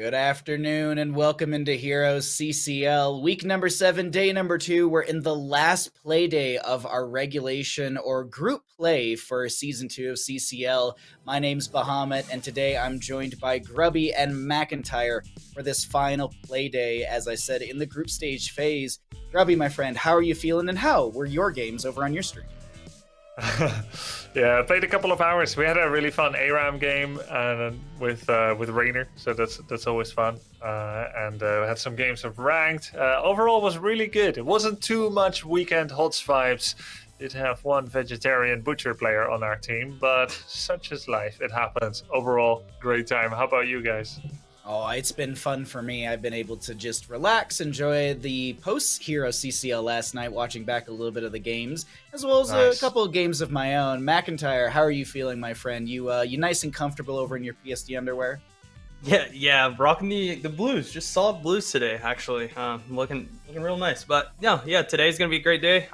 Good afternoon and welcome into HeroesCCL. Week number 7, day number 2. We're in the last play day of our regulation or group play for season 2 of CCL. My name's Bahamut and today I'm joined by Grubby and McIntyre for this final play day, as I said, in the group stage phase. Grubby, my friend, how are you feeling and how were your games over on your stream? Yeah, I played a couple of hours. We had a really fun ARAM game with Rainer, so that's always fun. And had some games of ranked. Overall, was really good. It wasn't too much weekend HoTS vibes. Did have one vegetarian butcher player on our team, but such is life. It happens. Overall, great time. How about you guys? Oh, it's been fun for me. I've been able to just relax, enjoy the post-HeroesCCL last night, watching back a little bit of the games, as well as a couple of games of my own. McIntyre, how are you feeling, my friend? You nice and comfortable over in your PSD underwear? Yeah, rocking the blues, just solid blues today, actually. Looking real nice. But yeah, today's gonna be a great day.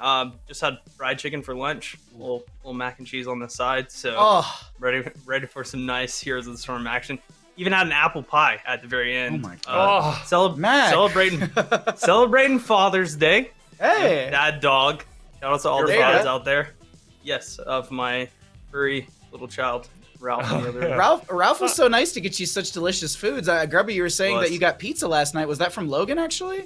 Just had fried chicken for lunch, a little mac and cheese on the side, so ready for some nice Heroes of the Storm action. Even had an apple pie at the very end. Oh my god! Celebrating Father's Day. Hey, Dad dog. Shout out to all the fathers out there. Yes, of my furry little child, Ralph. On the other end. Ralph was so nice to get you such delicious foods. Grubby, you were saying that you got pizza last night. Was that from Logan, actually?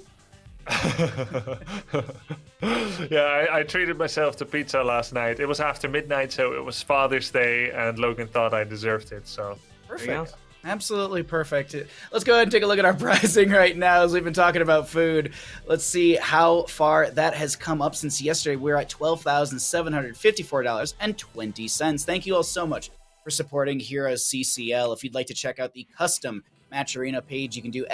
Yeah, I treated myself to pizza last night. It was after midnight, so it was Father's Day, and Logan thought I deserved it. So perfect. Absolutely perfect. Let's go ahead and take a look at our pricing right now as we've been talking about food. Let's see how far that has come up since yesterday. We're at $12,754.20. Thank you all so much for supporting HeroesCCL. If you'd like to check out the custom Match Arena page, you can do !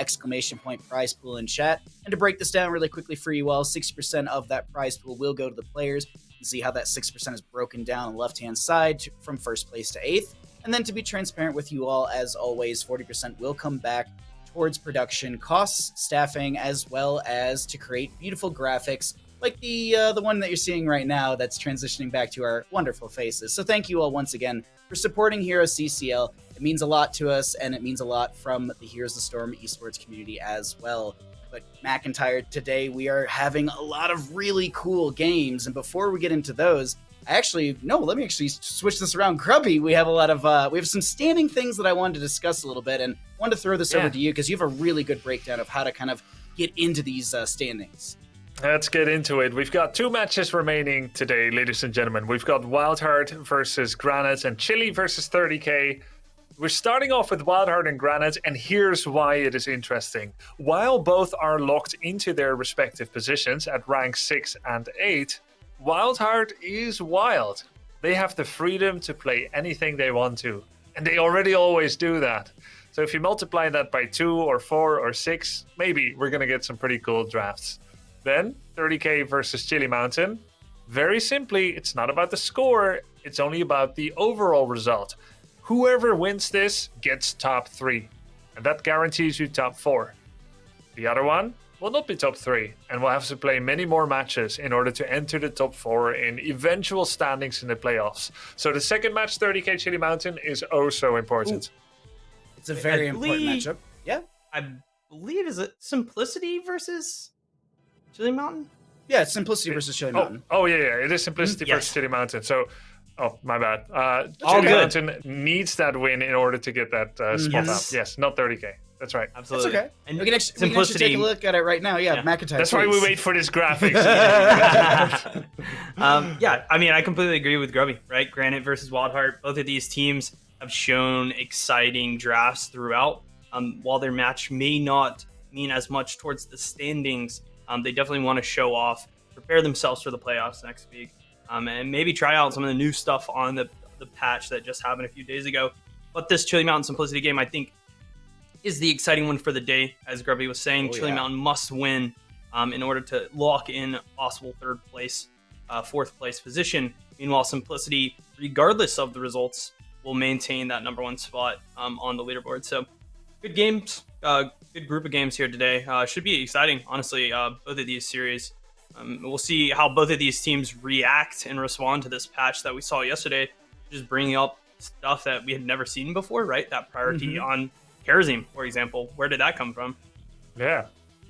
prize pool in chat. And to break this down really quickly for you all, 60% of that prize pool will go to the players. You can see how that 6% is broken down on the left-hand side from first place to 8th. And then to be transparent with you all, as always, 40% will come back towards production costs, staffing, as well as to create beautiful graphics like the one that you're seeing right now that's transitioning back to our wonderful faces. So thank you all once again for supporting HeroesCCL. It means a lot to us, and it means a lot from the Heroes of the Storm esports community as well. But McIntyre, today we are having a lot of really cool games, and before we get into those, let me actually switch this around. Grubby, we have a lot of we have some standing things that I wanted to discuss a little bit, and wanted to throw this over to you because you have a really good breakdown of how to kind of get into these standings. Let's get into it. We've got 2 matches remaining today, ladies and gentlemen. We've got Wildheart versus Granit and Chili versus 30k. We're starting off with Wildheart and Granit, and here's why it is interesting. While both are locked into their respective positions at rank 6 and 8, Wildheart is wild. They have the freedom to play anything they want to, and they already always do that. So if you multiply that by 2 or 4 or 6, maybe we're going to get some pretty cool drafts. Then 30k versus Chili Mountain. Very simply, it's not about the score, it's only about the overall result. Whoever wins this gets top 3, and that guarantees you top 4. The other one will not be top 3, and will have to play many more matches in order to enter the top 4 in eventual standings in the playoffs. So the second match, 30k Chili Mountain, is oh so important. Ooh. It's a very important matchup. Yeah. I believe, is it Simplicity versus Chili Mountain? Yeah, it's Simplicity versus Chili Mountain. Oh yeah, it is Simplicity versus Chili Mountain. So, my bad. Chili Mountain needs that win in order to get that spot up. Yes, not 30k. That's right. That's Absolutely. okay. And we can actually take a look at it right now. Yeah. McIntyre. That's why we wait for this graphics. I completely agree with Grubby, right? Granit versus Wildheart. Both of these teams have shown exciting drafts throughout. While their match may not mean as much towards the standings, they definitely want to show off, prepare themselves for the playoffs next week, and maybe try out some of the new stuff on the patch that just happened a few days ago. But this Chili Mountain Simplicity game, I think, is the exciting one for the day. As Grubby was saying, Chili Mountain must win in order to lock in a possible 3rd place, 4th place position. Meanwhile, Simplicity, regardless of the results, will maintain that number 1 spot on the leaderboard. So good games, good group of games here today. Should be exciting, honestly, both of these series. We'll see how both of these teams react and respond to this patch that we saw yesterday, just bringing up stuff that we had never seen before, right? That priority on Kerazim, for example, where did that come from? Yeah.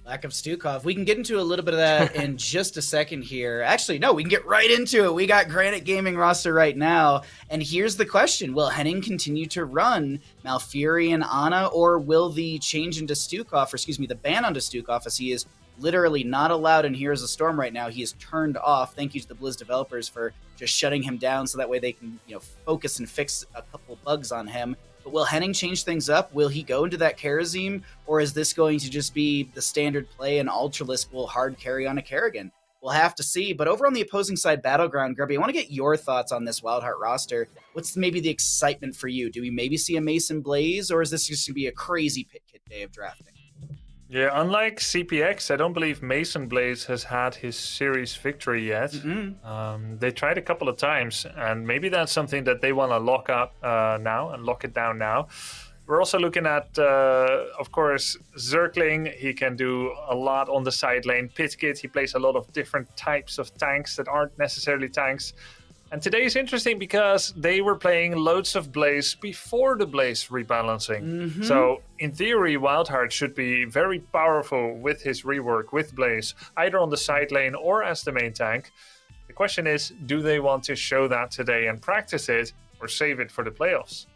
Lack of Stukov. We can get into a little bit of that in just a second here. Actually, no, we can get right into it. We got Granit Gaming roster right now. And here's the question. Will Henning continue to run Malfuri and Ana, or will the change into Stukov, or excuse me, the ban onto Stukov, as he is literally not allowed in Heroes of Storm right now. He is turned off. Thank you to the Blizz developers for just shutting him down so that way they can, focus and fix a couple bugs on him. But will Henning change things up? Will he go into that Kerazim, or is this going to just be the standard play and Ultralisk will hard carry on a Kerrigan? We'll have to see. But over on the opposing side, Battleground, Grubby, I want to get your thoughts on this Wildheart roster. What's maybe the excitement for you? Do we maybe see a Mason Blaze, or is this just going to be a crazy pit kit day of drafting? Yeah, unlike CPX, I don't believe Mason Blaze has had his series victory yet. They tried a couple of times, and maybe that's something that they want to lock up now and lock it down now. We're also looking at, of course, Zergling. He can do a lot on the side lane. Pitkit, he plays a lot of different types of tanks that aren't necessarily tanks. And today is interesting because they were playing loads of Blaze before the Blaze rebalancing. So in theory, Wildheart should be very powerful with his rework with Blaze, either on the side lane or as the main tank. The question is, do they want to show that today and practice it, or save it for the playoffs?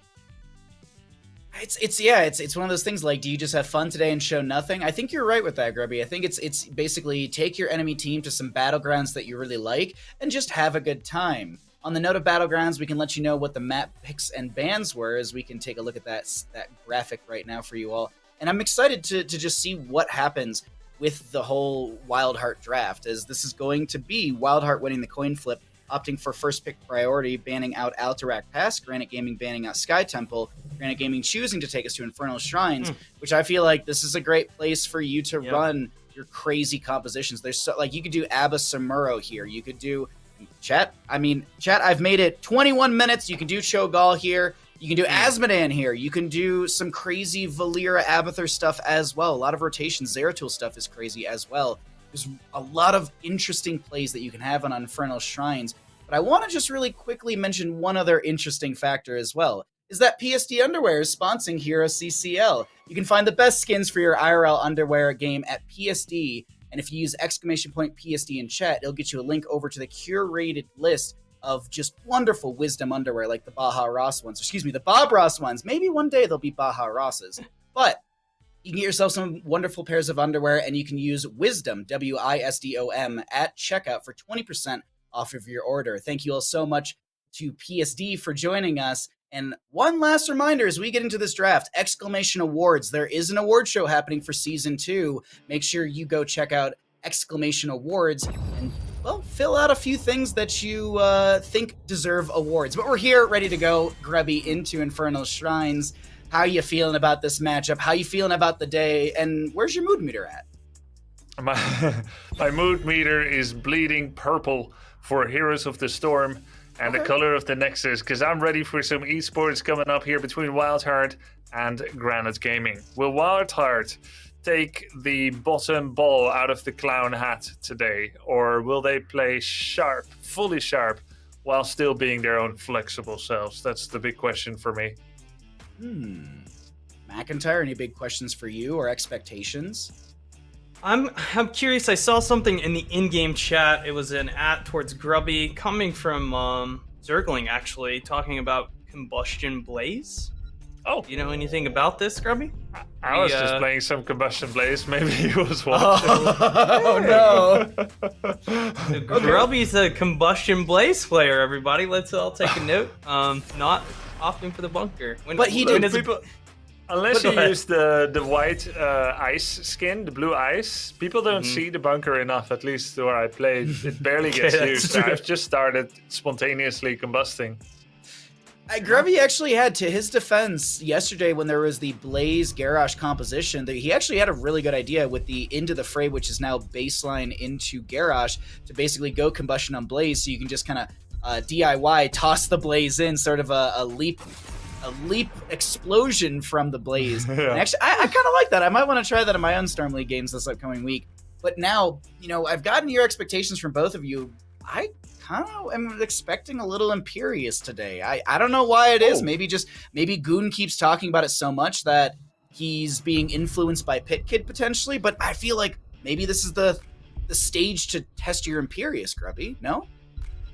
It's one of those things like, do you just have fun today and show nothing? I think you're right with that, Grubby. I think it's basically take your enemy team to some battlegrounds that you really like and just have a good time. On the note of battlegrounds, we can let you know what the map picks and bans were, as we can take a look at that graphic right now for you all. And I'm excited to just see what happens with the whole Wildheart draft, as this is going to be Wildheart winning the coin flip, opting for first pick priority, banning out Alterac Pass, Granit Gaming banning out Sky Temple, Granit Gaming choosing to take us to Infernal Shrines, which I feel like this is a great place for you to run your crazy compositions. There's you could do Abba Samuro here. You could do Chat, I've made it 21 minutes. You can do Cho'Gall here. You can do Asmodan here. You can do some crazy Valera Abathur stuff as well. A lot of rotation Zeratul stuff is crazy as well. There's a lot of interesting plays that you can have on Infernal Shrines. But I want to just really quickly mention one other interesting factor as well, is that PSD Underwear is sponsoring HeroesCCL. You can find the best skins for your IRL underwear game at PSD, and if you use !PSD in chat, it'll get you a link over to the curated list of just wonderful Wisdom underwear like the Baha Ross ones. The Bob Ross ones. Maybe one day they'll be Baha Rosses. But you can get yourself some wonderful pairs of underwear, and you can use Wisdom, WISDOM, at checkout for 20% off of your order. Thank you all so much to PSD for joining us. And one last reminder as we get into this draft, Exclamation Awards. There is an award show happening for Season 2. Make sure you go check out Exclamation Awards and, fill out a few things that you think deserve awards. But we're here, ready to go, Grubby, into Infernal Shrines. How are you feeling about this matchup? How are you feeling about the day? And where's your mood meter at? My mood meter is bleeding purple for Heroes of the Storm and the color of the Nexus, because I'm ready for some esports coming up here between Wildheart and Granit Gaming. Will Wildheart take the bottom ball out of the clown hat today, or will they play sharp, fully sharp, while still being their own flexible selves? That's the big question for me. McIntyre, any big questions for you or expectations? I'm curious. I saw something in the in-game chat. It was an towards Grubby coming from Zergling, actually, talking about Combustion Blaze. Oh, you know anything about this, Grubby? I was just playing some Combustion Blaze. Maybe he was watching. Oh no! Grubby's a Combustion Blaze player. Everybody, let's all take a note. Not opting for the bunker. Unless you use the white ice skin, the blue ice, people don't see the bunker enough, at least where I played. It barely gets used. I've just started spontaneously combusting. Grubby actually had, to his defense, yesterday when there was the Blaze Garrosh composition, he actually had a really good idea with the Into the Fray, which is now baseline into Garrosh, to basically go combustion on Blaze, so you can just kind of DIY, toss the Blaze in, sort of a leap explosion from the Blaze. And actually, I kind of like that. I might want to try that in my own Storm League games this upcoming week. But now, I've gotten your expectations from both of you. I kind of am expecting a little Imperious today. I don't know why it is. Maybe Goon keeps talking about it so much that he's being influenced by Pit Kid potentially, but I feel like maybe this is the stage to test your Imperious, Grubby, no?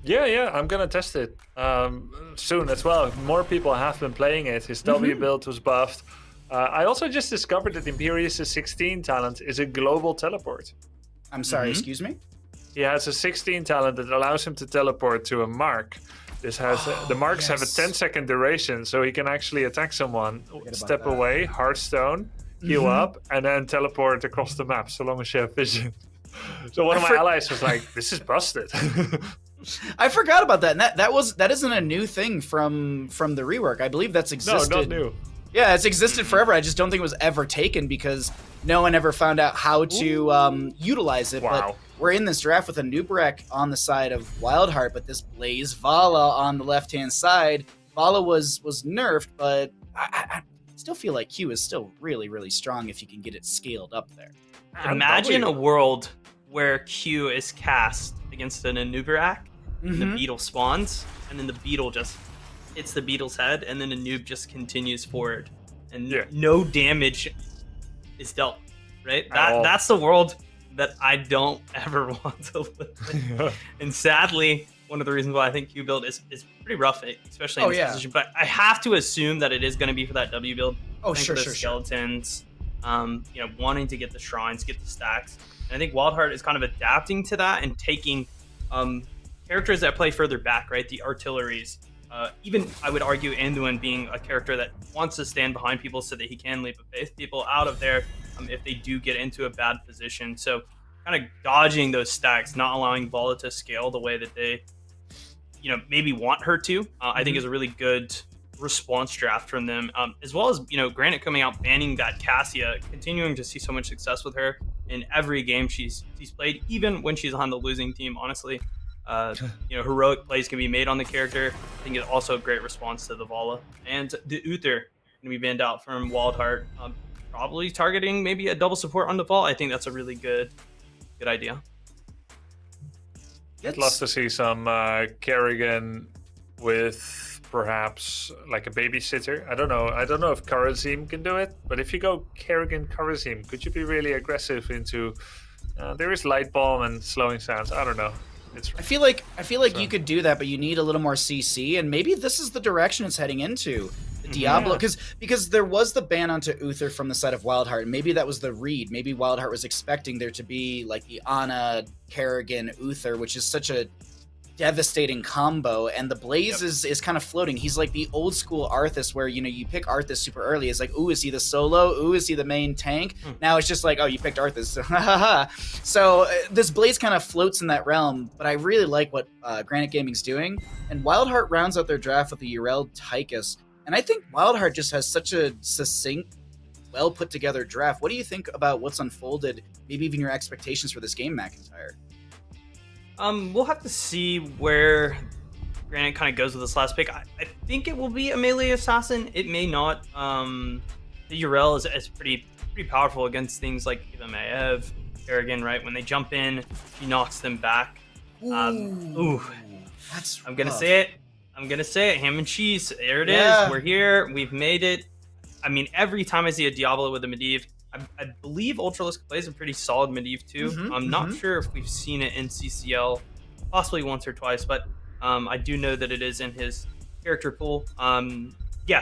Yeah, I'm gonna test it soon as well. More people have been playing it. His W build was buffed. I also just discovered that Imperious' 16 talent is a global teleport. I'm sorry, excuse me? He has a 16 talent that allows him to teleport to a mark. This has the marks have a 10-second duration, so he can actually attack someone, step away, Hearthstone, heal up, and then teleport across the map, so long as you have vision. So one of my allies was like, "This is busted." I forgot about that. And that isn't a new thing from the rework. I believe that's existed. No, not new. Yeah, it's existed forever. I just don't think it was ever taken because no one ever found out how to utilize it. Wow. But we're in this draft with a Nubrek on the side of Wildheart, but this Blaze Vala on the left-hand side. Vala was nerfed, but I still feel like Q is still really, really strong if you can get it scaled up there. Imagine a world where Q is cast against an Anubarak, and the beetle spawns, and then the beetle just hits the beetle's head, and then the noob just continues forward, and no damage is dealt. Right? That's the world that I don't ever want to live in. And sadly, one of the reasons why I think Q build is pretty rough, especially in this position. But I have to assume that it is going to be for that W build. Sure. Skeletons, wanting to get the shrines, get the stacks. And I think Wildheart is kind of adapting to that and taking characters that play further back, right? The artilleries. Even, I would argue, Anduin being a character that wants to stand behind people so that he can leap of faith people out of there if they do get into a bad position. So kind of dodging those stacks, not allowing Vala to scale the way that they, maybe want her to, I think is a really good response draft from them, as well as Granit coming out banning that Cassia, continuing to see so much success with her in every game she's played, even when she's on the losing team. Honestly, heroic plays can be made on the character. I think it's also a great response to the Vala, and the Uther can be banned out from Wildheart, probably targeting maybe a double support on the Vala. I think that's a really good idea. I'd love to see some Kerrigan with perhaps like a babysitter. I don't know if Karazim can do it, but if you go Kerrigan Karazim, could you be really aggressive into there is light bomb and slowing sounds? I don't know. I feel like you could do that, but you need a little more CC, and maybe this is the direction it's heading into. The Diablo, because there was the ban onto Uther from the side of Wildheart, and maybe that was the read. Maybe Wildheart was expecting there to be like the Ana, Kerrigan, Uther, which is such a devastating combo, and the Blaze is kind of floating. He's like the old school Arthas where you pick Arthas super early. It's like, ooh, is he the solo? Ooh, is he the main tank? Now it's just like, oh, you picked Arthas. So this Blaze kind of floats in that realm, but I really like what Granit Gaming's doing, and Wildheart rounds out their draft with the Yrel Tychus, and I think Wildheart just has such a succinct, well put together draft. What do you think about what's unfolded, maybe even your expectations for this game, McIntyre? We'll have to see where Granit kind of goes with this last pick. I think it will be a melee assassin. It may not. The Yrel is pretty powerful against things like even Maev, Kerrigan, right? When they jump in, he knocks them back. That's I'm gonna say it. Ham and cheese. There it is. We're here. We've made it. I mean, every time I see a Diablo with a Medivh, I believe Ultralisk plays a pretty solid Medivh too. I'm not sure if we've seen it in CCL, possibly once or twice, but I do know that it is in his character pool.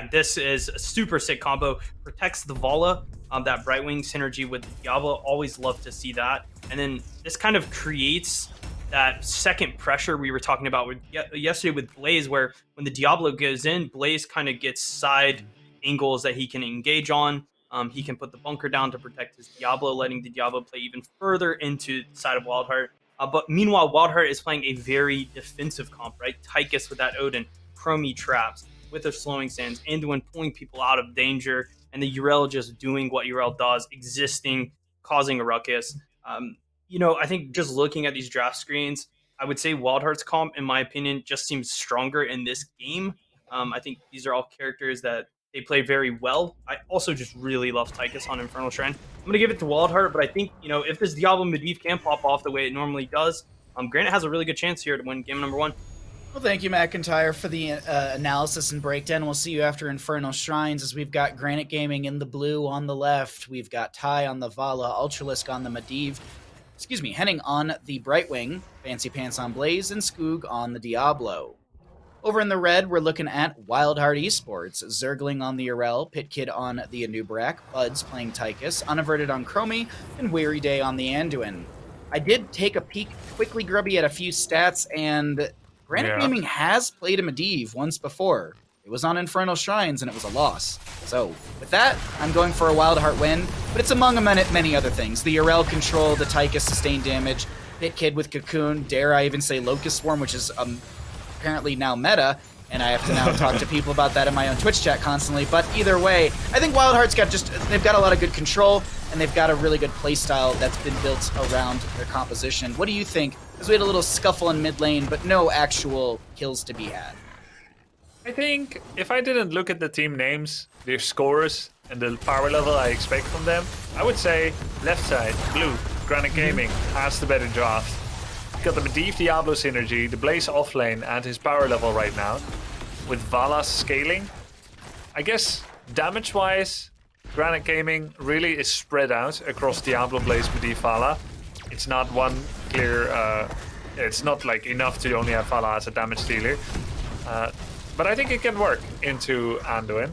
This is a super sick combo. Protects the Vala, that Brightwing synergy with Diablo. Always love to see that. And then this kind of creates that second pressure we were talking about yesterday with Blaze, where when the Diablo goes in, Blaze kind of gets side angles that he can engage on. He can put the bunker down to protect his Diablo, letting the Diablo play even further into the side of Wildheart. But meanwhile, Wildheart is playing a very defensive comp, right? Tychus with that Odin, Chromie traps, with their slowing sands, Anduin pulling people out of danger, and the Yrel just doing what Yrel does, existing, causing a ruckus. I think just looking at these draft screens, I would say Wildheart's comp, in my opinion, just seems stronger in this game. I think these are all characters that they play very well. I also just really love Tychus on Infernal Shrine. I'm going to give it to Wildheart, but I think, if this Diablo Medivh can pop off the way it normally does, Granit has a really good chance here to win game number 1. Well, thank you, McIntyre, for the analysis and breakdown. We'll see you after Infernal Shrines, as we've got Granit Gaming in the blue on the left. We've got Ty on the Vala, Ultralisk on the Medivh, Henning on the Brightwing, Fancy Pants on Blaze, and Skoog on the Diablo. Over in the red, we're looking at Wildheart Esports, Zergling on the Arel, Pitkid on the Anubrak, Buds playing Tychus, Unaverted on Chromie, and Weary Day on the Anduin. I did take a peek quickly, Grubby, at a few stats, and Granit Gaming has played a Medivh once before. It was on Infernal Shrines, and it was a loss. So, with that, I'm going for a Wildheart win, but it's among many other things. The Arel control, the Tychus sustained damage, Pitkid with Cocoon, dare I even say Locust Swarm, which is apparently now meta, and I have to now talk to people about that in my own Twitch chat constantly. But either way, I think Wildheart's they've got a lot of good control, and they've got a really good playstyle that's been built around their composition. What do you think? Because we had a little scuffle in mid lane, but no actual kills to be had. I think if I didn't look at the team names, their scores, and the power level I expect from them, I would say left side, blue, Granit Gaming has the better draft. Got the Medivh Diablo synergy, the Blaze offlane, and his power level right now. With Vala's scaling, I guess damage-wise, Granit Gaming really is spread out across Diablo, Blaze, Medivh, Vala. It's not one clear. It's not like enough to only have Vala as a damage dealer. But I think it can work into Anduin.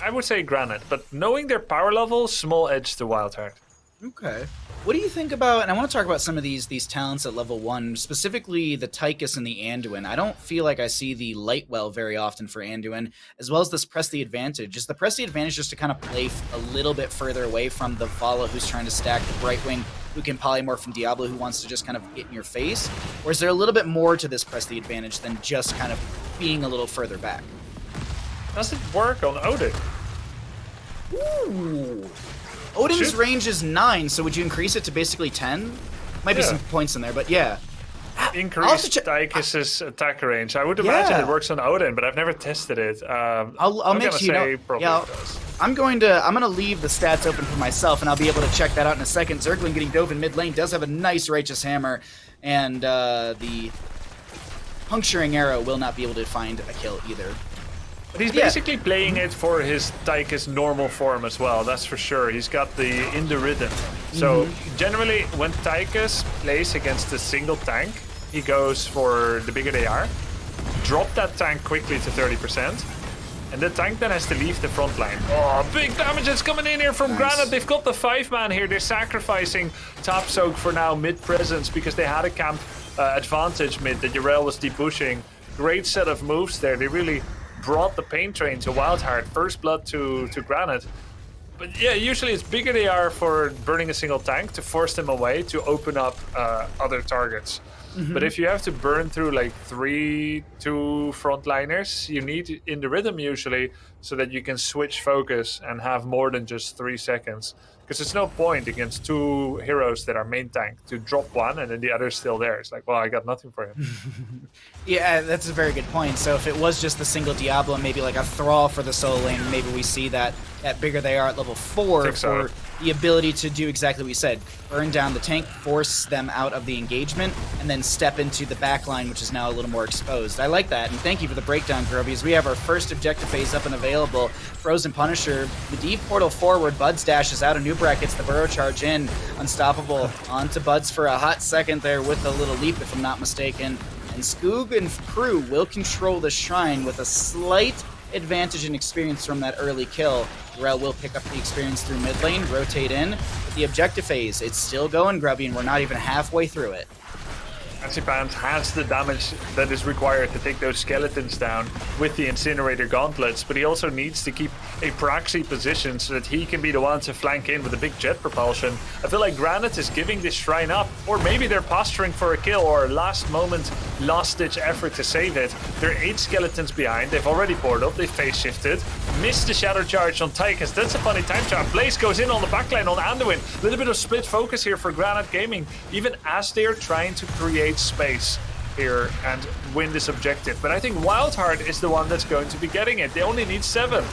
I would say Granite, but knowing their power level, small edge to Wildheart. Okay. What do you think about, and I want to talk about some of these talents at level 1, specifically the Tychus and the Anduin. I don't feel like I see the Lightwell very often for Anduin, as well as this Press the Advantage. Is the Press the Advantage just to kind of play a little bit further away from the Vala who's trying to stack, the Brightwing who can polymorph from Diablo who wants to just kind of get in your face? Or is there a little bit more to this Press the Advantage than just kind of being a little further back? Does it work on Odin? Ooh. Odin's range is 9, so would you increase it to basically 10? Might be some points in there, but yeah. Increase Tychus's attack range. I would imagine it works on Odin, but I've never tested it. I'll make sure I'm gonna leave the stats open for myself, and I'll be able to check that out in a second. Zergling getting dove in mid lane does have a nice Righteous Hammer, and the Puncturing Arrow will not be able to find a kill either. But he's basically playing it for his Tychus normal form as well, that's for sure. He's got the in the rhythm. So generally when Tychus plays against a single tank, he goes for the bigger they are, drop that tank quickly to 30%, and the tank then has to leave the front line. Oh, big damage is coming in here from Granit. They've got the 5-man here. They're sacrificing Top Soak for now mid presence because they had a camp advantage mid that Yrel was debushing. Great set of moves there. They really brought the pain train to Wildheart. First blood to Granit. But yeah, usually it's bigger they are for burning a single tank to force them away to open up other targets. But if you have to burn through like 2 frontliners, you need in the rhythm usually so that you can switch focus and have more than just 3 seconds. Because it's no point against 2 heroes that are main tank to drop one and then the other's still there. It's like, well, I got nothing for him. Yeah, that's a very good point. So if it was just the single Diablo, maybe like a Thrall for the solo lane, maybe we see that bigger they are at level 4 for the ability to do exactly what you said. Burn down the tank, force them out of the engagement, and then step into the back line, which is now a little more exposed. I like that, and thank you for the breakdown, Grubbies. We have our first objective phase up and available. Frozen Punisher, Medivh portal forward, Buds dashes out, Anubrak gets the burrow charge in. Unstoppable onto Buds for a hot second there with a little leap, if I'm not mistaken. And Skoog and crew will control the shrine with a slight advantage and experience from that early kill. Yrel will pick up the experience through mid lane, rotate in. But the objective phase, it's still going, Grubby, and we're not even halfway through it. Pants has the damage that is required to take those skeletons down with the Incinerator Gauntlets, but he also needs to keep a proxy position so that he can be the one to flank in with a big jet propulsion. I feel like Granit is giving this shrine up, or maybe they're posturing for a kill or a last moment, last ditch effort to save it. They're 8 skeletons behind, they've already portaled, they phase shifted, missed the shadow charge on Tychus. That's a funny time trap. Blaze goes in on the backline on Anduin. A little bit of split focus here for Granit Gaming, even as they're trying to create space here and win this objective. But I think Wildheart is the one that's going to be getting it. They only need 7.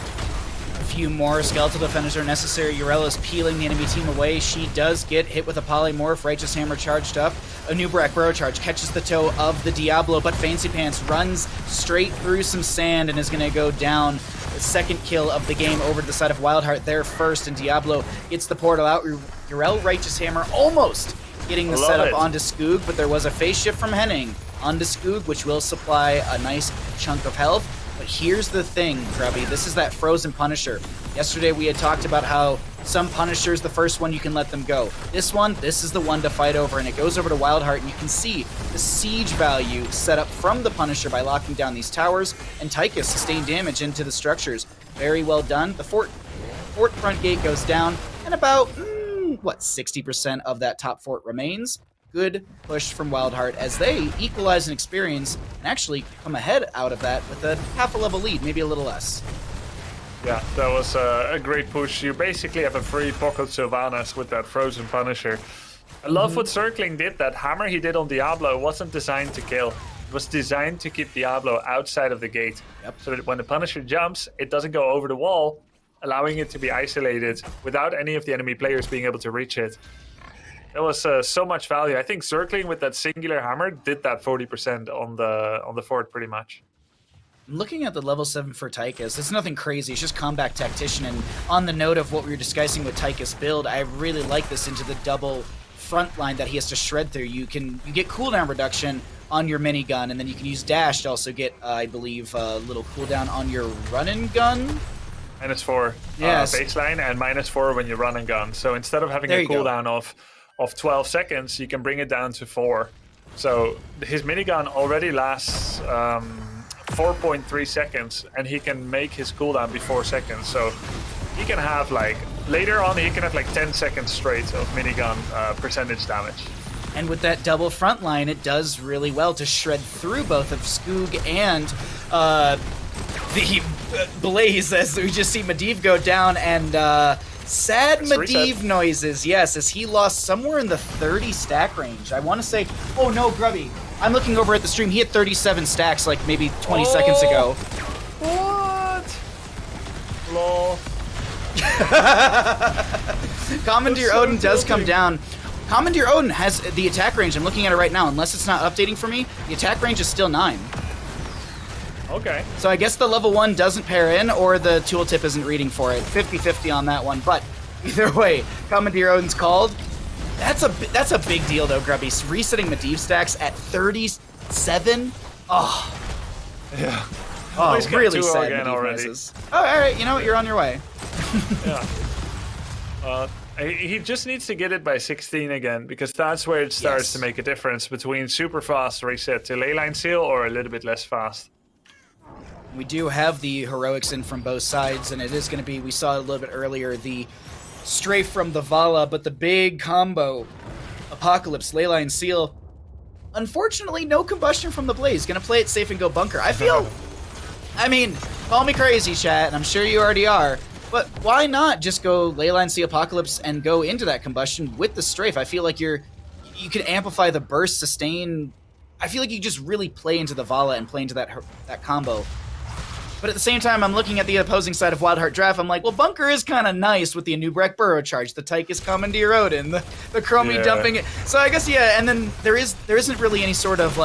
A few more skeletal defenders are necessary. Urella's peeling the enemy team away. She does get hit with a polymorph. Righteous Hammer charged up. A new Burrow charge catches the toe of the Diablo, but Fancy Pants runs straight through some sand and is going to go down. The second kill of the game over to the side of Wildheart there first, and Diablo gets the portal out. Urel Righteous Hammer almost getting the setup onto Skoog, but there was a phase shift from Henning onto Skoog, which will supply a nice chunk of health. But here's the thing, Grubby. This is that frozen Punisher. Yesterday we had talked about how some Punishers, the first one, you can let them go. This is the one to fight over, and it goes over to Wildheart, and you can see the siege value set up from the Punisher by locking down these towers, and Tychus sustained damage into the structures. Very well done. The fort front gate goes down, and about, 60% of that top fort remains. Good push from Wildheart as they equalize in experience and actually come ahead out of that with a half a level lead, maybe a little less. Yeah, that was a great push. You basically have a free pocket Sylvanas with that Frozen Punisher. I love what Circling did. That hammer he did on Diablo wasn't designed to kill. It was designed to keep Diablo outside of the gate. So that when the Punisher jumps, it doesn't go over the wall, allowing it to be isolated without any of the enemy players being able to reach it. That was so much value. I think Circling with that singular hammer did that 40% on the fort pretty much. Looking at the level 7 for Tychus, it's nothing crazy. It's just Combat Tactician. And on the note of what we were discussing with Tychus build, I really like this into the double front line that he has to shred through. You get cooldown reduction on your minigun, and then you can use dash to also get, I believe, a little cooldown on your run-and gun. -4 baseline and -4 when you run and gun. So instead of having a cooldown of 12 seconds, you can bring it down to 4. So his minigun already lasts 4.3 seconds, and he can make his cooldown be 4 seconds. So he can have later on he can have 10 seconds straight of minigun percentage damage. And with that double front line, it does really well to shred through both of Skoog and the Blaze, as we just see Medivh go down, and sad Medivh noises, yes, as he lost somewhere in the 30 stack range. I want to say, oh no, Grubby, I'm looking over at the stream, he had 37 stacks maybe 20 seconds ago. What? Lol. Commandeer Odin does come down. Commandeer Odin has the attack range, I'm looking at it right now, unless it's not updating for me, the attack range is still 9. Okay. So I guess the level 1 doesn't pair in, or the tooltip isn't reading for it. 50-50 on that one, but either way, Commandeer Odin's called. That's a big deal though, Grubby. Resetting Medivh stacks at 37. Oh. Yeah. Oh, he's got really 2 sad again Medivh already. noises. Oh, all right. You know what? You're on your way. Yeah. He just needs to get it by 16 again, because that's where it starts to make a difference between super fast reset to leyline seal or a little bit less fast. We do have the heroics in from both sides, and it is going to be, we saw it a little bit earlier, the strafe from the Vala, but the big combo, Apocalypse, Leyline Seal. Unfortunately, no combustion from the Blaze. Going to play it safe and go bunker. I mean, call me crazy, chat, and I'm sure you already are, but why not just go Leyline Seal Apocalypse and go into that combustion with the strafe? I feel like you can amplify the burst, sustain. I feel like you just really play into the Vala and play into that combo. But at the same time, I'm looking at the opposing side of Wildheart Draft. I'm like, well, bunker is kind of nice with the Anubrek Burrow charge, the Tychus Commandeer Odin, the Chromie dumping it. So I guess, yeah, and then there isn't really any sort of,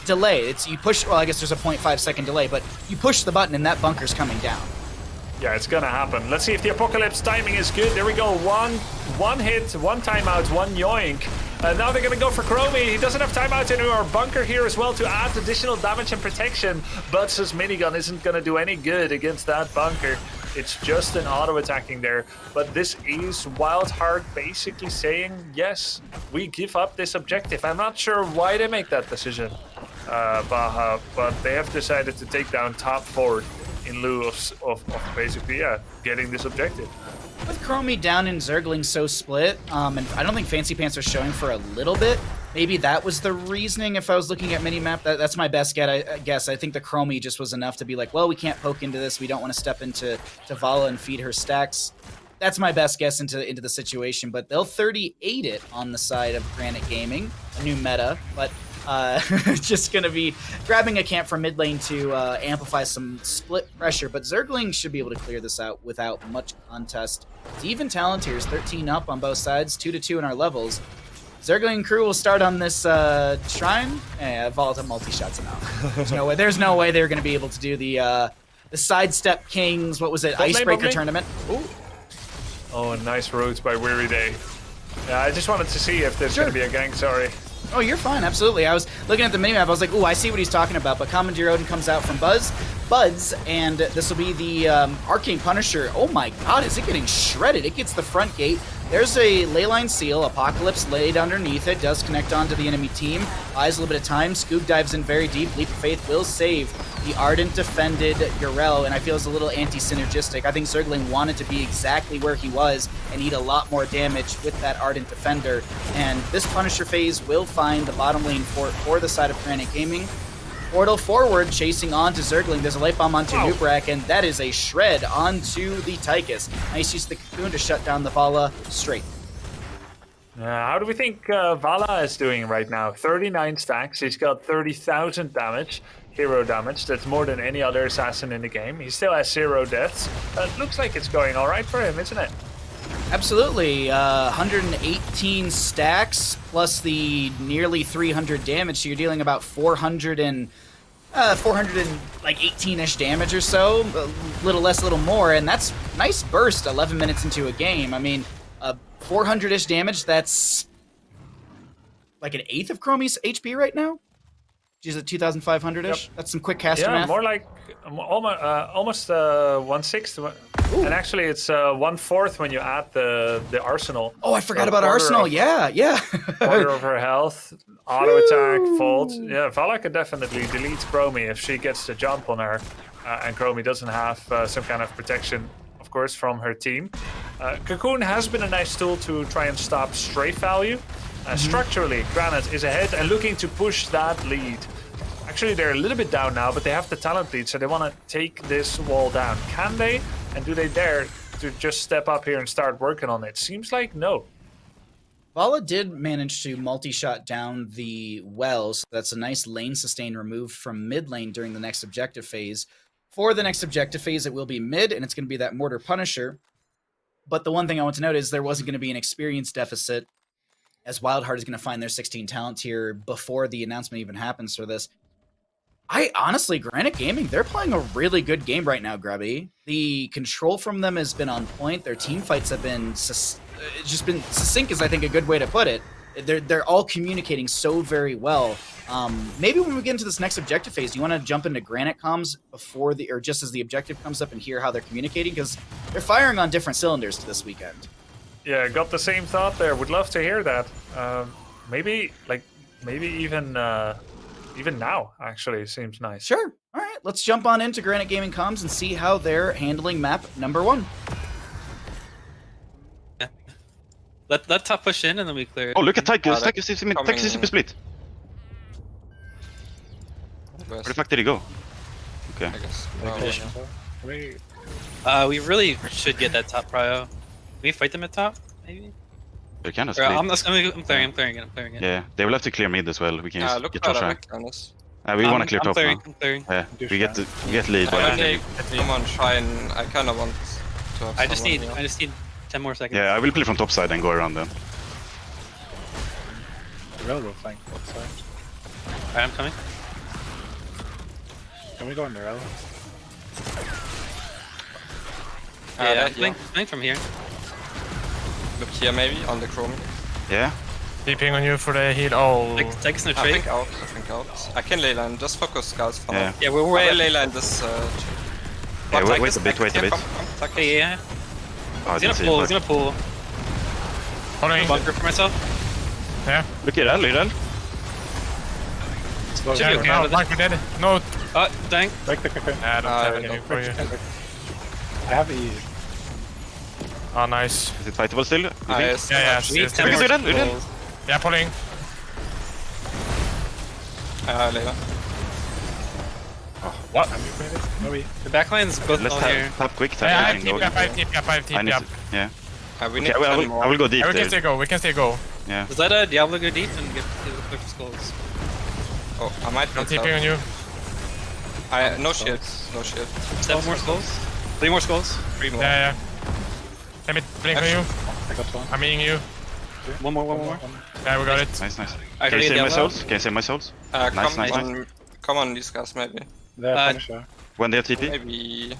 delay. It's you push, well, I guess there's a 0.5 second delay, but you push the button and that bunker's coming down. Yeah, it's gonna happen. Let's see if the Apocalypse timing is good. There we go. One hit, one timeout, one yoink. Now they're gonna go for Chromie. He doesn't have timeout into our bunker here as well to add additional damage and protection. But his minigun isn't gonna do any good against that bunker. It's just an auto-attacking there. But this is Wildheart basically saying, yes, we give up this objective. I'm not sure why they make that decision, Baha, but they have decided to take down top fort in lieu of basically, getting this objective. With Chromie down and Zergling so split, and I don't think Fancy Pants are showing for a little bit, maybe that was the reasoning if I was looking at minimap. That's my best guess. I think the Chromie just was enough to be like, well, we can't poke into this. We don't want to step into Vala and feed her stacks. That's my best guess into the situation, but they'll 38 it on the side of Granit Gaming, a new meta, but just going to be grabbing a camp from mid lane to amplify some split pressure. But Zergling should be able to clear this out without much contest. It's even talent here is 13 up on both sides, 2-2 in our levels. Zergling crew will start on this shrine. Volatile multi-shots him out. There's no way they're going to be able to do the sidestep kings. What was it? Icebreaker tournament. Ooh. Oh, nice roots by Weary Day. Yeah, I just wanted to see if there's going to be a gank, sorry. Oh, you're fine, absolutely. I was looking at the minimap, I was like, ooh, I see what he's talking about, but Commandeer Odin comes out from Buds, and this will be the Arcane Punisher. Oh my god, is it getting shredded? It gets the front gate. There's a Leyline Seal, Apocalypse laid underneath it, does connect onto the enemy team, buys a little bit of time, Skoog dives in very deep, Leap of Faith will save the Ardent defended Urel, and I feel it's a little anti-synergistic. I think Zergling wanted to be exactly where he was and eat a lot more damage with that Ardent defender, and this Punisher phase will find the bottom lane for the side of Granit Gaming. Portal forward, chasing on to Zergling. There's a light bomb onto Nubrak, and that is a shred onto the Tychus. Nice use of the Cocoon to shut down the Vala straight. How do we think Vala is doing right now? 39 stacks. He's got 30,000 damage, hero damage. That's more than any other assassin in the game. He still has 0 deaths. Looks like it's going all right for him, isn't it? Absolutely. 118 stacks plus the nearly 300 damage. So you're dealing about 418-ish damage or so. A little less, a little more. And that's nice burst 11 minutes into a game. I mean, 400-ish damage, that's like an eighth of Chromie's HP right now? She's at 2,500-ish? Yep. That's some quick caster math. More like almost 1/6. And actually, it's 1/4 when you add the arsenal. Oh, I forgot about arsenal. Yeah. Quarter of her health, auto attack, Volt. Yeah, Vala could definitely delete Chromie if she gets the jump on her, and Chromie doesn't have some kind of protection, of course, from her team. Cocoon has been a nice tool to try and stop strafe value. Structurally, Granit is ahead and looking to push that lead. Actually, they're a little bit down now, but they have the talent lead, so they want to take this wall down. Can they? And do they dare to just step up here and start working on it? Seems like no. Vala did manage to multi-shot down the well, so that's a nice lane sustain removed from mid lane during the next objective phase. For the next objective phase, it will be mid, and it's going to be that Mortar Punisher. But the one thing I want to note is there wasn't going to be an experience deficit, as Wildheart is going to find their 16 talent here before the announcement even happens for this. Honestly, Granit Gaming, they're playing a really good game right now, Grubby. The control from them has been on point. Their team fights have been just been succinct, is I think a good way to put it. They're all communicating so very well. Maybe when we get into this next objective phase, do you want to jump into Granit comms before or just as the objective comes up and hear how they're communicating? Because they're firing on different cylinders to this weekend. Yeah, got the same thought there. Would love to hear that. Maybe even now, actually, seems nice. Sure. All right, let's jump on into Granit Gaming comms and see how they're handling map number 1. Yeah. Let top push in and then we clear it. Oh, look at Tychus. Tychus is super split. Where the fuck did he go? Okay. I guess. We really should get that top prio. Can we fight them at top, maybe? They kind of split. I'm clearing it. Yeah, they will have to clear mid as well. We can just get your track. We want to clear top now. I'm clearing. Yeah, we get lead. Okay, come on, try and I kind of want to have I just need 10 more seconds. Yeah, I will play from top side and go around them. We'll go flank both sides. Alright, I'm coming. Can we go in Morello? Yeah, I'm playing from here. Look here maybe, on the Chrome. Yeah. Peeping on you for the heal. Oh. Take us no I trade. think out. I can leyline, just focus scouts for now. Yeah, we're I will leyline this. Yeah, wait a bit. Yeah. Oh, He's gonna pull. Following. Bunker for myself. Yeah. Look at that, Should be okay. No, Mark, dead. No. Dang. Break the cocoon. I don't have anything for you. I have E. Oh, nice. Is it fightable still? Yes. Yeah. We need Yes, 10 We more can do that, pulls. Yeah, pulling. Leyline. What? No E. The backline's both Let's all here. tap quick. Yeah, I Tap. have TP up, I have TP up. Yeah. We need Okay, 10 more. I will go deep Yeah, we can there. still go. Yeah. Just let Diablo go deep and get the quick skulls. Oh, I might I'm need TPing on you. No shield. No shield. 7 more skulls. 3 more skulls. 3 more. Yeah. Let me blink on you. I got one. I'm eating you. One more. Yeah, we got it. Nice. I Can you can save get my Diablo. souls? Can you save my souls? Come on, these guys, maybe. They're Punisher. When they're TP? Maybe.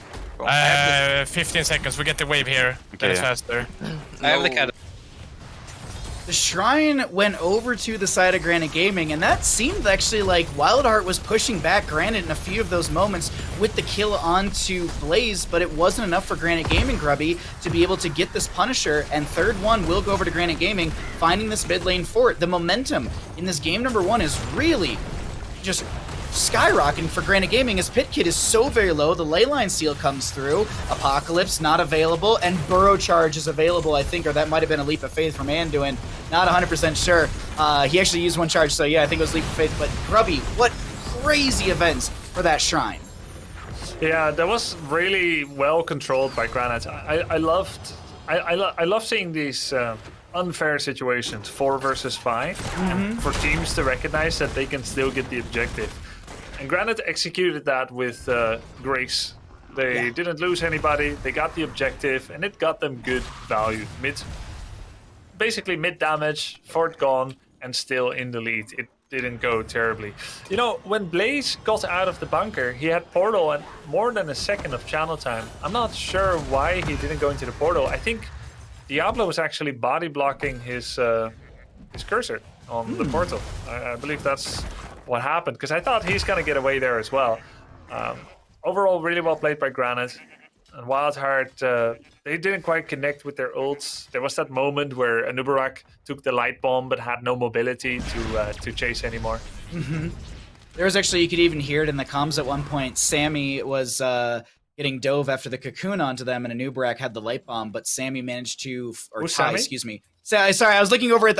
15 seconds. We get the wave here. That is yeah. faster. I have the cat. The Shrine went over to the side of Granite Gaming, and that seemed actually like Wildheart was pushing back Granite in a few of those moments with the kill onto Blaze, but it wasn't enough for Granite Gaming, Grubby, to be able to get this Punisher, and third one will go over to Granite Gaming, finding this mid lane fort. The momentum in this game number 1 is really just skyrocketing for Granite Gaming as Pit Kit is so very low. The Leyline Seal comes through, Apocalypse not available, and Burrow Charge is available, I think, or that might have been a Leap of Faith from Anduin. Not 100% sure. He actually used 1 charge, so yeah, I think it was Leap of Faith. But Grubby, what crazy events for that Shrine. Yeah, that was really well controlled by Granite. I love seeing these unfair situations, 4 versus 5, and for teams to recognize that they can still get the objective. And Granite executed that with grace. They didn't lose anybody, they got the objective, and it got them good value. Basically mid damage, fort gone, and still in the lead. It didn't go terribly. You know, when Blaze got out of the bunker, he had portal and more than a second of channel time. I'm not sure why he didn't go into the portal. I think Diablo was actually body blocking his cursor on the portal. I believe that's what happened, because I thought he's gonna get away there as well. Overall, really well played by Granite. And Wildheart, they didn't quite connect with their ults. There was that moment where Anubarak took the light bomb but had no mobility to chase anymore. There was actually, you could even hear it in the comms at one point. Sammy was getting dove after the cocoon onto them, and Anubarak had the light bomb, but Sammy managed to, or Who's Ty, Sammy? excuse me. Sorry, I was looking over at.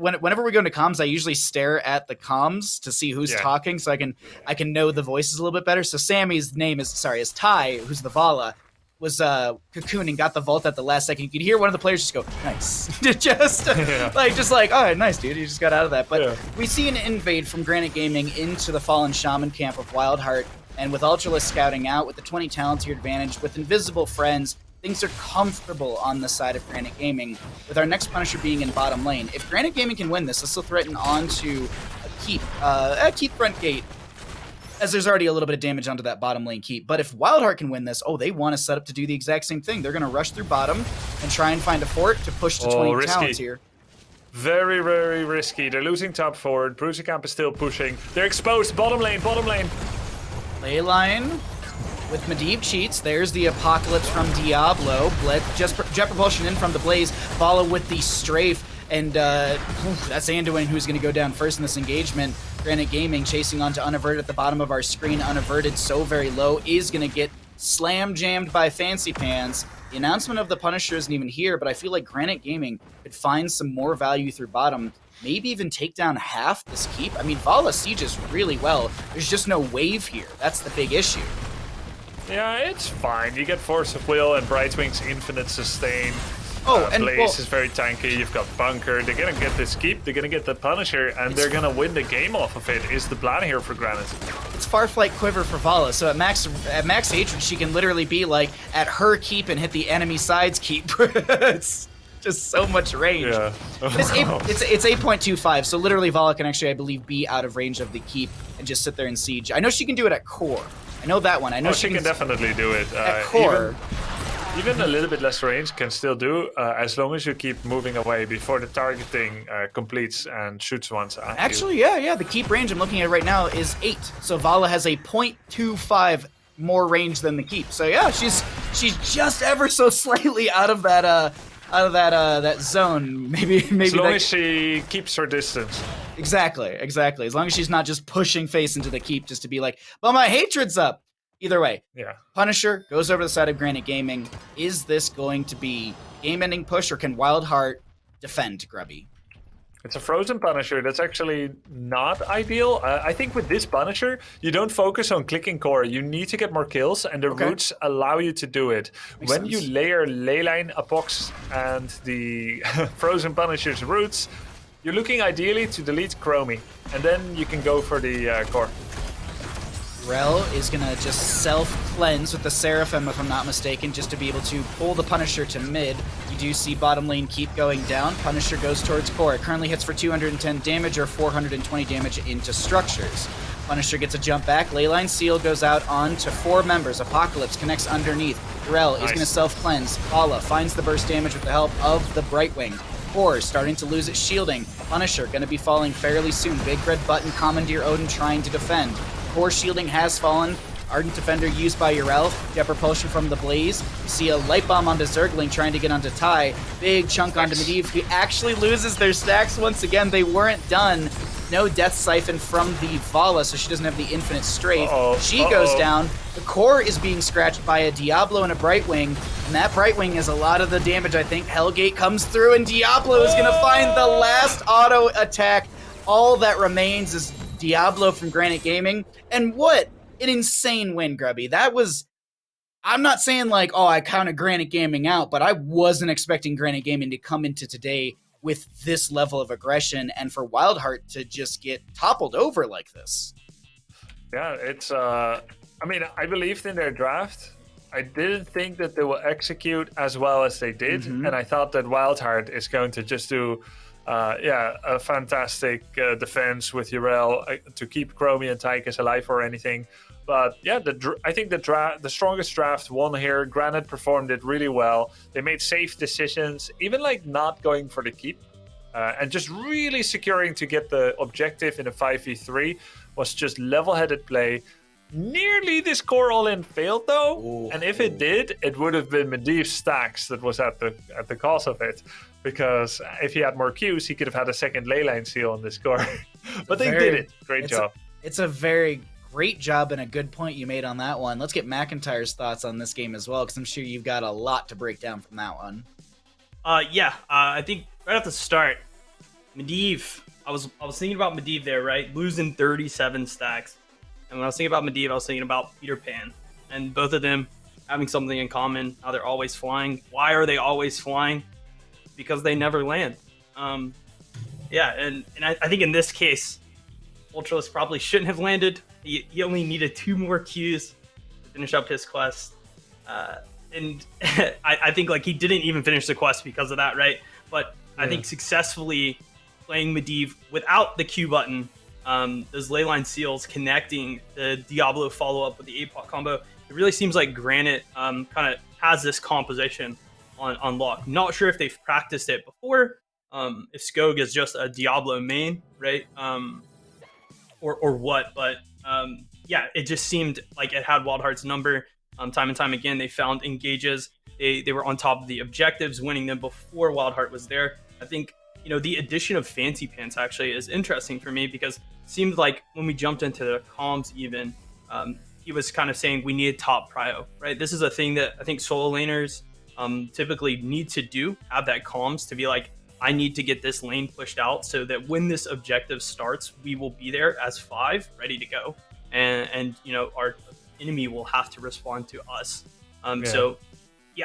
Whenever we go into comms, I usually stare at the comms to see who's talking, so I can know the voices a little bit better. So Sammy's name is Ty, who's the Vala, was cocooning, got the vault at the last second. You could hear one of the players just go, nice. just like, oh, nice, dude. You just got out of that. But we see an invade from Granite Gaming into the Fallen Shaman camp of Wildheart, and with Ultralisk scouting out, with the 20 talent to your advantage, with Invisible Friends, things are comfortable on the side of Granite Gaming, with our next Punisher being in bottom lane. If Granite Gaming can win this will threaten onto a keep front gate, as there's already a little bit of damage onto that bottom lane keep. But if Wildheart can win this, they want to set up to do the exact same thing. They're going to rush through bottom and try and find a fort to push to 20 risky. talents here. Very, very risky. They're losing top forward. Bruiserkamp is still pushing. They're exposed. Bottom lane. Leyline with Medivh cheats. There's the Apocalypse from Diablo. Jet Propulsion in from the Blaze. Follow with the Strafe. And that's Anduin who's going to go down first in this engagement. Granite Gaming chasing onto Unaverted at the bottom of our screen. Unaverted so very low is going to get slam jammed by Fancy Pants. The announcement of the Punisher isn't even here, but I feel like Granite Gaming could find some more value through bottom. Maybe even take down half this keep. I mean, Vala sieges really well. There's just no wave here. That's the big issue. Yeah, it's fine. You get Force of Will and Brightwing's infinite sustain. And Blaze is very tanky. You've got Bunker. They're gonna get this keep. They're gonna get the Punisher, and they're gonna win the game off of it. Is the plan here for Granite? It's Farflight Quiver for Vala. So at max hatred, she can literally be like at her keep and hit the enemy side's keep. It's just so much range. Yeah. It's 8.25. So literally Vala can actually, I believe, be out of range of the keep and just sit there and siege. I know she can do it at core. I know that one. I know she can definitely do it. At core. Even a little bit less range can still do, as long as you keep moving away before the targeting completes and shoots once at Actually, you. yeah. The keep range I'm looking at right now is 8. So Vala has a 0.25 more range than the keep. So yeah, she's just ever so slightly out of that zone. Maybe as long as she keeps her distance. Exactly. As long as she's not just pushing face into the keep just to be like, well, my hatred's up. Either way, Punisher goes over to the side of Granite Gaming. Is this going to be game-ending push, or can Wildheart defend Grubby? It's a frozen Punisher. That's actually not ideal. I think with this Punisher, you don't focus on clicking core. You need to get more kills, and the roots allow you to do it. When you layer Leyline, Apox, and the frozen Punisher's roots, you're looking ideally to delete Chromie, and then you can go for the core. Rel is going to just self-cleanse with the Seraphim, if I'm not mistaken, just to be able to pull the Punisher to mid. You do see bottom lane keep going down. Punisher goes towards core. It currently hits for 210 damage or 420 damage into structures. Punisher gets a jump back. Leyline Seal goes out on to 4 members. Apocalypse connects underneath. Rel is going to self-cleanse. Bala finds the burst damage with the help of the Brightwing. Core starting to lose its shielding. Punisher going to be falling fairly soon. Big red button, Commandeer Odin trying to defend. Core shielding has fallen. Ardent Defender used by Urel. Get propulsion from the Blaze. You see a Light Bomb onto Zergling trying to get onto Tai. Big chunk onto Medivh, who actually loses their stacks once again. They weren't done. No Death Siphon from the Vala, so she doesn't have the Infinite Strafe. She goes down. The Core is being scratched by a Diablo and a Brightwing, and that Brightwing is a lot of the damage, I think. Hellgate comes through, and Diablo is going to find the last auto attack. All that remains is Diablo from Granit Gaming, and what an insane win, Grubby. That was, I'm not saying like, oh, I counted Granit Gaming out, but I wasn't expecting Granit Gaming to come into today with this level of aggression and for Wildheart to just get toppled over like this. Yeah, it's, I mean, I believed in their draft. I didn't think that they will execute as well as they did, and I thought that Wildheart is going to just do a fantastic defense with Urel to keep Chromie and Tychus alive or anything. But yeah, I think the strongest draft won here. Granit performed it really well. They made safe decisions, even like not going for the keep, and just really securing to get the objective in a 5v3 was just level-headed play. Nearly this core all-in failed though, and if it did, it would have been Medivh's stacks that was at the cause of it. Because if he had more Qs, he could have had a second Leyline Seal on this core. But they did it. Great job. It's a very great job and a good point you made on that one. Let's get McIntyre's thoughts on this game as well, because I'm sure you've got a lot to break down from that one. I think right off the start, Medivh, I was thinking about Medivh there, right? Losing 37 stacks. And when I was thinking about Medivh, I was thinking about Peter Pan. And both of them having something in common, how they're always flying. Why are they always flying? Because they never land. And I think in this case, Ultralisk probably shouldn't have landed. He only needed 2 more Qs to finish up his quest. And I think like he didn't even finish the quest because of that, right? But I think successfully playing Medivh without the Q button, those Leyline Seals connecting the Diablo follow-up with the APOC combo, it really seems like Granit kind of has this composition on lock. Not sure if they've practiced it before, if Skog is just a Diablo main, right? Or what, but it just seemed like it had Wildheart's number. Time and time again, they found engages. They were on top of the objectives, winning them before Wildheart was there. I think, the addition of Fancy Pants actually is interesting for me because it seemed like when we jumped into the comms even, he was kind of saying we need top prio, right? This is a thing that I think solo laners typically need to do, have that comms to be like, I need to get this lane pushed out so that when this objective starts, we will be there as 5 ready to go. And our enemy will have to respond to us. So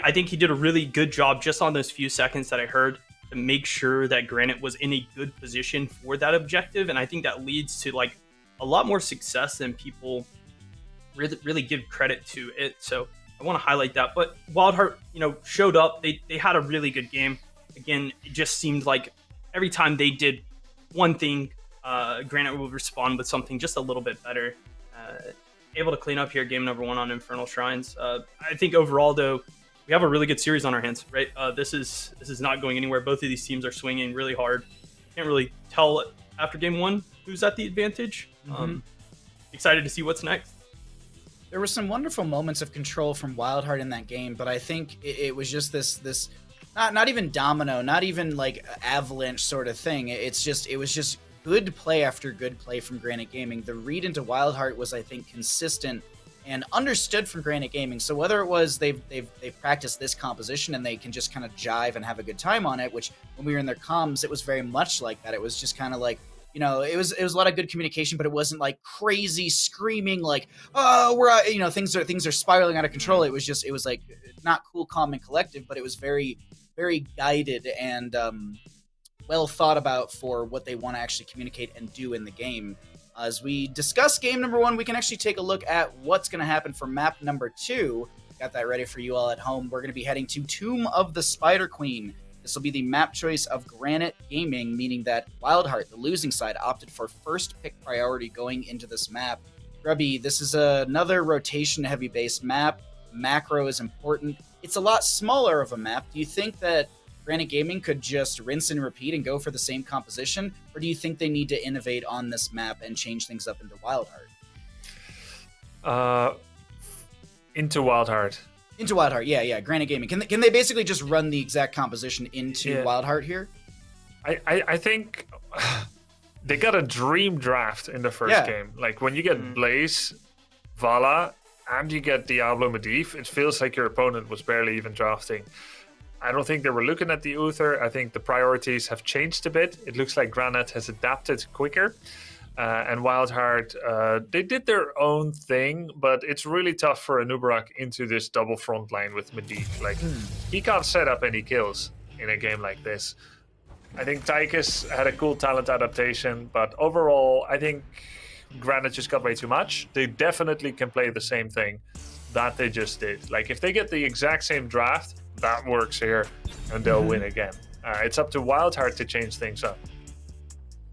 I think he did a really good job just on those few seconds that I heard to make sure that Granit was in a good position for that objective. And I think that leads to like a lot more success than people really give credit to it. So I want to highlight that. But Wildheart, showed up. They had a really good game. Again, it just seemed like every time they did one thing, Granit would respond with something just a little bit better. Able to clean up here, game number 1 on Infernal Shrines. I think overall, though, we have a really good series on our hands, right? This is not going anywhere. Both of these teams are swinging really hard. Can't really tell after game 1 who's at the advantage. Excited to see what's next. There were some wonderful moments of control from Wildheart in that game, but I think it was just this not even domino, not even like avalanche sort of thing. It was just good play after good play from Granit Gaming. The read into Wildheart was, I think, consistent and understood from Granit Gaming. So whether it was they've practiced this composition and they can just kind of jive and have a good time on it, which when we were in their comms, it was very much like that. It was just kind of like, it was a lot of good communication, but it wasn't like crazy screaming like, oh, we're things are spiraling out of control. It was like not cool, calm, and collective, but it was very, very guided and well thought about for what they want to actually communicate and do in the game. As we discuss game number 1, we can actually take a look at what's going to happen for map number 2. Got that ready for you all at home. We're going to be heading to Tomb of the Spider Queen. This will be the map choice of Granit Gaming, meaning that Wildheart, the losing side, opted for first pick priority going into this map. Grubby, this is another rotation-heavy base map. Macro is important. It's a lot smaller of a map. Do you think that Granit Gaming could just rinse and repeat and go for the same composition? Or do you think they need to innovate on this map and change things up into Wildheart? Into Wildheart. Into Wildheart, yeah. Granit Gaming. Can they basically just run the exact composition into Wildheart here? I think they got a dream draft in the first game. Like when you get Blaze, Vala, and you get Diablo Medivh, it feels like your opponent was barely even drafting. I don't think they were looking at the Uther. I think the priorities have changed a bit. It looks like Granit has adapted quicker. And Wildheart, they did their own thing, but it's really tough for Anubarak into this double front line with Medivh. Like, he can't set up any kills in a game like this. I think Tychus had a cool talent adaptation, but overall, I think Granit just got way too much. They definitely can play the same thing that they just did. Like, if they get the exact same draft, that works here, and they'll win again. It's up to Wildheart to change things up.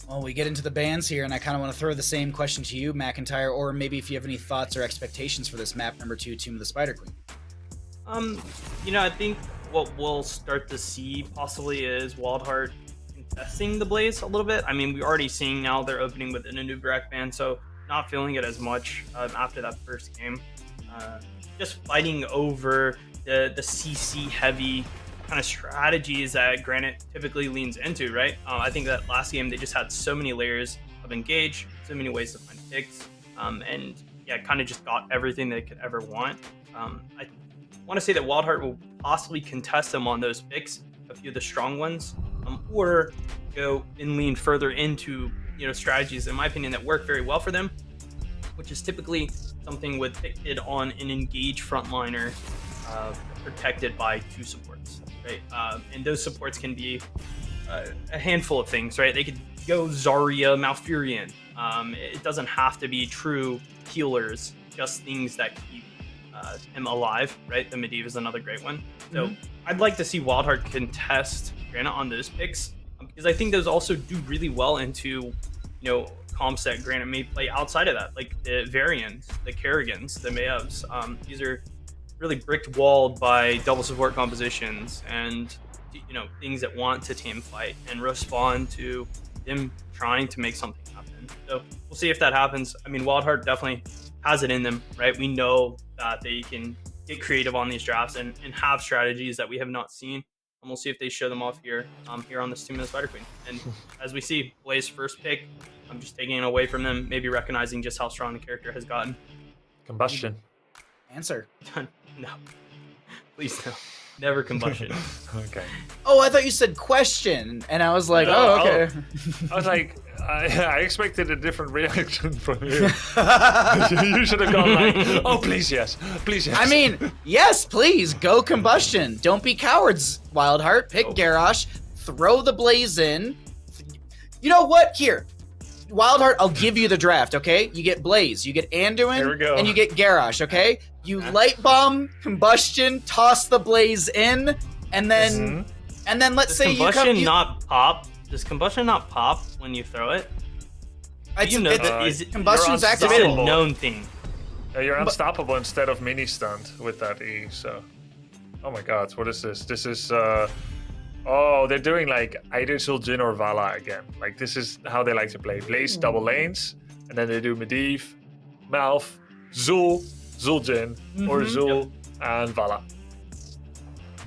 Well, we get into the bans here, and I kind of want to throw the same question to you, McIntyre, or maybe if you have any thoughts or expectations for this map number 2, Tomb of the Spider Queen. I think what we'll start to see possibly is Wildheart contesting the Blaze a little bit. I mean, we're already seeing now they're opening with an Anubarak ban, so not feeling it as much after that first game. Just fighting over the CC heavy kind of strategies that Granit typically leans into, right? I think that last game they just had so many layers of engage, so many ways to find picks, and kind of just got everything they could ever want. I want to say that Wildheart will possibly contest them on those picks, a few of the strong ones, or go and lean further into strategies, in my opinion, that work very well for them, which is typically something with picked on an engage frontliner protected by 2 supports, right? And those supports can be a handful of things, right? They could go Zarya, Malfurion. It doesn't have to be true healers, just things that keep him alive, right? The Medivh is another great one. So I'd like to see Wildheart contest Granit on those picks, because I think those also do really well into, comps that Granit may play outside of that, like the Varians, the Kerrigans, the Mayevs. These are really bricked walled by double support compositions and things that want to team fight and respond to them trying to make something happen. So we'll see if that happens. I mean, Wildheart definitely has it in them, right? We know that they can get creative on these drafts and have strategies that we have not seen. And we'll see if they show them off here on this Tomb of the Spider Queen. And as we see, Blaze first pick, I'm just taking it away from them, maybe recognizing just how strong the character has gotten. Combustion. Answer. No. Please no. Never combustion. Okay. Oh, I thought you said question, and I was like, oh, okay. I was like, I expected a different reaction from you. You should have gone like, oh, please, yes. Please, yes. I mean, yes, please, go combustion. Don't be cowards, Wildheart. Pick Garrosh, throw the Blaze in. You know what? Here, Wildheart, I'll give you the draft, okay? You get Blaze, you get Anduin, and you get Garrosh, okay? You light bomb, combustion, toss the Blaze in, and then let's say you come. Does combustion not pop when you throw it? Combustion's activated. It's a known thing. You're unstoppable instead of mini stunned with that E. So, oh my God, what is this? This is they're doing like either Zul'jin or Vala again. Like this is how they like to play. Blaze double lanes, and then they do Medivh, Malf, Zul'jin, or Zul and Vala.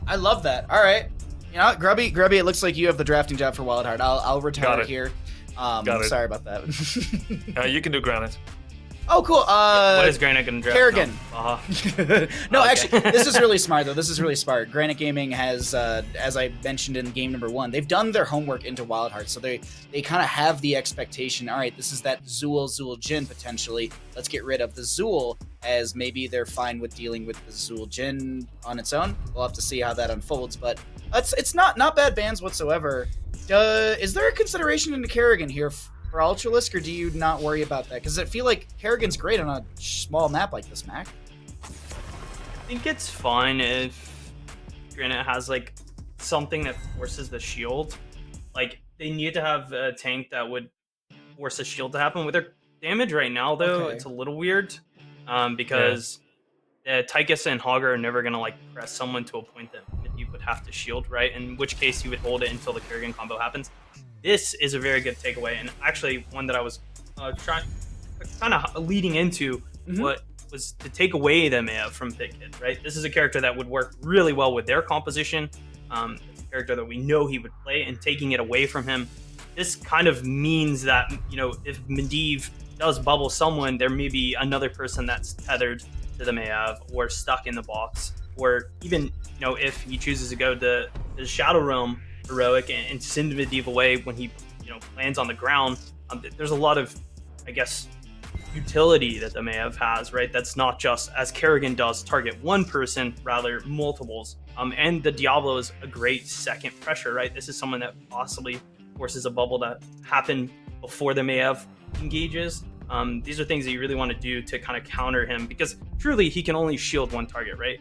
I love that. All right. You know, Grubby, it looks like you have the drafting job for Wildheart. I'll retire here. Sorry about that. You can do Granit. Oh, cool. What is Granit going to draft? Kerrigan. No, actually, this is really smart, though. This is really smart. Granit Gaming has, as I mentioned in game number 1, they've done their homework into Wildheart, so they kind of have the expectation, all right, this is that Zul'jin, potentially. Let's get rid of the Zul, as maybe they're fine with dealing with the Zul'jin on its own. We'll have to see how that unfolds, but it's not bad bans whatsoever. Is there a consideration into Kerrigan here for Ultralisk, or do you not worry about that? Because I feel like Kerrigan's great on a small map like this, Mac. I think it's fine if Granite has like something that forces the shield. Like they need to have a tank that would force a shield to happen. With their damage right now, though, it's a little weird because Tychus and Hogger are never gonna like press someone to a point that you would have to shield, right? In which case you would hold it until the Kerrigan combo happens. This is a very good takeaway, and actually one that I was kind of leading into what was to take away the Maya from Pitkid, right? This is a character that would work really well with their composition. It's a character that we know he would play, and taking it away from him, this kind of means that, you know, if Medivh does bubble someone, there may be another person that's tethered to the Mayav or stuck in the box, or even, you know, if he chooses to go the Shadow Realm heroic and send Medivh away when he, you know, lands on the ground. There's a lot of, I guess, utility that the Mayav has, right? That's not just, as Kerrigan does, target one person, rather multiples. And the Diablo is a great second pressure, right? This is someone that possibly forces a bubble to happen before the Mayav engages. These are things that you really want to do to kind of counter him, because truly he can only shield one target, right?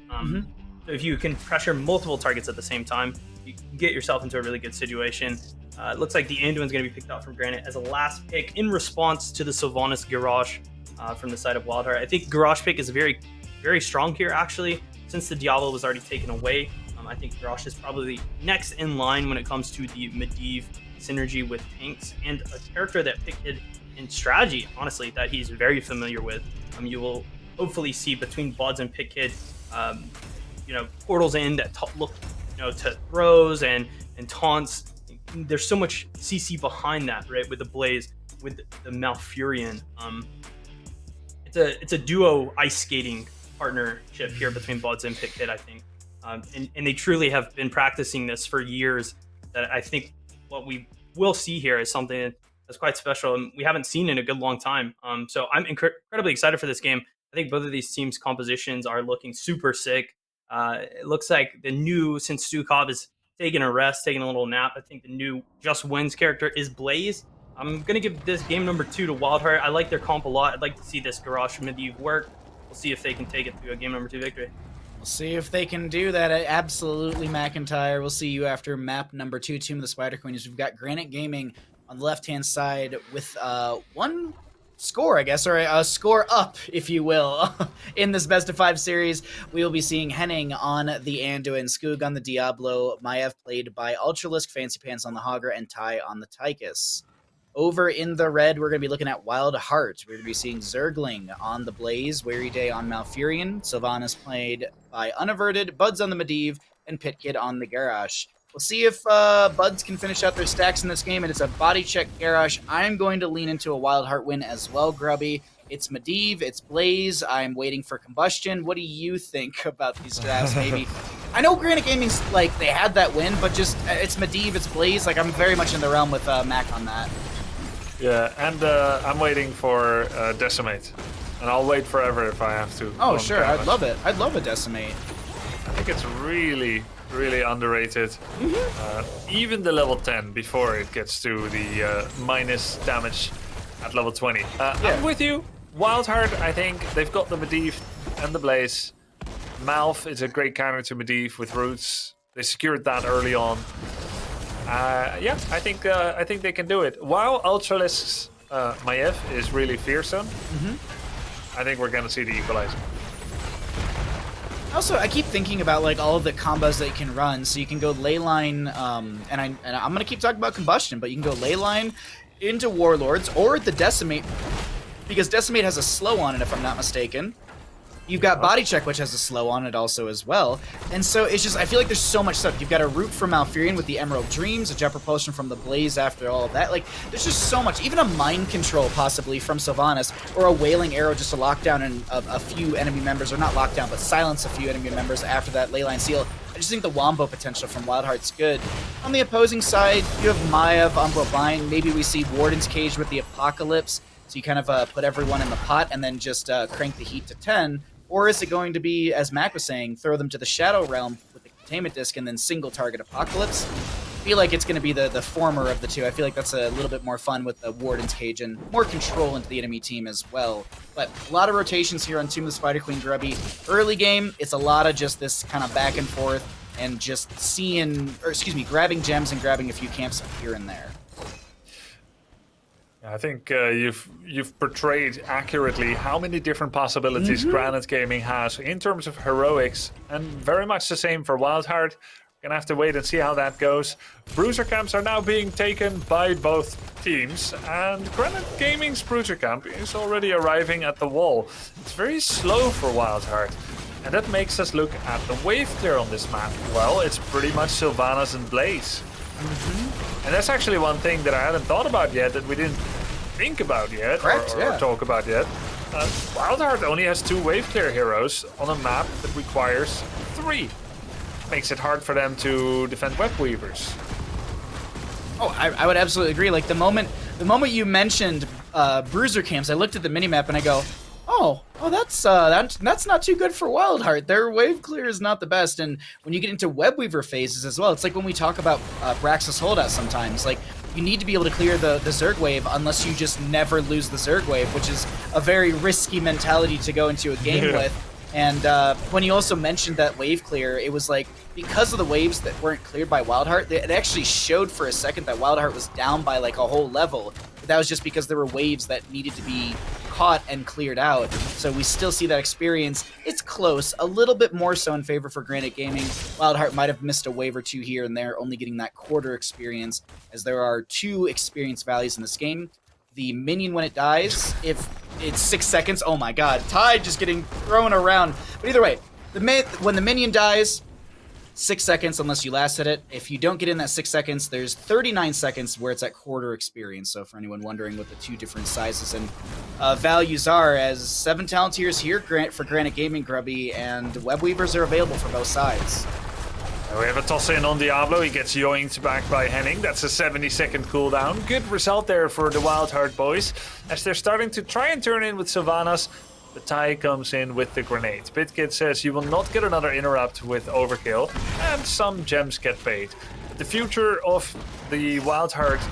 So if you can pressure multiple targets at the same time, you can get yourself into a really good situation. It looks like the Anduin's going to be picked out from Granite as a last pick in response to the Sylvanas Garrosh from the side of Wildheart. I think Garrosh pick is very, very strong here, actually, since the Diablo was already taken away. I think Garrosh is probably next in line when it comes to the Medivh synergy with tanks, and a character that Pitkid in strategy, honestly, that he's very familiar with. You will hopefully see between Buds and Pitkid, you know, portals in that look, you know, to throws and taunts. There's so much CC behind that, right? With the Blaze, with the Malfurion. It's a duo ice skating partnership here between Buds and Pitkid, I think. And they truly have been practicing this for years. That I think what we will see here is something that's quite special, and we haven't seen in a good long time. So I'm incredibly excited for this game. I think both of these teams' compositions are looking super sick. It looks like the new, since Stukov is taking a rest, taking a little nap, I think the new Just Wins character is Blaze. I'm going to give this game number 2 to Wildheart. I like their comp a lot. I'd like to see this Garrosh Medivh work. We'll see if they can take it to a game number 2 victory. We'll see if they can do that. Absolutely, McIntyre. We'll see you after map number 2, Tomb of the Spider Queen. We've got Granit Gaming on the left-hand side with one score, I guess, or a score up, if you will, in this best-of-5 series. We will be seeing Henning on the Anduin, Skoog on the Diablo, Maiev played by Ultralisk, Fancy Pants on the Hogger, and Ty on the Tychus. Over in the red, we're going to be looking at Wildheart. We're going to be seeing Zergling on the Blaze, Weary Day on Malfurion, Sylvanas played by Unaverted, Buds on the Medivh, and Pitkid on the Garrosh. We'll see if Buds can finish out their stacks in this game, and it's a body check Garrosh. I'm going to lean into a Wildheart win as well, Grubby. It's Medivh, it's Blaze. I'm waiting for Combustion. What do you think about these drafts, maybe? I know Granite Gaming's, like, they had that win, but just, it's Medivh, it's Blaze. Like, I'm very much in the realm with Mac on that. Yeah, and I'm waiting for Decimate. And I'll wait forever if I have to. Oh, sure, I'd love it. I'd love a Decimate. I think it's really underrated. Even the level 10 before it gets to the minus damage at level 20. I'm with you. Wildheart, I think they've got the Medivh and the Blaze. Malf is a great counter to Medivh with roots. They secured that early on. Yeah, I think they can do it. While Ultralisk's Maiev is really fearsome, I think we're gonna see the equalizer. Also, I keep thinking about like all of the combos that you can run. So you can go Leyline, and I'm gonna keep talking about Combustion, but you can go Leyline into Warlords or the Decimate, because Decimate has a slow on it, if I'm not mistaken. You've got Body Check, which has a slow on it also as well. And so it's just, I feel like there's so much stuff. You've got a Root from Malfurion with the Emerald Dreams, a Jet Propulsion from the Blaze after all of that. Like, there's just so much. Even a Mind Control, possibly, from Sylvanas, or a Wailing Arrow just to lock down a few enemy members, or not lock down, but silence a few enemy members after that Leyline Seal. I just think the Wombo potential from Wildheart's good. On the opposing side, you have Maiev, Umbral Bind. Maybe we see Warden's Cage with the Apocalypse. So you kind of put everyone in the pot and then just crank the heat to 10. Or is it going to be, as Mac was saying, throw them to the Shadow Realm with the Containment Disc and then single target Apocalypse? feel like it's going to be the former of the two. I feel like that's a little bit more fun with the Warden's Cage and more control into the enemy team as well. But a lot of rotations here on Tomb of the Spider Queen Grubby. Early game, it's a lot of just this kind of back and forth and just grabbing gems and grabbing a few camps here and there. I think you've portrayed accurately how many different possibilities Granit Gaming has in terms of heroics, and very much the same for Wildheart. Gonna have to wait and see how that goes. Bruiser camps are now being taken by both teams, and Granit Gaming's Bruiser camp is already arriving at the wall. It's very slow for Wildheart, and that makes us look at the wave clear on this map. Well, it's pretty much Sylvanas and Blaze. And that's actually one thing that I hadn't thought about yet, that we didn't think about yet, or talk about yet. Wildheart only has 2 wave clear heroes on a map that requires 3. Makes it hard for them to defend web weavers. Oh, I would absolutely agree. Like the moment you mentioned bruiser camps, I looked at the minimap and I go, oh, that's not too good for Wildheart. Their wave clear is not the best, and when you get into web weaver phases as well, it's like when we talk about Braxis holdout sometimes. Like you need to be able to clear the Zerg wave unless you just never lose the Zerg wave, which is a very risky mentality to go into a game with. And when you also mentioned that wave clear, it was like, because of the waves that weren't cleared by Wildheart, it actually showed for a second that Wildheart was down by like a whole level. But that was just because there were waves that needed to be caught and cleared out. So we still see that experience. It's close, a little bit more so in favor for Granit Gaming. Wildheart might have missed a wave or 2 here and there, only getting that quarter experience, as there are 2 experience values in this game. The minion, when it dies, if it's 6 seconds, oh my god, Tide just getting thrown around. But either way, when the minion dies, 6 seconds unless you last hit it. If you don't get in that 6 seconds, there's 39 seconds where it's at quarter experience. So for anyone wondering what the 2 different sizes and values are, as 7 talent tiers here for Granit Gaming Grubby, and web weavers are available for both sides. We have a toss in on Diablo. He gets yoinked back by Henning. That's a 70-second cooldown. Good result there for the Wildheart boys, as they're starting to try and turn in with Sylvanas. The tie comes in with the grenade. BitKid says you will not get another interrupt with overkill, and some gems get paid. The future of the Wildheart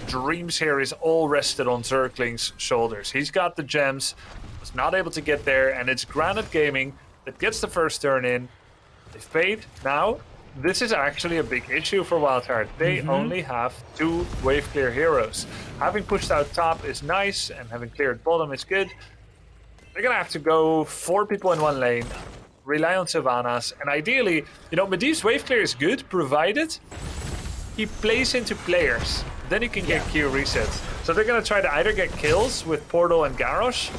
dreams here is all rested on Zergling's shoulders. He's got the gems, was not able to get there, and it's Granit Gaming that gets the first turn in. They've paid. Now, this is actually a big issue for Wildheart. They only have 2 wave clear heroes. Having pushed out top is nice, and having cleared bottom is good. They're gonna have to go 4 people in 1 lane, rely on Sylvanas, and ideally, Medivh's wave clear is good, provided he plays into players. Then he can get Q resets. So they're gonna try to either get kills with Portal and Garrosh,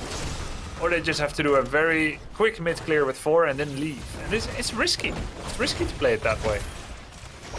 or they just have to do a very quick mid clear with 4 and then leave. And it's risky. It's risky to play it that way.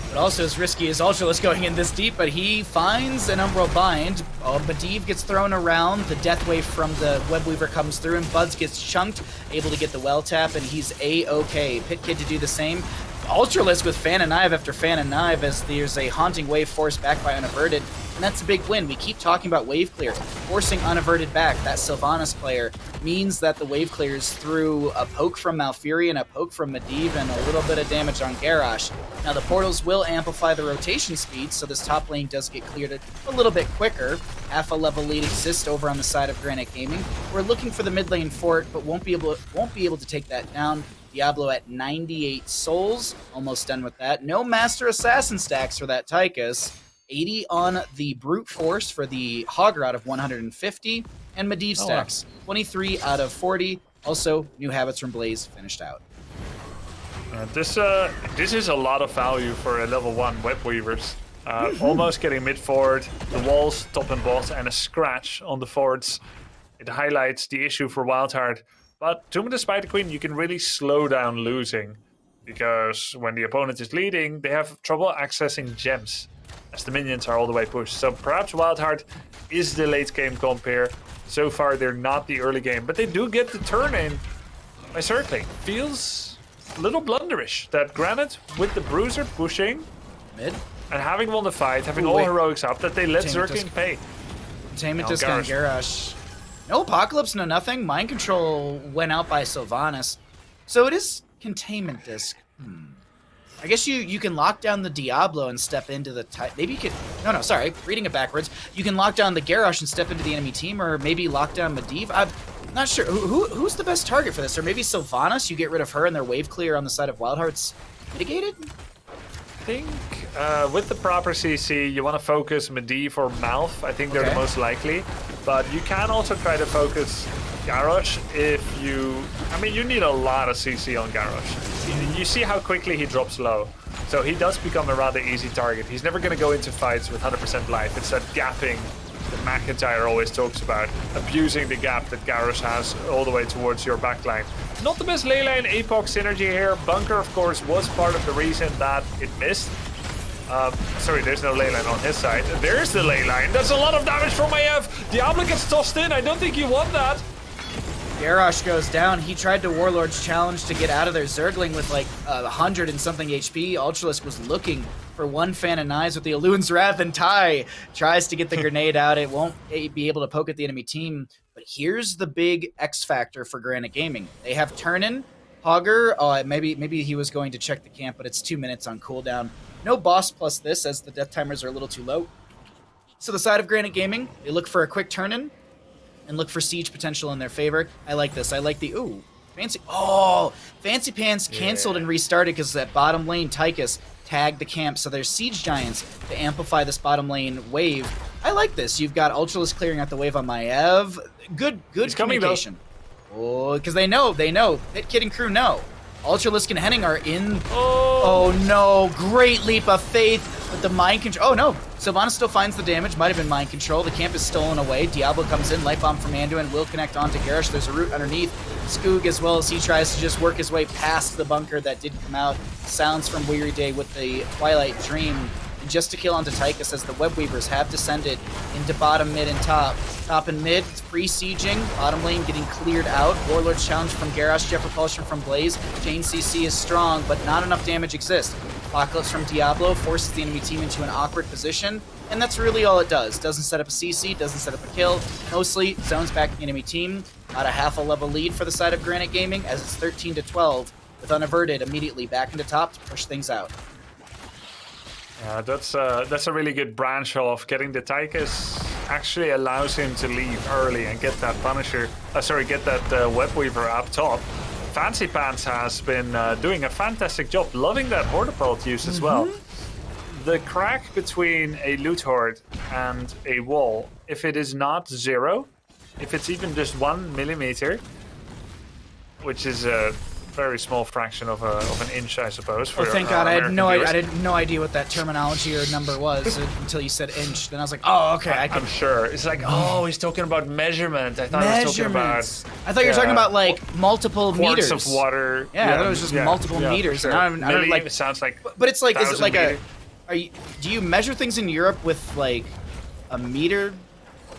But also as risky as Ultralisk going in this deep, but he finds an Umbral Bind. Medivh gets thrown around, the Death Wave from the Web Weaver comes through, and Buds gets chunked, able to get the well tap, and he's A-OK. PitKid to do the same. Ultralisk with Fan and Knife after Fan and Knife, as there's a Haunting Wave forced back by Unaverted, and that's a big win. We keep talking about wave clear. Forcing Unaverted back, that Sylvanas player, means that the wave clears through a poke from Malfurion, a poke from Medivh, and a little bit of damage on Garrosh. Now the portals will amplify the rotation speed, so this top lane does get cleared a little bit quicker. Half a level lead exists over on the side of Granit Gaming. We're looking for the mid lane fort, but won't be able to take that down. Diablo at 98 souls, almost done with that. No Master Assassin stacks for that Tychus. 80 on the Brute Force for the Hogger out of 150, and Medivh stacks. 23 out of 40. Also, new habits from Blaze finished out. This is a lot of value for a level 1 web weavers. Almost getting mid forward, the walls, top and bot, and a scratch on the forwards. It highlights the issue for Wildheart. But Tomb of the Spider Queen, you can really slow down losing, because when the opponent is leading, they have trouble accessing gems, as the minions are all the way pushed. So perhaps Wildheart is the late game comp here. So far, they're not the early game, but they do get the turn in by circling. Feels a little blunderish that Granit, with the Bruiser pushing mid and having won the fight, having all heroics up, that they let Zergling pay. Containment disc on Garrosh. No Apocalypse, no nothing. Mind Control went out by Sylvanas. So it is Containment Disc. I guess you can lock down the Diablo and step into the... Maybe you could... No, sorry. Reading it backwards. You can lock down the Garrosh and step into the enemy team, or maybe lock down Medivh. I'm not sure. Who's the best target for this? Or maybe Sylvanas? You get rid of her and their wave clear on the side of Wildheart's mitigated? I think with the proper CC, you want to focus Medivh or Malf. I think they're the most likely. But you can also try to focus Garrosh if you... I mean, you need a lot of CC on Garrosh. You see how quickly he drops low. So he does become a rather easy target. He's never going to go into fights with 100% life. It's that gapping that McIntyre always talks about. Abusing the gap that Garrosh has all the way towards your backline. Not the best ley line Apoc synergy here. Bunker, of course, was part of the reason that it missed. Sorry, there's no ley line on his side. There's the ley line. That's a lot of damage from AF. Diablo gets tossed in. I don't think you want that. Garrosh goes down. He tried to Warlord's Challenge to get out of there. Zergling with like 100 and something HP. Ultralisk was looking for one fan and eyes with the Elune's Wrath, and Ty tries to get the grenade out. It won't be able to poke at the enemy team. But here's the big X factor for Granit Gaming. They have Turnin, Hogger. Maybe he was going to check the camp, but it's 2 minutes on cooldown. No boss plus this, as the death timers are a little too low. So the side of Granit Gaming, they look for a quick turn-in and look for siege potential in their favor. I like this. I like the... Ooh, fancy... Oh! Fancy Pants canceled and restarted because that bottom lane, Tychus, tagged the camp. So there's siege giants to amplify this bottom lane wave. I like this. You've got Ultralisk clearing out the wave on MyEv. Good communication. Oh, because they know. Pit Kid and crew know. Ultralisk and Henning are in. Oh no, great leap of faith with the mind control. Oh no, Sylvanas still finds the damage, might have been mind control. The camp is stolen away. Diablo comes in, light bomb from Anduin, will connect onto Garrosh. There's a root underneath. Skoog as well, as he tries to just work his way past the bunker that did come out. Sounds from Weary Day with the Twilight Dream. And just to kill onto Tychus as the Web Weavers have descended into bottom, mid, and top. Top and mid, free sieging. Bottom lane getting cleared out. Warlord's Challenge from Garrosh, Jet Propulsion from Blaze. Chain CC is strong, but not enough damage exists. Apocalypse from Diablo forces the enemy team into an awkward position, and that's really all it does. Doesn't set up a CC, doesn't set up a kill. Mostly zones back the enemy team. About a half a level lead for the side of Granit Gaming, as it's 13-12, with Unaverted immediately back into top to push things out. Yeah, that's a really good branch off. Getting the Tychus actually allows him to leave early and get that Punisher. Get that Web Weaver up top. Fancy Pants has been doing a fantastic job. Loving that Hortapult use as well. The crack between a loot horde and a wall, if it is not 0, if it's even just 1 millimeter, which is a very small fraction of an inch, I suppose. For thank God! I had no idea what that terminology or number was until you said inch. Then I was like, oh, okay. I'm sure. It's like, oh, he's talking about measurement. I thought he was talking about. I thought you were talking about like multiple meters. Quarts of water. Yeah, I thought it was just multiple meters. Sure. And I don't like. It sounds like. But it's like, is it like meter. do you measure things in Europe with like a meter?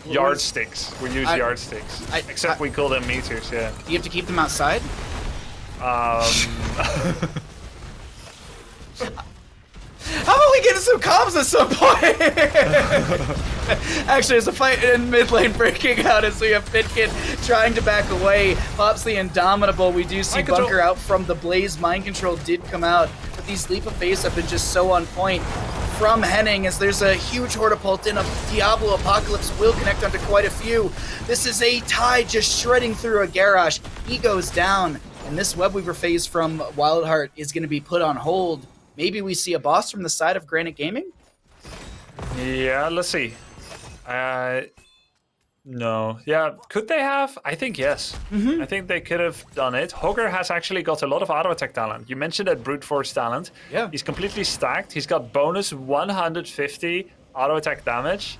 Yardsticks. We use yardsticks. Except we call them meters. Yeah. Do you have to keep them outside? How about we get some comms at some point? Actually, there's a fight in mid lane breaking out as we have Pitkid trying to back away. Pops the Indomitable. We do see Bunker out from the Blaze. Mind Control did come out, but these Leap of Faith have been just so on point from Henning as there's a huge Hortapult in. A Diablo Apocalypse will connect onto quite a few. This is a Ty just shredding through a Garrosh. He goes down. And this Webweaver phase from Wildheart is going to be put on hold. Maybe we see a boss from the side of Granit Gaming? Yeah, let's see. No. Yeah, could they have? I think yes. I think they could have done it. Hogger has actually got a lot of auto attack talent. You mentioned that brute force talent. Yeah. He's completely stacked. He's got bonus 150 auto attack damage.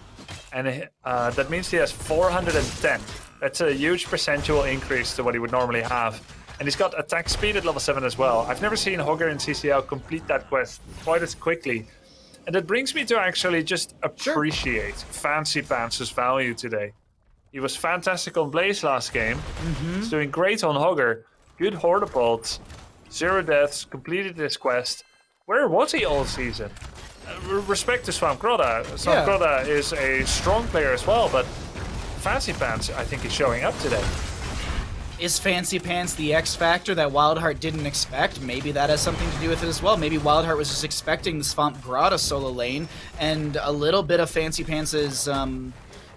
And that means he has 410. That's a huge percentual increase to what he would normally have. And he's got attack speed at level 7 as well. I've never seen Hogger in CCL complete that quest quite as quickly. And that brings me to actually just appreciate Fancy Pants' value today. He was fantastic on Blaze last game. He's doing great on Hogger. Good Hortapult. 0 deaths, completed this quest. Where was he all season? Respect to Swampgrotta. Swampgrotta is a strong player as well, but Fancy Pants, I think, is showing up today. Is Fancy Pants the X factor that Wildheart didn't expect? Maybe that has something to do with it as well. Maybe Wildheart was just expecting the Swamp Grotto solo lane and a little bit of Fancy Pants'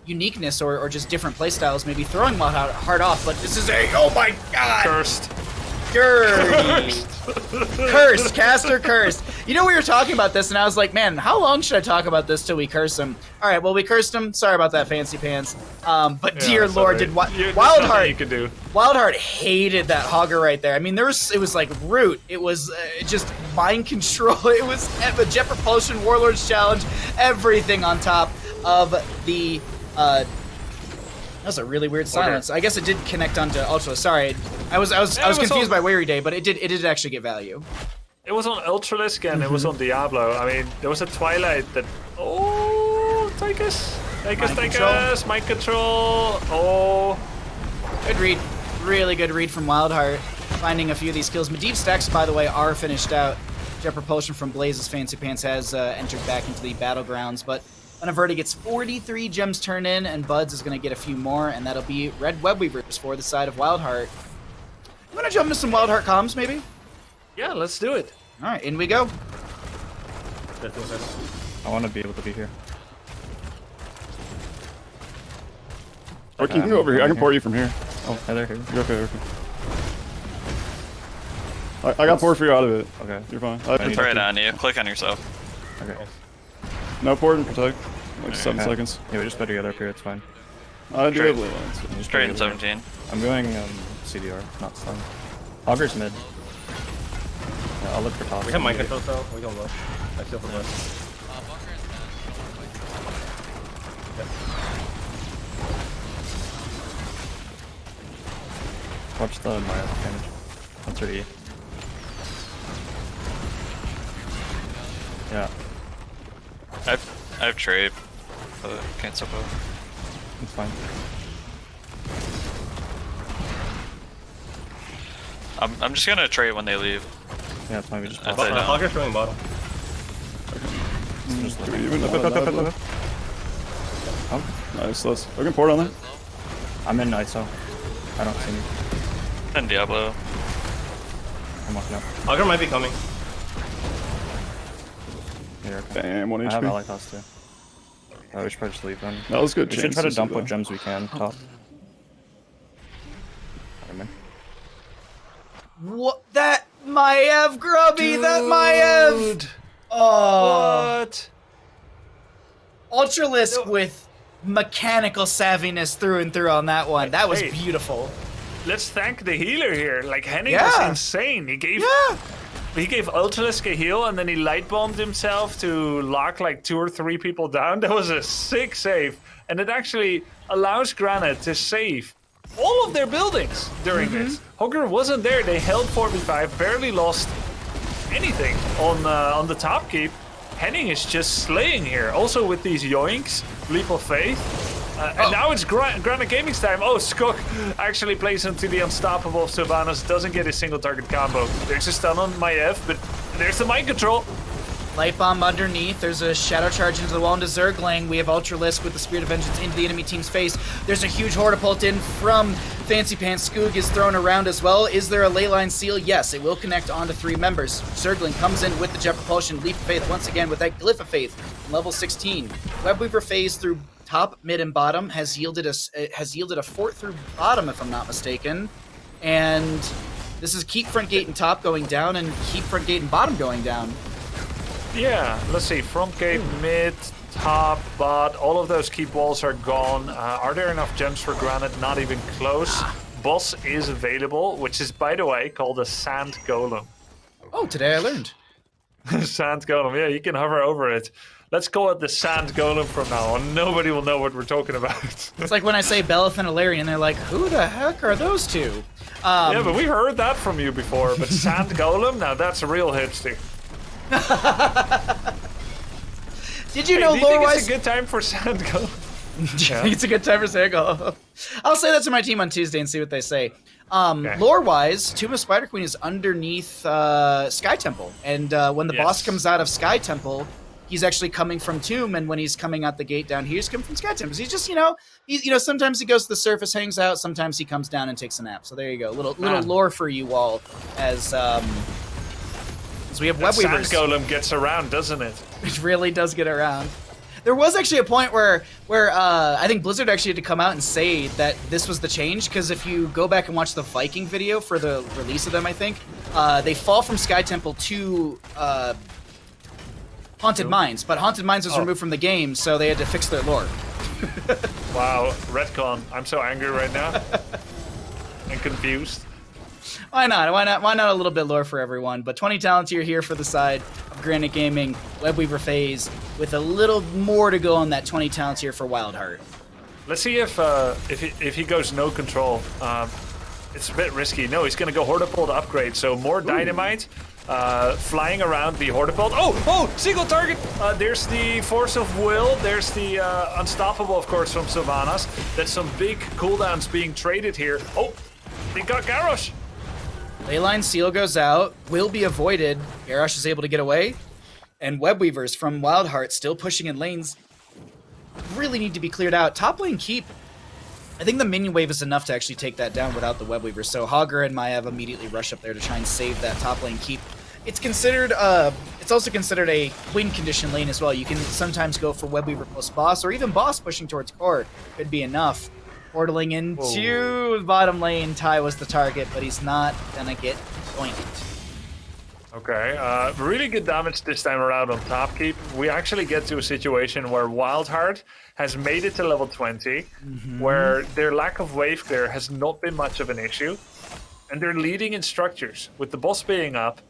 uniqueness or just different playstyles, maybe throwing Wildheart off. But this is a, oh my god! Cursed. Cursed, caster cursed. You know, we were talking about this, and I was like, man, how long should I talk about this till we curse him? All right, well, we cursed him. Sorry about that, Fancy Pants. But Yeah, dear lord, sorry. did Wildheart you could do. Wildheart hated that Hogger right there. I mean, it was like root. It was just mind control. It was a Jet Propulsion, Warlord's Challenge, everything on top of the. That was a really weird silence. I guess it did connect onto Ultra. Sorry, I was confused by Weary Day, but it did actually get value. It was on Ultralisk and it was on Diablo. I mean, there was a Twilight that. Oh, take us, mind control. Oh, Good read, really good read from Wildheart, finding a few of these kills. Medivh stacks, by the way, are finished out. Jet Propulsion from Blaze's Fancy Pants has entered back into the battlegrounds, but Unaverti gets 43 gems turned in, and Buds is going to get a few more, and that'll be Red Web Weavers for the side of Wildheart. You want to jump into some Wildheart comms, maybe? yeah, let's do it. All right, in we go. I want to be able to be here. Or can you go over here? I can pour you from here. Oh, hey there, here. You're okay. I got pour for you out of it. Okay. You're fine. It's right on you. Click on yourself. Okay. No port and protect. Like 7 seconds. Yeah, we just better get up here, it's fine. I do Straight. have blue lines. So. Straight in 17. I'm going CDR, not stun. Hogger's mid. Yeah, I'll look for top. We have mind control, so we go low. I feel for left. Watch the Maya damage. That's her E. Yeah, I have trade. Can't stop over. it's fine. I'm just gonna trade when they leave. Yeah, it's fine, we just If pop they it. don't. Hogger's throwing bottom. Just Do look. we even? Oh, Nice. Let's. We can port on that. I'm in ISO. I don't see me. And Diablo. I'm walking up. Hogger might be coming. Yeah, okay. Damn, 1 I have HP. ally toss too. We should probably just leave then. That was good. We should try to chances, dump what though. gems we can top. What? That Maiev, Grubby, that Maiev! Oh. What? Ultralisk with mechanical savviness through and through on that one. That was Hey. beautiful. Let's thank the healer here. Like Henning Yeah. was insane. He gave Ultralisk a heal and then he light bombed himself to lock like 2 or 3 people down. That was a sick save, and it actually allows Granit to save all of their buildings during this. Hogger wasn't there. They held 4v5, barely lost anything on the top keep. Henning is just slaying here. Also with these yoinks, leap of faith. And now it's Granit Gaming's time. Oh, Skok actually plays into the unstoppable of Sylvanas. Doesn't get a single target combo. There's a stun on Maiev, but there's the mind control. Light bomb underneath. There's a shadow charge into the wall into Zergling. We have Ultralisk with the Spirit of Vengeance into the enemy team's face. There's a huge Hortapult in from Fancy Pants. Skoog is thrown around as well. Is there a leyline seal? Yes, it will connect onto 3 members. Zergling comes in with the Jet Propulsion. Leap of Faith once again with that Glyph of Faith. Level 16. Webweaver phase through top, mid, and bottom has yielded a fort through bottom, if I'm not mistaken. And this is keep front gate and top going down, and keep front gate and bottom going down. Yeah, let's see. Front gate, mid, top, bot. All of those keep walls are gone. Are there enough gems for Granite? Not even close. Boss is available, which is, by the way, called a Sand Golem. Oh, today I learned. Sand Golem, yeah, you can hover over it. Let's call it the Sand Golem from now on. Nobody will know what we're talking about. It's like when I say Beleth and Alarian, they're like, who the heck are those two? Yeah, but we heard that from you before. But Sand Golem, now that's a real hipster. Did you Hey, know do you think lore-wise? it's a good time for Sand Golem? It's a good time for Sandgolem. I'll say that to my team on Tuesday and see what they say. Lore-wise, Tomb of Spider Queen is underneath Sky Temple, and when the boss comes out of Sky Temple, he's actually coming from Tomb, and when he's coming out the gate down here, he's coming from Sky Tempest. He's just, you know, sometimes he goes to the surface, hangs out, sometimes he comes down and takes a nap. So there you go. Little lore for you all as we have Web Weavers. Sand Golem gets around, doesn't it? It really does get around. There was actually a point where I think Blizzard actually had to come out and say that this was the change, because if you go back and watch the Viking video for the release of them, I think, they fall from Sky Temple to Haunted Mines, but Haunted Mines was removed from the game, so they had to fix their lore. Wow, retcon. I'm so angry right now. And confused. Why not? Why not a little bit lore for everyone? But 20 talents here for the side of Granit Gaming, Webweaver phase, with a little more to go on that 20 talents here for Wildheart. Let's see if he goes no control. It's a bit risky. No, he's going to go Hortipole to upgrade, so more dynamite. Flying around the Hortipole. Oh, single target. There's the Force of Will. There's the Unstoppable, of course, from Sylvanas. That's some big cooldowns being traded here. Oh, they got Garrosh. Leyline Seal goes out, will be avoided. Garrosh is able to get away. And Webweavers from Wildheart still pushing in lanes. Really need to be cleared out. Top lane keep. I think the minion wave is enough to actually take that down without the Webweavers. So Hogger and Maiev immediately rush up there to try and save that top lane keep. It's considered, it's also considered a win condition lane as well. You can sometimes go for Webweaver plus boss, or even boss pushing towards core could be enough. Portaling into the bottom lane, Ty was the target, but he's not gonna get pointed. Okay, really good damage this time around on top keep. We actually get to a situation where Wildheart has made it to level 20, where their lack of wave clear has not been much of an issue, and they're leading in structures, with the boss being up.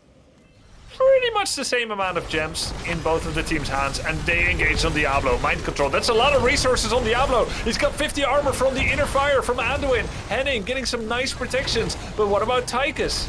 Pretty much the same amount of gems in both of the team's hands, and they engage on Diablo. Mind control. That's a lot of resources on Diablo. He's got 50 armor from the inner fire from Anduin. Henning getting some nice protections. But what about Tychus?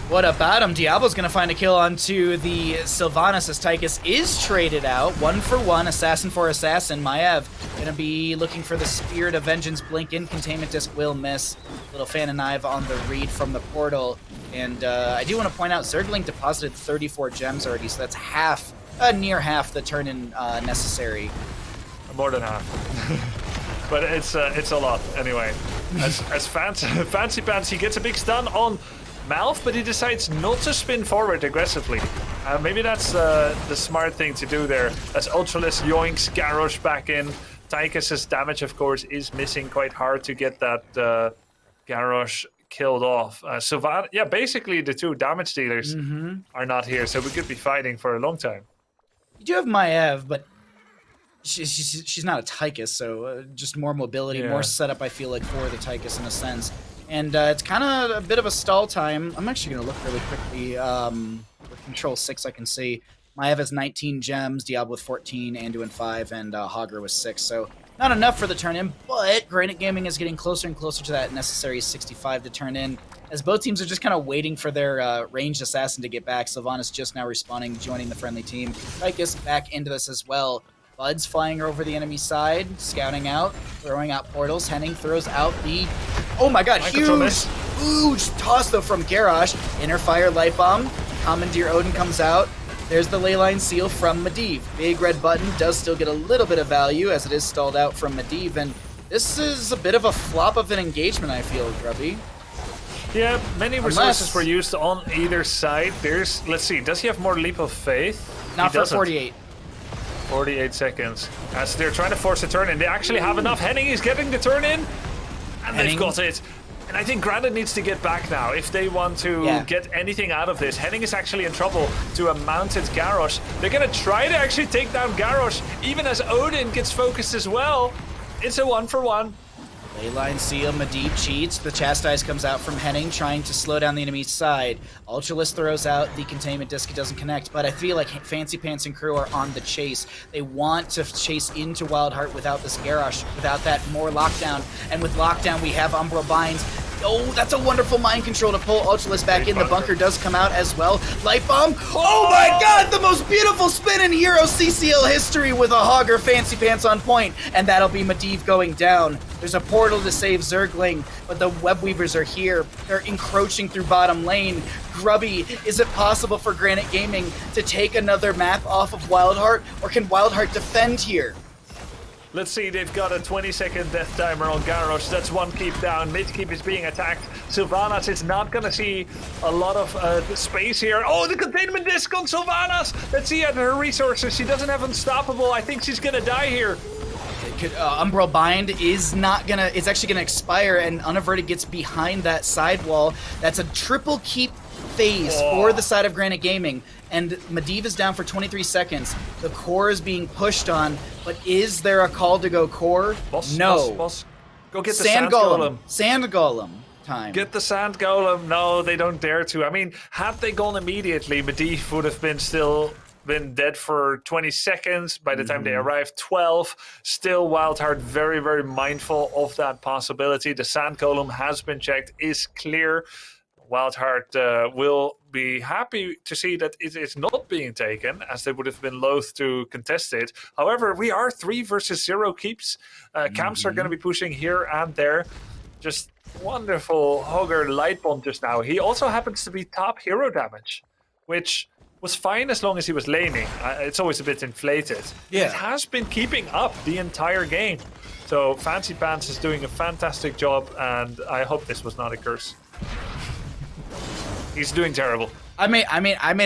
What about him? Diablo's gonna find a kill onto the Sylvanas as Tychus is traded out. 1 for 1, assassin for assassin. Maiev gonna be looking for the Spirit of Vengeance blink in. Containment Disc will miss. Little fan and knife on the read from the portal. And I do want to point out, Zergling deposited 34 gems already, so that's half, near half the turn-in necessary. More than half. But it's a lot anyway. As Fancy Pants, he gets a big stun on Malf, but he decides not to spin forward aggressively. Maybe that's the smart thing to do there. As Ultralisk yoinks Garrosh back in. Tychus's damage, of course, is missing quite hard to get that Garrosh killed off. Sylvanas, yeah, basically the two damage dealers are not here, so we could be fighting for a long time. You do have Maiev, but she's not a Tychus, so just more mobility, more setup, I feel like, for the Tychus in a sense. And it's kind of a bit of a stall time. I'm actually going to look really quickly. With Control 6, I can see Maiev has 19 gems, Diablo with 14, Anduin 5, and Hogger with 6. So not enough for the turn-in, but Granit Gaming is getting closer and closer to that necessary 65 to turn in, as both teams are just kind of waiting for their ranged assassin to get back. Sylvanas just now respawning, joining the friendly team. Tychus back into this as well. Bud's flying over the enemy side, scouting out, throwing out portals. Henning throws out the... Oh my god, huge toss though from Garrosh. Inner Fire Light Bomb. Commandeer Odin comes out. There's the Leyline Seal from Medivh. Big red button does still get a little bit of value as it is stalled out from Medivh, and this is a bit of a flop of an engagement, I feel, Grubby. Yeah, many resources were used on either side. There's, let's see, does he have more Leap of Faith? Not for 48. 48 seconds. As they're trying to force a turn in. They actually have enough. Henning is getting the turn in. And they've got it. And I think Granit needs to get back now if they want to get anything out of this. Henning is actually in trouble to a mounted Garrosh. They're going to try to actually take down Garrosh, even as Odin gets focused as well. It's a 1-for-1. Leyline Seal, Medivh cheats. The Chastise comes out from Henning, trying to slow down the enemy's side. Ultralisk throws out the Containment Disc. It doesn't connect, but I feel like Fancy Pants and crew are on the chase. They want to chase into Wildheart without this Garrosh, without that more lockdown. And with lockdown, we have Umbral Binds. Oh, that's a wonderful mind control to pull Ultralisk back in. The bunker does come out as well. Light Bomb. Oh my god, the most beautiful spin in HeroesCCL history with a Hogger Fancy Pants on point. And that'll be Medivh going down. There's a portal to save Zergling, but the Webweavers are here. They're encroaching through bottom lane. Grubby, is it possible for Granit Gaming to take another map off of Wildheart, or can Wildheart defend here? Let's see, they've got a 20-second death timer on Garrosh. That's one keep down. Mid keep is being attacked. Sylvanas is not going to see a lot of space here. Oh, the containment disc on Sylvanas! Let's see at her resources. She doesn't have Unstoppable. I think she's going to die here. Umbral Bind is not gonna, it's actually gonna expire, and Unaverted gets behind that sidewall. That's a triple keep phase for the side of Granit Gaming, and Medivh is down for 23 seconds. The core is being pushed on, but is there a call to go core? No. Boss. Go get the Sand Golem. Sand Golem time. Get the Sand Golem. No, they don't dare to. I mean, had they gone immediately, Medivh would have been dead for 20 seconds. By the time they arrived, 12. Still, Wildheart very, very mindful of that possibility. The Sand Golem has been checked, is clear. Wildheart will be happy to see that it is not being taken, as they would have been loath to contest it. However, we are 3 versus 0 keeps. Camps are going to be pushing here and there. Just wonderful Hogger light bomb just now. He also happens to be top hero damage, which was fine as long as he was laning. It's always a bit inflated. Yeah. It has been keeping up the entire game. So Fancy Pants is doing a fantastic job, and I hope this was not a curse. He's doing terrible. I made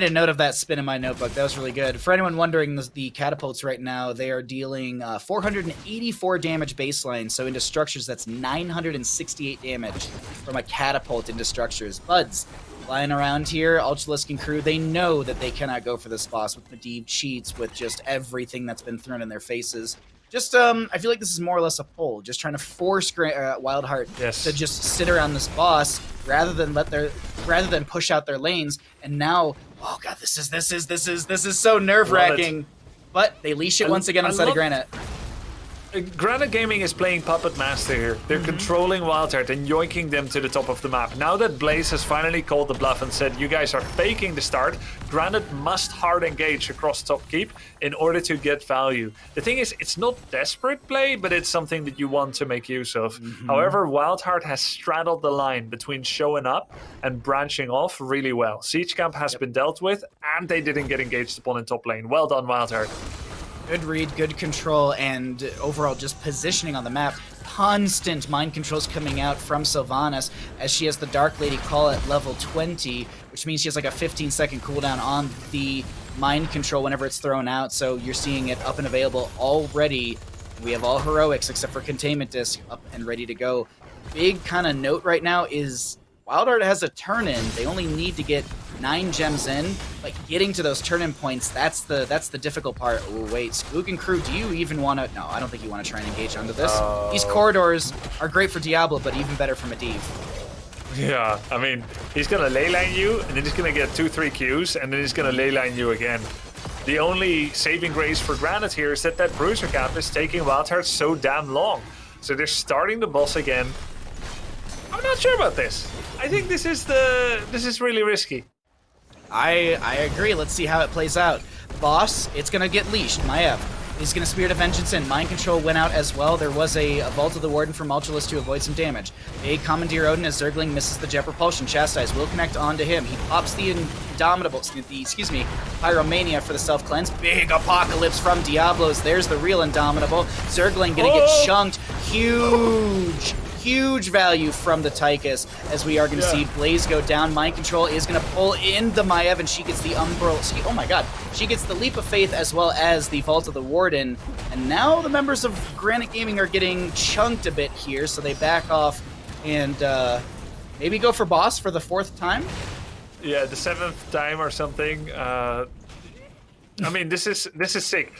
a note of that spin in my notebook. That was really good. For anyone wondering, the catapults right now, they are dealing 484 damage baseline. So into structures, that's 968 damage from a catapult into structures. Buds flying around here, Ultralisk and crew, they know that they cannot go for this boss with Medivh cheats, with just everything that's been thrown in their faces. Just, I feel like this is more or less a pull, just trying to force Wildheart to just sit around this boss rather than push out their lanes. And now, oh god, this is so nerve-wracking. But they leash it once again inside of Granite. Granit Gaming is playing Puppet Master here. They're controlling Wildheart and yoinking them to the top of the map. Now that Blaze has finally called the bluff and said, you guys are faking the start, Granit must hard engage across top keep in order to get value. The thing is, it's not desperate play, but it's something that you want to make use of. However, Wildheart has straddled the line between showing up and branching off really well. Siege Camp has been dealt with, and they didn't get engaged upon in top lane. Well done, Wildheart. Good read, good control, and overall just positioning on the map. Constant mind controls coming out from Sylvanas, as she has the Dark Lady call at level 20, which means she has like a 15-second cooldown on the mind control whenever it's thrown out, so you're seeing it up and available already. We have all heroics except for Containment Disc up and ready to go. Big kind of note right now is Wildheart has a turn-in. They only need to get 9 gems in, but getting to those turn-in points, that's the difficult part. Oh, wait, Spook and crew, do you even want to... No, I don't think you want to try and engage onto this. These corridors are great for Diablo, but even better for Medivh. Yeah, I mean, he's going to leyline you, and then he's going to get 2-3 Qs, and then he's going to leyline you again. The only saving grace for Granit here is that Bruiser Cap is taking Wildheart so damn long. So they're starting the boss again. I'm not sure about this. I think this is really risky. I agree. Let's see how it plays out. Boss, it's going to get leashed. MyIntyre is going to Spirit of Vengeance in. Mind Control went out as well. There was a Vault of the Warden from Ultralisk to avoid some damage. Big Commandeer Odin as Zergling misses the Jet Propulsion. Chastise will connect onto him. He pops the Pyromania for the self-cleanse. Big Apocalypse from Diablos. There's the real Indomitable. Zergling going to get chunked. Huge value from the Tychus, as we are going to see Blaze go down. Mind Control is going to pull in the Maiev, and she gets the oh my god, she gets the Leap of Faith as well as the Vault of the Warden. And now the members of Granit Gaming are getting chunked a bit here, so they back off and maybe go for boss for the 4th time? Yeah, the 7th time or something. I mean, this is sick.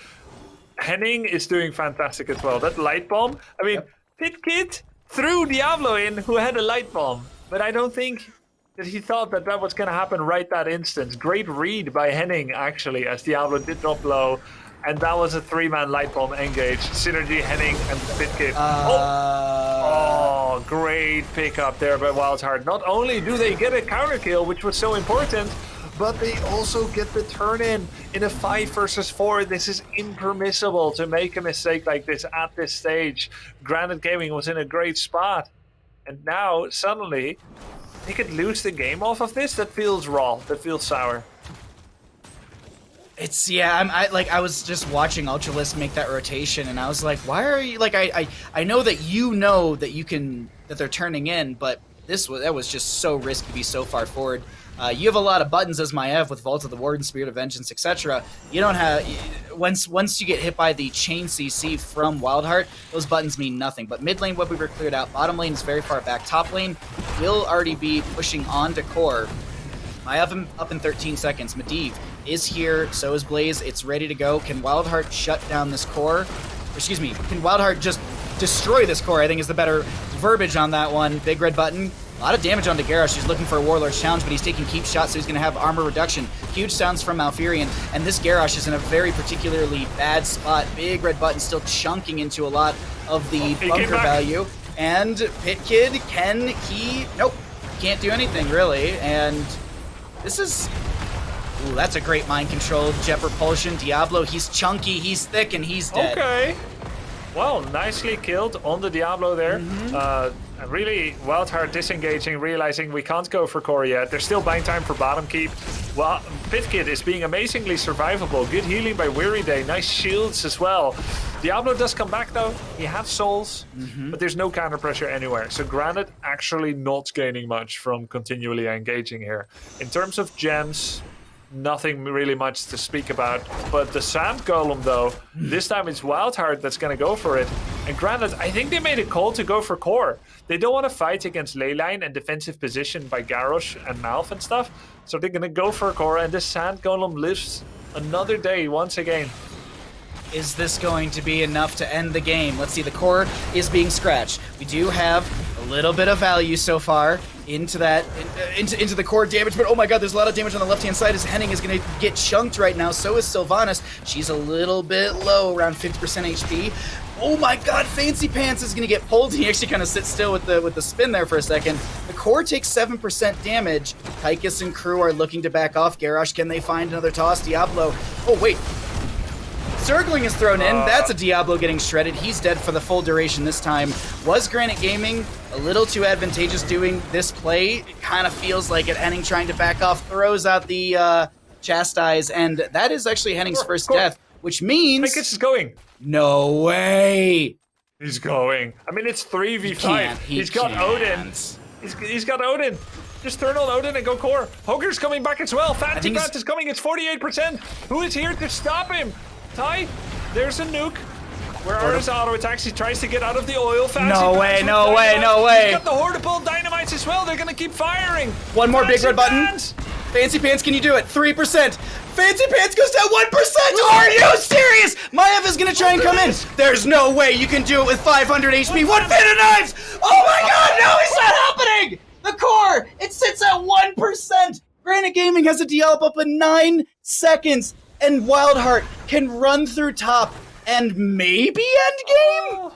Henning is doing fantastic as well. That light bomb, I mean, Pitkit threw Diablo in, who had a light bomb, but I don't think that he thought that that was going to happen right that instant. Great read by Henning, actually, as Diablo did drop low, and that was a 3-man light bomb engage. Synergy, Henning, and Pitkit. Oh, great pickup there by Wildheart. Not only do they get a counter kill, which was so important, but they also get the turn in a 5 versus 4. This is impermissible to make a mistake like this at this stage. Granit Gaming was in a great spot. And now, suddenly, they could lose the game off of this? That feels raw. That feels sour. It's I was just watching Ultralisk make that rotation, and I was like, why are you like I know that that they're turning in, but that was just so risky to be so far forward. You have a lot of buttons as MyEv with Vault of the Warden, Spirit of Vengeance, etc. You don't have once you get hit by the chain CC from Wildheart, those buttons mean nothing. But mid lane, Webweaver cleared out. Bottom lane is very far back. Top lane will already be pushing on to core. MyEv up in 13 seconds. Medivh is here, so is Blaze. It's ready to go. Can Wildheart shut down this core? Excuse me, can Wildheart just destroy this core, I think is the better verbiage on that one. Big red button. A lot of damage onto Garrosh. He's looking for a Warlord's Challenge, but he's taking keep shots, so he's going to have armor reduction. Huge sounds from Malfurion, and this Garrosh is in a very particularly bad spot. Big red button still chunking into a lot of the bunker value. And Pit Kid, can he... Nope, can't do anything, really. And this is... Ooh, that's a great mind control. Jet Propulsion, Diablo, he's chunky, he's thick, and he's dead. Okay. Well, nicely killed on the Diablo there. Really, Wildheart disengaging, realizing we can't go for core yet. There's still buying time for bottom keep. Well, Pitkid is being amazingly survivable. Good healing by Weary Day. Nice shields as well. Diablo does come back though. He has souls, but there's no counter pressure anywhere. So Granit actually not gaining much from continually engaging here. In terms of gems, nothing really much to speak about. But the Sand Golem though, this time it's Wildheart that's going to go for it. And Granit, I think they made a call to go for core. They don't want to fight against Leyline and defensive position by Garrosh and Malf and stuff. So they're going to go for core, and this Sand Golem lives another day once again. Is this going to be enough to end the game? Let's see, the core is being scratched. We do have a little bit of value so far into that, into the core damage, but oh my god, there's a lot of damage on the left-hand side as Henning is going to get chunked right now. So is Sylvanas. She's a little bit low, around 50% HP. Oh my god, Fancy Pants is going to get pulled. He actually kind of sits still with the spin there for a second. The core takes 7% damage. Tychus and crew are looking to back off. Garrosh, can they find another toss? Diablo. Oh wait. Circling is thrown in. That's a Diablo getting shredded. He's dead for the full duration this time. Was Granit Gaming a little too advantageous doing this play? It kind of feels like it. Henning trying to back off, throws out the Chastise, and that is actually Henning's first death, which means... Tychus is going. No way. He's going. I mean, it's 3v5. He's got Odin. He's got Odin. Just turn on Odin and go core. Hoger's coming back as well. Fancy Pants is coming. It's 48%. Who is here to stop him? Ty, there's a nuke. Where are his auto attacks? He tries to get out of the oil. No way, no way, no way. He's got the Horrible Dynamites as well. They're going to keep firing. One more big red button. Fancy Pants, can you do it? 3%. Fancy Pants goes down 1%. Are you serious? MyEv is going to try and come in. There's no way you can do it with 500 HP. One pin of knives. Oh my god, no, it's not happening. The core, it sits at 1%. Granit Gaming has a Diablo up in 9 seconds. And Wildheart can run through top and maybe end game?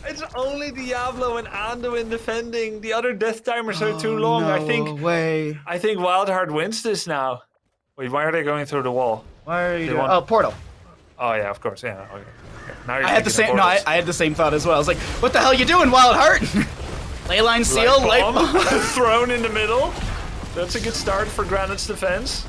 It's only Diablo and Anduin defending. The other death timers are too long. No I think Wildheart wins this now. Wait, why are they going through the wall? Why are you doing? Oh, portal. Oh yeah, of course. Yeah. Okay. Now you're I had the same. No, I had the same thought as well. I was like, "What the hell are you doing, Wildheart?" Leyline seal, light bomb thrown in the middle. That's a good start for Granit's defense.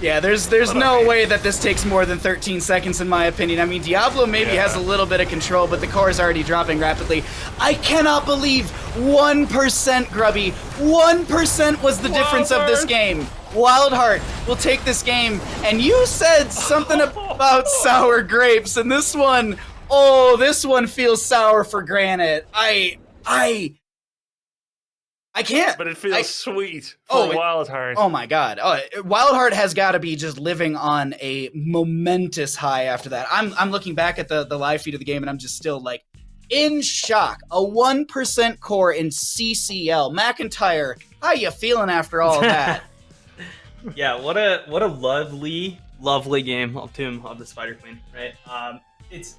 Yeah, there's no way that this takes more than 13 seconds in my opinion. I mean, Diablo maybe has a little bit of control, but the core is already dropping rapidly. I cannot believe 1%, Grubby. 1% was the difference of this game. Wildheart will take this game, and you said something about sour grapes, and this one feels sour for Granit. I can't. But it feels sweet for Wildheart. Oh my god. Wildheart has got to be just living on a momentous high after that. I'm looking back at the live feed of the game and I'm just still like in shock. A 1% core in CCL. McIntyre, how you feeling after all of that? Yeah, what a lovely game of Tomb of the Spider Queen, right? It's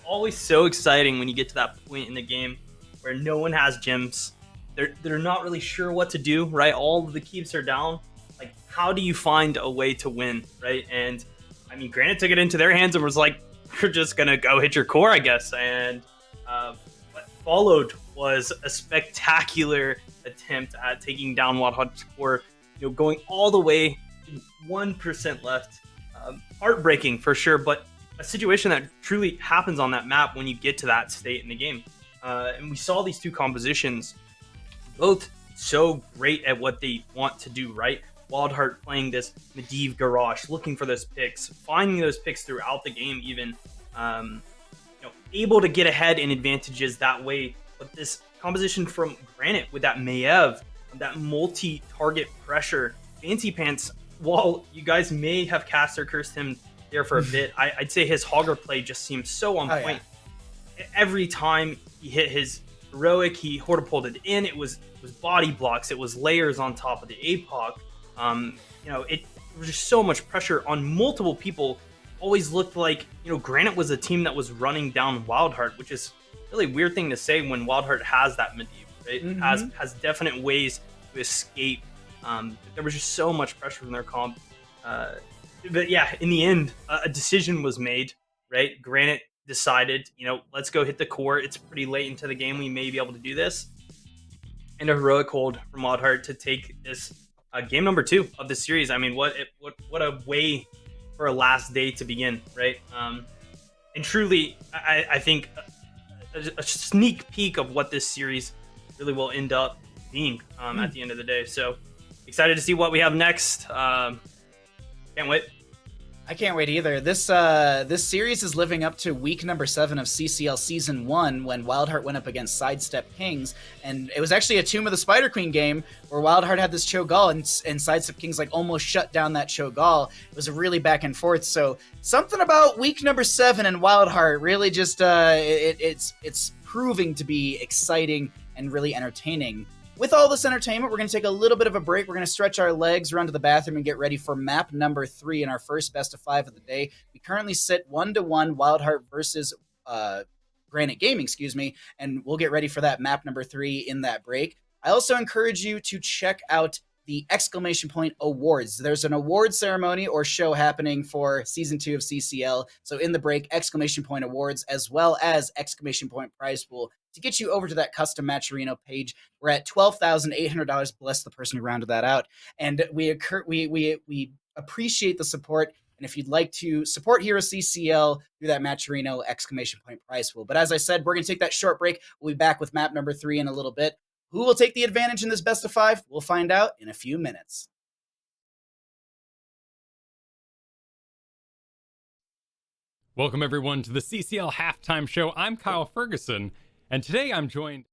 always so exciting when you get to that point in the game where no one has gems. They're not really sure what to do, right? All of the keeps are down. Like, how do you find a way to win, right? And I mean, Granit took it into their hands and was like, "We're just gonna go hit your core, I guess." And what followed was a spectacular attempt at taking down Wildheart's core. Going all the way, 1% left. Heartbreaking for sure, but a situation that truly happens on that map when you get to that state in the game. And we saw these two compositions, both so great at what they want to do, right? Wildheart playing this Medivh garage, looking for those picks, finding those picks throughout the game, even able to get ahead in advantages that way. But this composition from Granit with that Maiev, that multi-target pressure, Fancy Pants, while you guys may have cast or cursed him there for a bit, I'd say his Hogger play just seems so on point. Yeah. Every time he hit his heroic, he hortipoled it in. It was body blocks. It was layers on top of the APOC. It was just so much pressure on multiple people. Always looked like, Granit was a team that was running down Wildheart, which is a really weird thing to say when Wildheart has that Medivh, right? Mm-hmm. Has definite ways to escape. There was just so much pressure from their comp. But yeah, in the end, a decision was made, right? Granit decided, let's go hit the core. It's pretty late into the game. We may be able to do this. And a heroic hold from Wildheart to take this game number 2 of the series. I mean, what a way for a last day to begin, right? And truly, I think a sneak peek of what this series really will end up being at the end of the day. So excited to see what we have next. Can't wait. I can't wait either. This series is living up to week number 7 of CCL Season 1 when Wildheart went up against Sidestep Kings, and it was actually a Tomb of the Spider Queen game where Wildheart had this Cho'Gall and Sidestep Kings almost shut down that Cho'Gall. It was a really back and forth. So something about week number 7 and Wildheart really just it's proving to be exciting and really entertaining. With all this entertainment, we're going to take a little bit of a break. We're going to stretch our legs, run to the bathroom, and get ready for map number 3 in our first best of 5 of the day. We currently sit 1-1 Wildheart versus Granit Gaming, and we'll get ready for that map number 3 in that break. I also encourage you to check out the exclamation point awards. There's an award ceremony or show happening for season 2 of CCL. So in the break, exclamation point awards, as well as exclamation point prize pool to get you over to that custom Matcherino page. We're at $12,800. Bless the person who rounded that out. And we appreciate the support. And if you'd like to support HeroesCCL through that Matcherino exclamation point prize pool. But as I said, we're going to take that short break. We'll be back with map number 3 in a little bit. Who will take the advantage in this best of 5? We'll find out in a few minutes. Welcome, everyone, to the CCL Halftime Show. I'm Kyle Ferguson, and today I'm joined...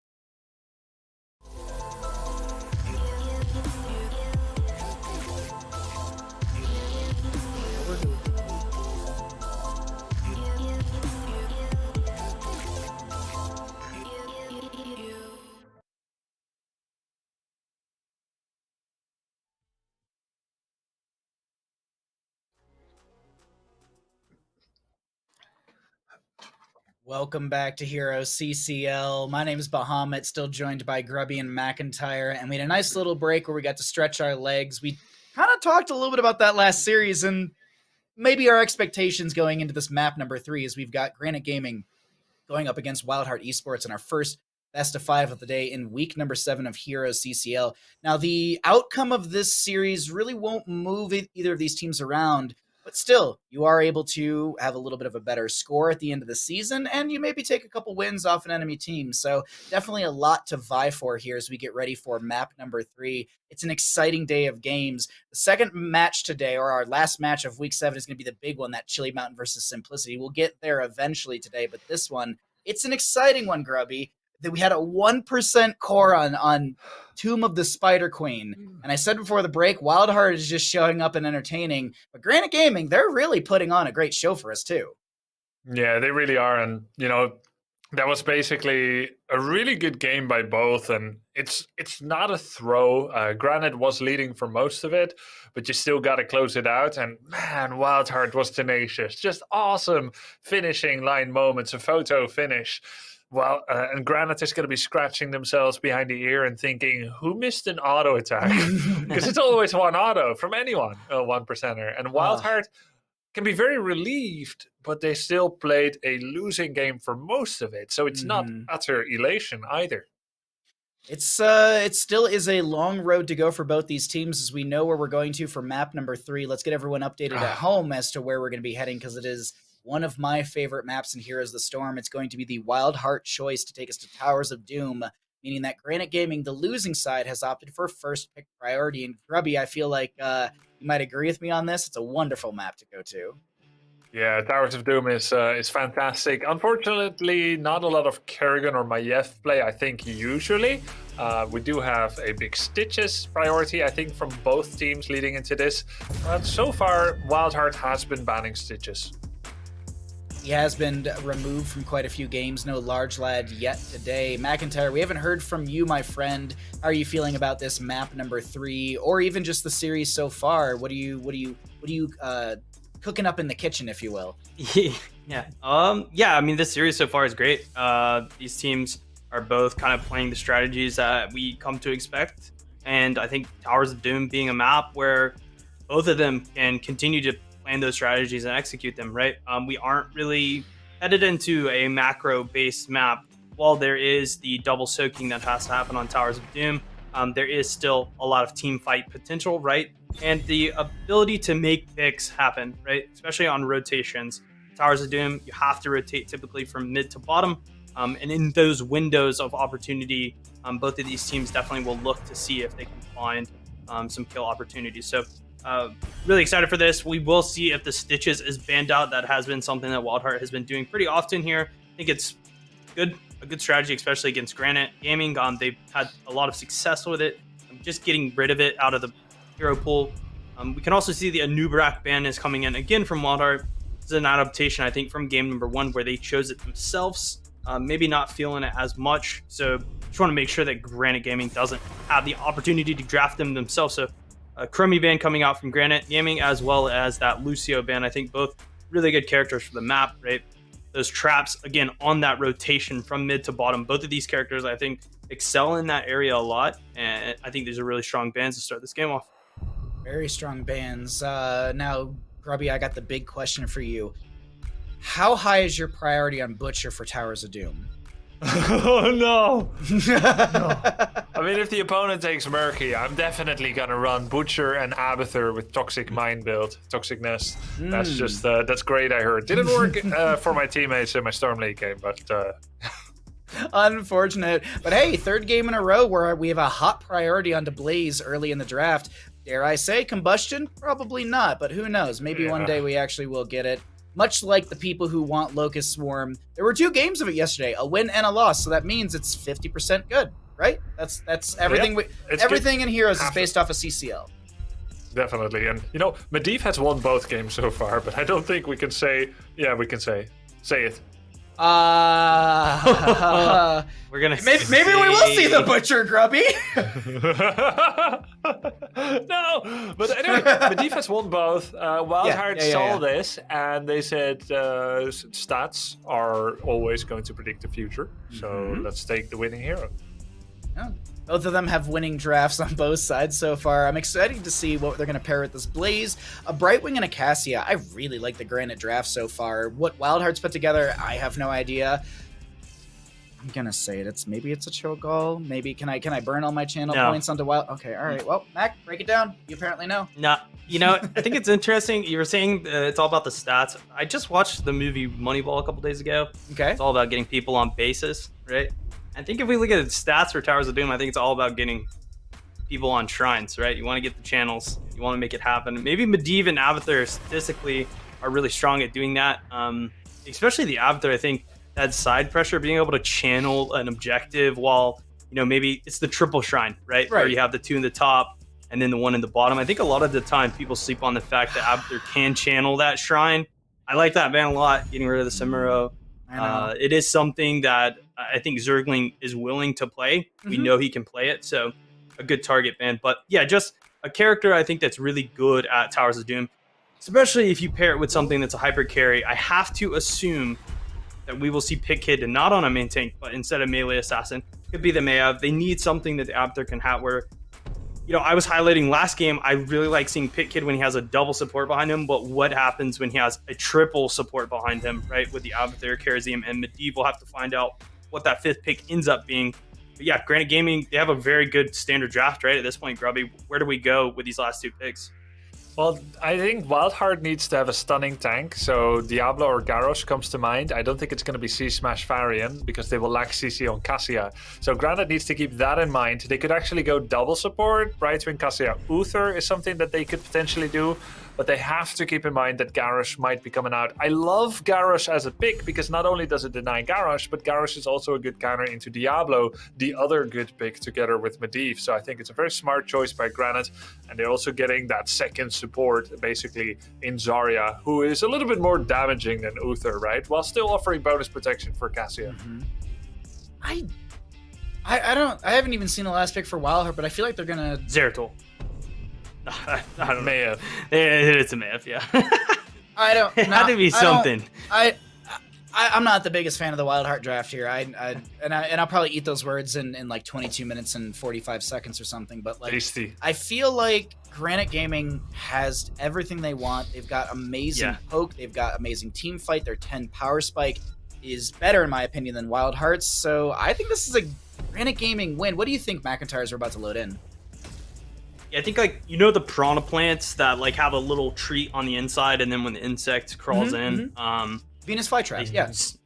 Welcome back to HeroesCCL. My name is Bahamut, still joined by Grubby and McIntyre, and we had a nice little break where we got to stretch our legs. We kind of talked a little bit about that last series and maybe our expectations going into this map number 3 as we've got Granit Gaming going up against Wildheart Esports in our first best of 5 of the day in week number 7 of HeroesCCL. Now, the outcome of this series really won't move either of these teams around, but still, you are able to have a little bit of a better score at the end of the season, and you maybe take a couple wins off an enemy team. So definitely a lot to vie for here as we get ready for map number 3. It's an exciting day of games. The second match today, or our last match of week 7, is going to be the big one, that Chili Mountain versus Simplicity. We'll get there eventually today, but this one, it's an exciting one, Grubby. That we had a 1% core on Tomb of the Spider Queen. And I said before the break, Wildheart is just showing up and entertaining. But Granit Gaming, they're really putting on a great show for us, too. Yeah, they really are. And, that was basically a really good game by both. And it's not a throw. Granit was leading for most of it, but you still got to close it out. And, man, Wildheart was tenacious. Just awesome finishing line moments, a photo finish. Well, and Granite is going to be scratching themselves behind the ear and thinking, who missed an auto attack? Because it's always one auto from anyone, a 1%er. And Wildheart can be very relieved, but they still played a losing game for most of it. So it's not utter elation either. It still is a long road to go for both these teams, as we know where we're going to for map number 3. Let's get everyone updated at home as to where we're going to be heading, because it is one of my favorite maps in Heroes of the Storm. It's going to be the Wildheart choice to take us to Towers of Doom, meaning that Granit Gaming, the losing side, has opted for first pick priority. And Grubby, I feel like you might agree with me on this. It's a wonderful map to go to. Yeah, Towers of Doom is fantastic. Unfortunately, not a lot of Kerrigan or Maiev play, I think, usually. We do have a big Stitches priority, I think, from both teams leading into this. But so far, Wildheart has been banning Stitches. He has been removed from quite a few games. No large lad yet today. McIntyre, we haven't heard from you, my friend. How are you feeling about this map number 3, or even just the series so far? What are you cooking up in the kitchen, if you will? Yeah. I mean, this series so far is great. These teams are both kind of playing the strategies that we come to expect, and I think Towers of Doom being a map where both of them can continue to plan those strategies and execute them, right? We aren't really headed into a macro-based map. While there is the double soaking that has to happen on Towers of Doom, there is still a lot of team fight potential, right? And the ability to make picks happen, right? Especially on rotations. Towers of Doom, you have to rotate typically from mid to bottom. And in those windows of opportunity, both of these teams definitely will look to see if they can find some kill opportunities. So really excited for this. We will see if the Stitches is banned out. That has been something that Wildheart has been doing pretty often here. I think it's a good strategy, especially against Granit Gaming. They've had a lot of success with it. Just getting rid of it out of the hero pool. We can also see the Anubrak ban is coming in again from Wildheart. This is an adaptation, I think, from game number 1 where they chose it themselves. Maybe not feeling it as much. So just want to make sure that Granit Gaming doesn't have the opportunity to draft them themselves. So a Crummy ban coming out from Granit Gaming, as well as that Lucio ban. I think both really good characters for the map, right? Those traps, again, on that rotation from mid to bottom. Both of these characters, I think, excel in that area a lot. And I think these are really strong bans to start this game off. Very strong bans. Now, Grubby, I got the big question for you. How high is your priority on Butcher for Towers of Doom? Oh, no. I mean, if the opponent takes Murky, I'm definitely going to run Butcher and Abathur with Toxic Mind build, Toxic Nest. That's just, that's great, I heard. Didn't work for my teammates in my Storm League game, but... Unfortunate. But hey, 3rd game in a row where we have a hot priority onto Blaze early in the draft. Dare I say Combustion? Probably not, but who knows? Maybe one day we actually will get it. Much like the people who want Locust Swarm, there were 2 games of it yesterday, a win and a loss, so that means it's 50% good, right? That's everything. Yep, everything in Heroes is based off of CCL. Definitely, and you know, Medivh has won both games so far, but I don't think we can say. Yeah, we can say it. We're gonna maybe we will see the Butcher, Grubby. No, but anyway, Medivh has won both. Wildheart saw this, and they said stats are always going to predict the future. So let's take the winning hero. Yeah. Both of them have winning drafts on both sides so far. I'm excited to see what they're going to pair with this Blaze, a Brightwing, and a Cassia. I really like the Granite draft so far. What Wildheart's put together, I have no idea. I'm going to say it. Maybe it's a Cho'Gall. Maybe can I burn all my channel points onto Wild? Okay, all right. Well, Mac, break it down. You apparently know. No, you know, I think it's interesting. You were saying it's all about the stats. I just watched the movie Moneyball a couple days ago. Okay. It's all about getting people on bases, right? I think if we look at the stats for Towers of Doom, I think it's all about getting people on shrines, right? You want to get the channels. You want to make it happen. Maybe Medivh and Abathur statistically are really strong at doing that. Especially the Abathur, I think that side pressure, being able to channel an objective while, you know, maybe it's the triple shrine, right? Where you have the 2 in the top and then the 1 in the bottom. I think a lot of the time people sleep on the fact that Abathur can channel that shrine. I like that ban a lot, getting rid of the Samuro. It is something that I think Zergling is willing to play. We know he can play it, so a good target ban. But yeah, just a character I think that's really good at Towers of Doom, especially if you pair it with something that's a hyper carry. I have to assume that we will see Pit Kid not on a main tank, but instead of melee assassin. Could be the Mayav. They need something that the Avatar can have where, I was highlighting last game, I really like seeing Pit Kid when he has a double support behind him, but what happens when he has a triple support behind him, right? With the Avatar, Kharazim, and Medivh, we'll have to find out what that 5th pick ends up being. But yeah, Granit Gaming, they have a very good standard draft, right? At this point, Grubby, where do we go with these last 2 picks? Well, I think Wildheart needs to have a stunning tank, so Diablo or Garrosh comes to mind. I don't think it's going to be C-Smash Varian, because they will lack CC on Cassia. So Granit needs to keep that in mind. They could actually go double support, Brightwing, Cassia. Uther is something that they could potentially do, but they have to keep in mind that Garrosh might be coming out. I love Garrosh as a pick, because not only does it deny Garrosh, but Garrosh is also a good counter into Diablo, the other good pick together with Medivh. So I think it's a very smart choice by Granit, and they're also getting that second support basically in Zarya, who is a little bit more damaging than Uther, right? While still offering bonus protection for Cassia. I haven't even seen the last pick for Wildheart, but I feel like they're gonna Zeratul. I don't know. Mayav. It's a Mayav, yeah. It had to be something. I'm not the biggest fan of the Wildheart draft here. I'll probably eat those words in like 22 minutes and 45 seconds or something. But like, Tasty. I feel like Granit Gaming has everything they want. They've got amazing poke. They've got amazing team fight. Their 10 power spike is better in my opinion than Wildheart's. So I think this is a Granit Gaming win. What do you think, McIntyres are about to load in? Yeah, I think like the piranha plants that like have a little treat on the inside, and then when the insect crawls in, Venus flytrap,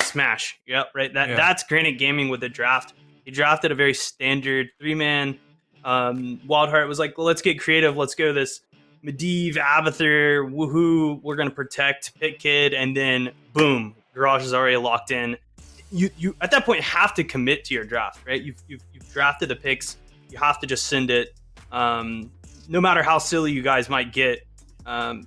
smash. Yep, right. That's Granit Gaming with the draft. He drafted a very standard 3-man. Wildheart was like, well, let's get creative. Let's go this Medivh, Avatar, woohoo. We're gonna protect Pit Kid, and then boom, Garage is already locked in. You at that point have to commit to your draft, right? You've drafted the picks. You have to just send it. No matter how silly you guys might get,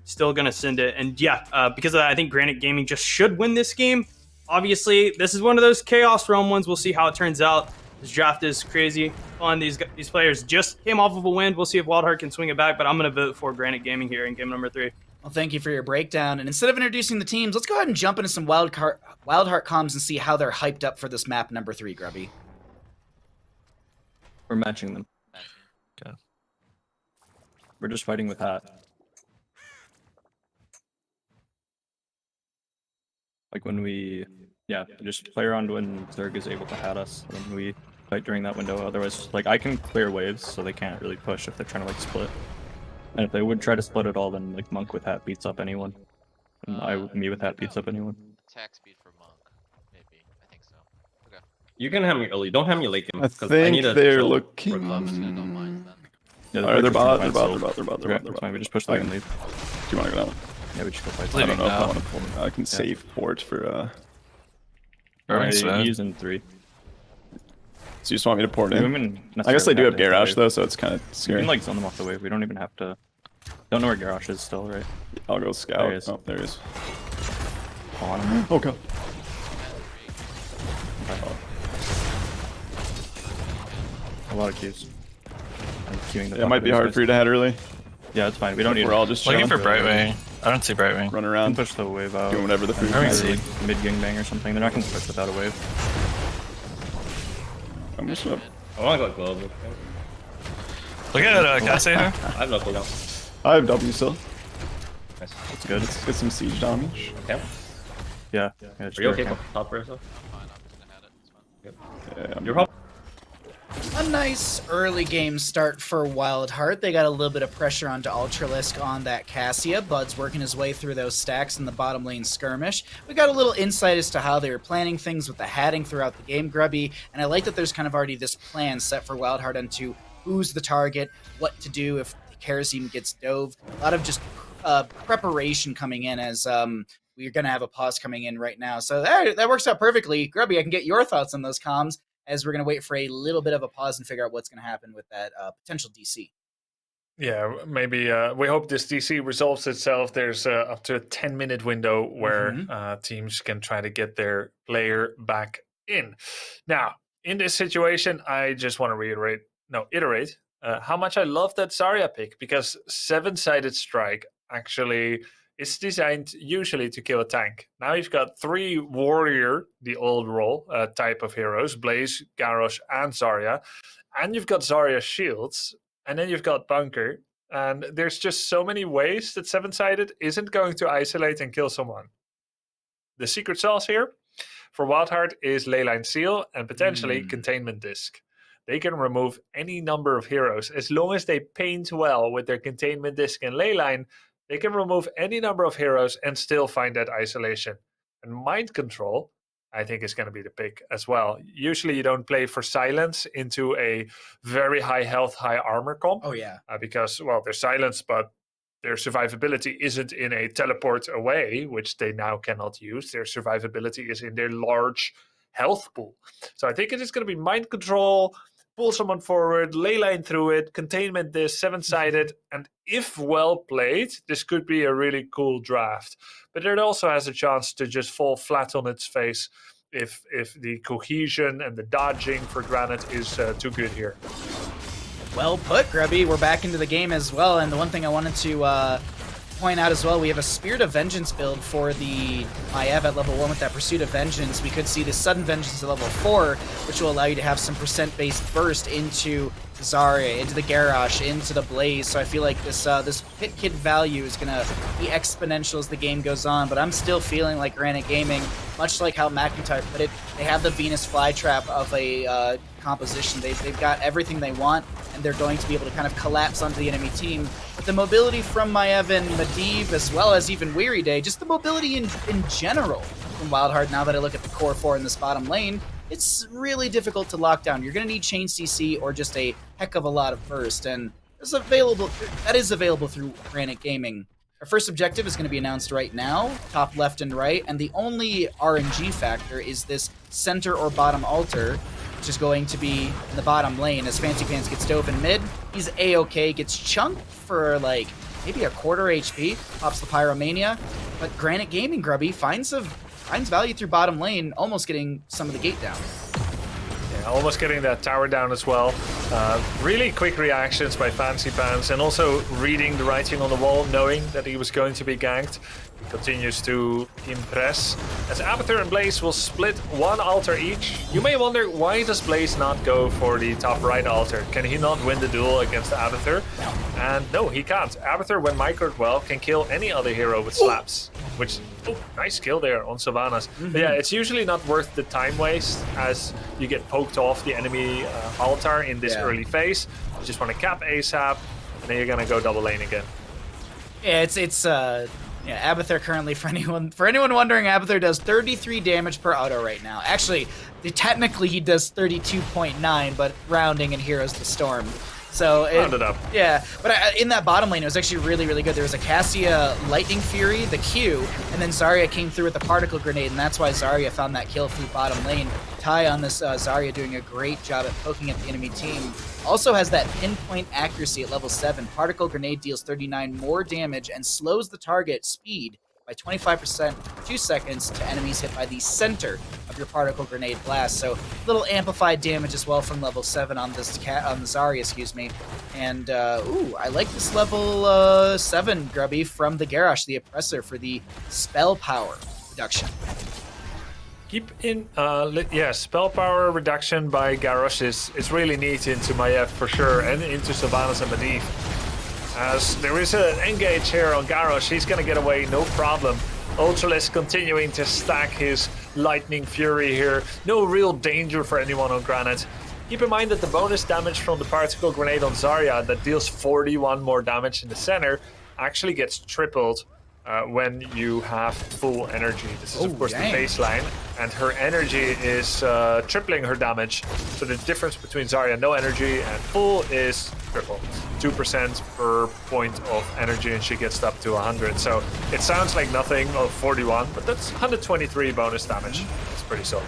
still gonna send it. And because of that, I think Granit Gaming just should win this game. Obviously, this is one of those Chaos Realm ones. We'll see how it turns out. This draft is crazy fun. These players just came off of a win. We'll see if Wildheart can swing it back, but I'm gonna vote for Granit Gaming here in game number 3. Well, thank you for your breakdown. And instead of introducing the teams, let's go ahead and jump into some Wildheart comms and see how they're hyped up for this map number 3, Grubby. We're matching them. Okay. We're just fighting with Hat. Like when we, just play around when Zerg is able to hat us, and we fight during that window. Otherwise, like I can clear waves, so they can't really push if they're trying to like split. And if they would try to split at all, then like Monk with Hat beats up anyone. And me with Hat beats up anyone. Attack speed for Monk, maybe. I think so. Okay. You can have me early. Don't have me late game. I think they're looking. Don't mind then. Alright, they're bot. They're fine. We just push them and leave. Do you want to go down? Yeah, we just go fight. I don't know if I want to pull them. I can save port for. Alright, using 3. So you just want me to port in? I guess they do have Garrosh though, so it's kind of scary. We can like zone them off the wave. We don't even have to. Don't know where Garrosh is still, right? I'll go scout. There he is. Oh, there he is. On him. Oh god. A lot of queues. It might be hard for you to head early. Yeah, it's fine. We don't need. We're all just looking for Brightwing. I don't see Brightwing. Run around. Push the wave out. Doing whatever the food is. Like mid-gangbang or something. They're not going to push without a wave. I'm just up. I want to go global. Look at Cassie here. I have no cooldown. I have W still. Nice. That's good. Let's get some siege damage. Okay. Yeah. Are you okay? Top for yourself? I'm fine. I'm just gonna head it. It's fine. Yeah, You're home. A nice early game start for Wildheart. They got a little bit of pressure onto Ultralisk on that Cassia. Bud's working his way through those stacks in the bottom lane skirmish. We got a little insight as to how they were planning things with the hatting throughout the game, Grubby, and I like that there's kind of already this plan set for Wildheart into who's the target, what to do if Kharazim gets dove. A lot of just preparation coming in as we're going to have a pause coming in right now. So that works out perfectly. Grubby, I can get your thoughts on those comms, as we're going to wait for a little bit of a pause and figure out what's going to happen with that potential DC. Yeah, maybe we hope this DC resolves itself. There's up to a 10-minute window where teams can try to get their player back in. Now, in this situation, I just want to iterate how much I love that Zarya pick, because 7-sided strike actually it's designed usually to kill a tank. Now you've got 3 warrior, the old role type of heroes, Blaze, Garrosh, and Zarya. And you've got Zarya's shields, and then you've got Bunker. And there's just so many ways that 7-sided isn't going to isolate and kill someone. The secret sauce here for Wildheart is Leyline Seal and potentially Containment Disc. They can remove any number of heroes. As long as they paint well with their Containment Disc and Leyline, they can remove any number of heroes and still find that isolation. And Mind Control, I think, is going to be the pick as well. Usually you don't play for silence into a very high health, high armor comp. Oh, yeah. Because, well, they're silenced, but their survivability isn't in a teleport away, which they now cannot use. Their survivability is in their large health pool. So I think it is going to be Mind Control, pull someone forward, Leyline through it, Containment this, 7-sided, and if well played, this could be a really cool draft. But it also has a chance to just fall flat on its face if the cohesion and the dodging for Granit is too good here. Well put, Grubby. We're back into the game as well, and the one thing I wanted to point out as well, we have a Spirit of Vengeance build for the Maiev at level 1 with that Pursuit of Vengeance. We could see the Sudden Vengeance at level 4, which will allow you to have some percent-based burst into Zarya, into the Garrosh, into the Blaze. So I feel like this pit kit value is going to be exponential as the game goes on, but I'm still feeling like Granit Gaming, much like how McIntyre put it, they have the Venus flytrap of a composition. They've got everything they want, and they're going to be able to kind of collapse onto the enemy team. But the mobility from Maiev and Medivh, as well as even Weary Day, just the mobility in general from Wildheart, now that I look at the core 4 in this bottom lane, it's really difficult to lock down. You're going to need chain CC or just a heck of a lot of burst, and that is available through Granit Gaming. Our first objective is going to be announced right now, top left and right, and the only RNG factor is this center or bottom altar, which is going to be in the bottom lane. As Fancy Pants gets dove in mid, he's A-okay, gets chunked for like maybe a quarter HP, pops the Pyromania, but Granit Gaming, Grubby, finds value through bottom lane, almost getting some of the gate down. Yeah, almost getting that tower down as well. Really quick reactions by Fancy Pants, and also reading the writing on the wall, knowing that he was going to be ganked. He continues to impress, as Abathur and Blaze will split 1 altar each. You may wonder, why does Blaze not go for the top right altar? Can he not win the duel against Abathur? And no, he can't. Abathur, when microed well, can kill any other hero with slaps, which, nice kill there on Sylvanas. But yeah, it's usually not worth the time waste, as you get poked off the enemy altar in this early phase. You just want to cap ASAP, and then you're gonna go double lane again. Yeah, yeah, Abathur currently, for anyone wondering, Abathur does 33 damage per auto right now. Actually, technically he does 32.9, but rounding in Heroes the Storm. So rounded up. Yeah, but in that bottom lane, it was actually really, really good. There was a Cassia Lightning Fury, the Q, and then Zarya came through with the Particle Grenade, and that's why Zarya found that kill through bottom lane. Ty on this Zarya doing a great job at poking at the enemy team. Also has that pinpoint accuracy at level 7. Particle Grenade deals 39 more damage and slows the target speed by 25% for 2 seconds to enemies hit by the center of your Particle Grenade blast. So a little amplified damage as well from level 7 on this on the Zarya, excuse me. And I like this level 7 Grubby from the Garrosh, the Oppressor, for the spell power reduction. Keep in, spell power reduction by Garrosh is really neat into Maiev for sure, and into Sylvanas and Medivh. As there is an engage here on Garrosh, he's gonna get away, no problem. Ultralisk continuing to stack his Lightning Fury here. No real danger for anyone on Granit. Keep in mind that the bonus damage from the Particle Grenade on Zarya that deals 41 more damage in the center actually gets tripled when you have full energy. This is of course the baseline, and her energy is tripling her damage. So the difference between Zarya no energy and full is triple. 2% per point of energy, and she gets up to 100. So it sounds like nothing of 41, but that's 123 bonus damage. It's pretty solid.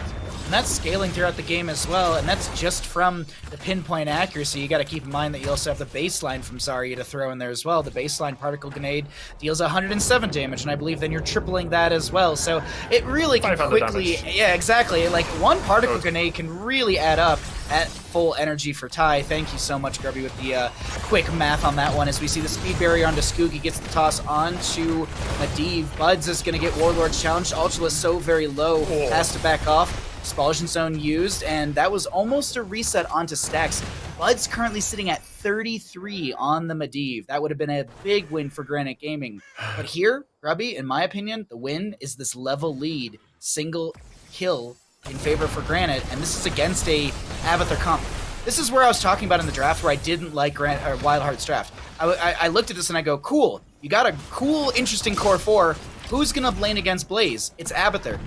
and that's scaling throughout the game as well, and that's just from the pinpoint accuracy. You got to keep in mind that you also have the baseline from Zarya to throw in there as well. The baseline particle grenade deals 107 damage, and I believe then you're tripling that as well. So it really can quickly, yeah, exactly. Like one particle grenade can really add up at full energy for Ty. Thank you so much, Grubby, with the quick math on that one. As we see the speed barrier onto Skoog, he gets the toss onto Medivh. Buds is going to get Warlord's challenged. Ultra is so very low, has to back off. Expulsion Zone used, and that was almost a reset onto stacks. Bud's currently sitting at 33 on the Medivh. That would have been a big win for Granit Gaming. But here, Grubby, in my opinion, the win is this level lead, single kill in favor for Granit, and this is against a Abathur comp. This is where I was talking about in the draft where I didn't like Wildheart's draft. I looked at this and I go, cool, you got a cool, interesting core 4. Who's gonna lane against Blaze? It's Abathur.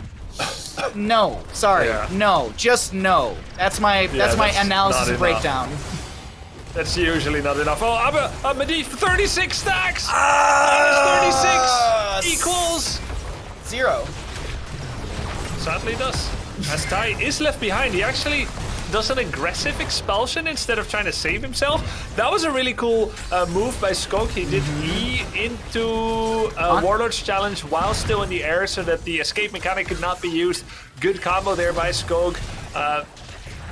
No, sorry, no, just no. That's my analysis and breakdown. That's usually not enough. Oh, Medivh, 36 stacks! 36 equals 0. Sadly does. As Ty is left behind, he actually does an aggressive expulsion instead of trying to save himself. That was a really cool move by Skoog. He did E into Warlord's challenge while still in the air so that the escape mechanic could not be used. Good combo there by Skoog.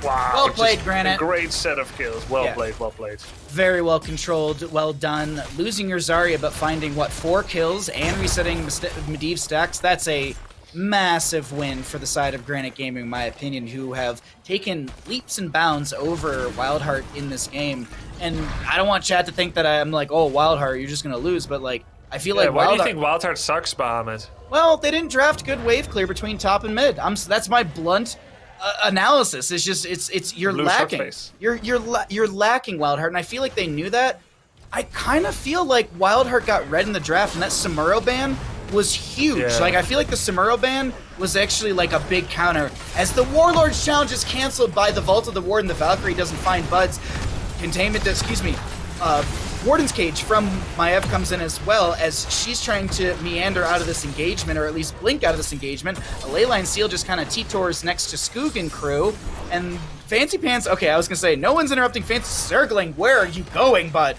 Wow. Well played, Granit. A great set of kills. Well played, well played. Very well controlled, well done. Losing your Zarya, but finding, 4 kills and resetting Medivh stacks. That's a massive win for the side of Granit Gaming, in my opinion, who have taken leaps and bounds over Wildheart in this game. And I don't want chat to think that I'm like, oh, Wildheart, you're just going to lose. But, like, I feel like why do you think Wildheart sucks, Bahamut? Well, they didn't draft good wave clear between top and mid. That's my blunt analysis. It's just, you're lacking. You're lacking Wildheart, and I feel like they knew that. I kind of feel like Wildheart got red in the draft, and that Samuro ban was huge. Yeah. Like, I feel like the Samuro ban was actually like a big counter. As the Warlord's challenge is canceled by the Vault of the Warden, the Valkyrie doesn't find Buds. Warden's Cage from MyIntyre comes in as well, as she's trying to meander out of this engagement, or at least blink out of this engagement. A Leyline Seal just kind of T-tours next to Skoog and crew, and Fancy Pants, okay, I was gonna say, no one's interrupting Fancy Circling. Where are you going, bud?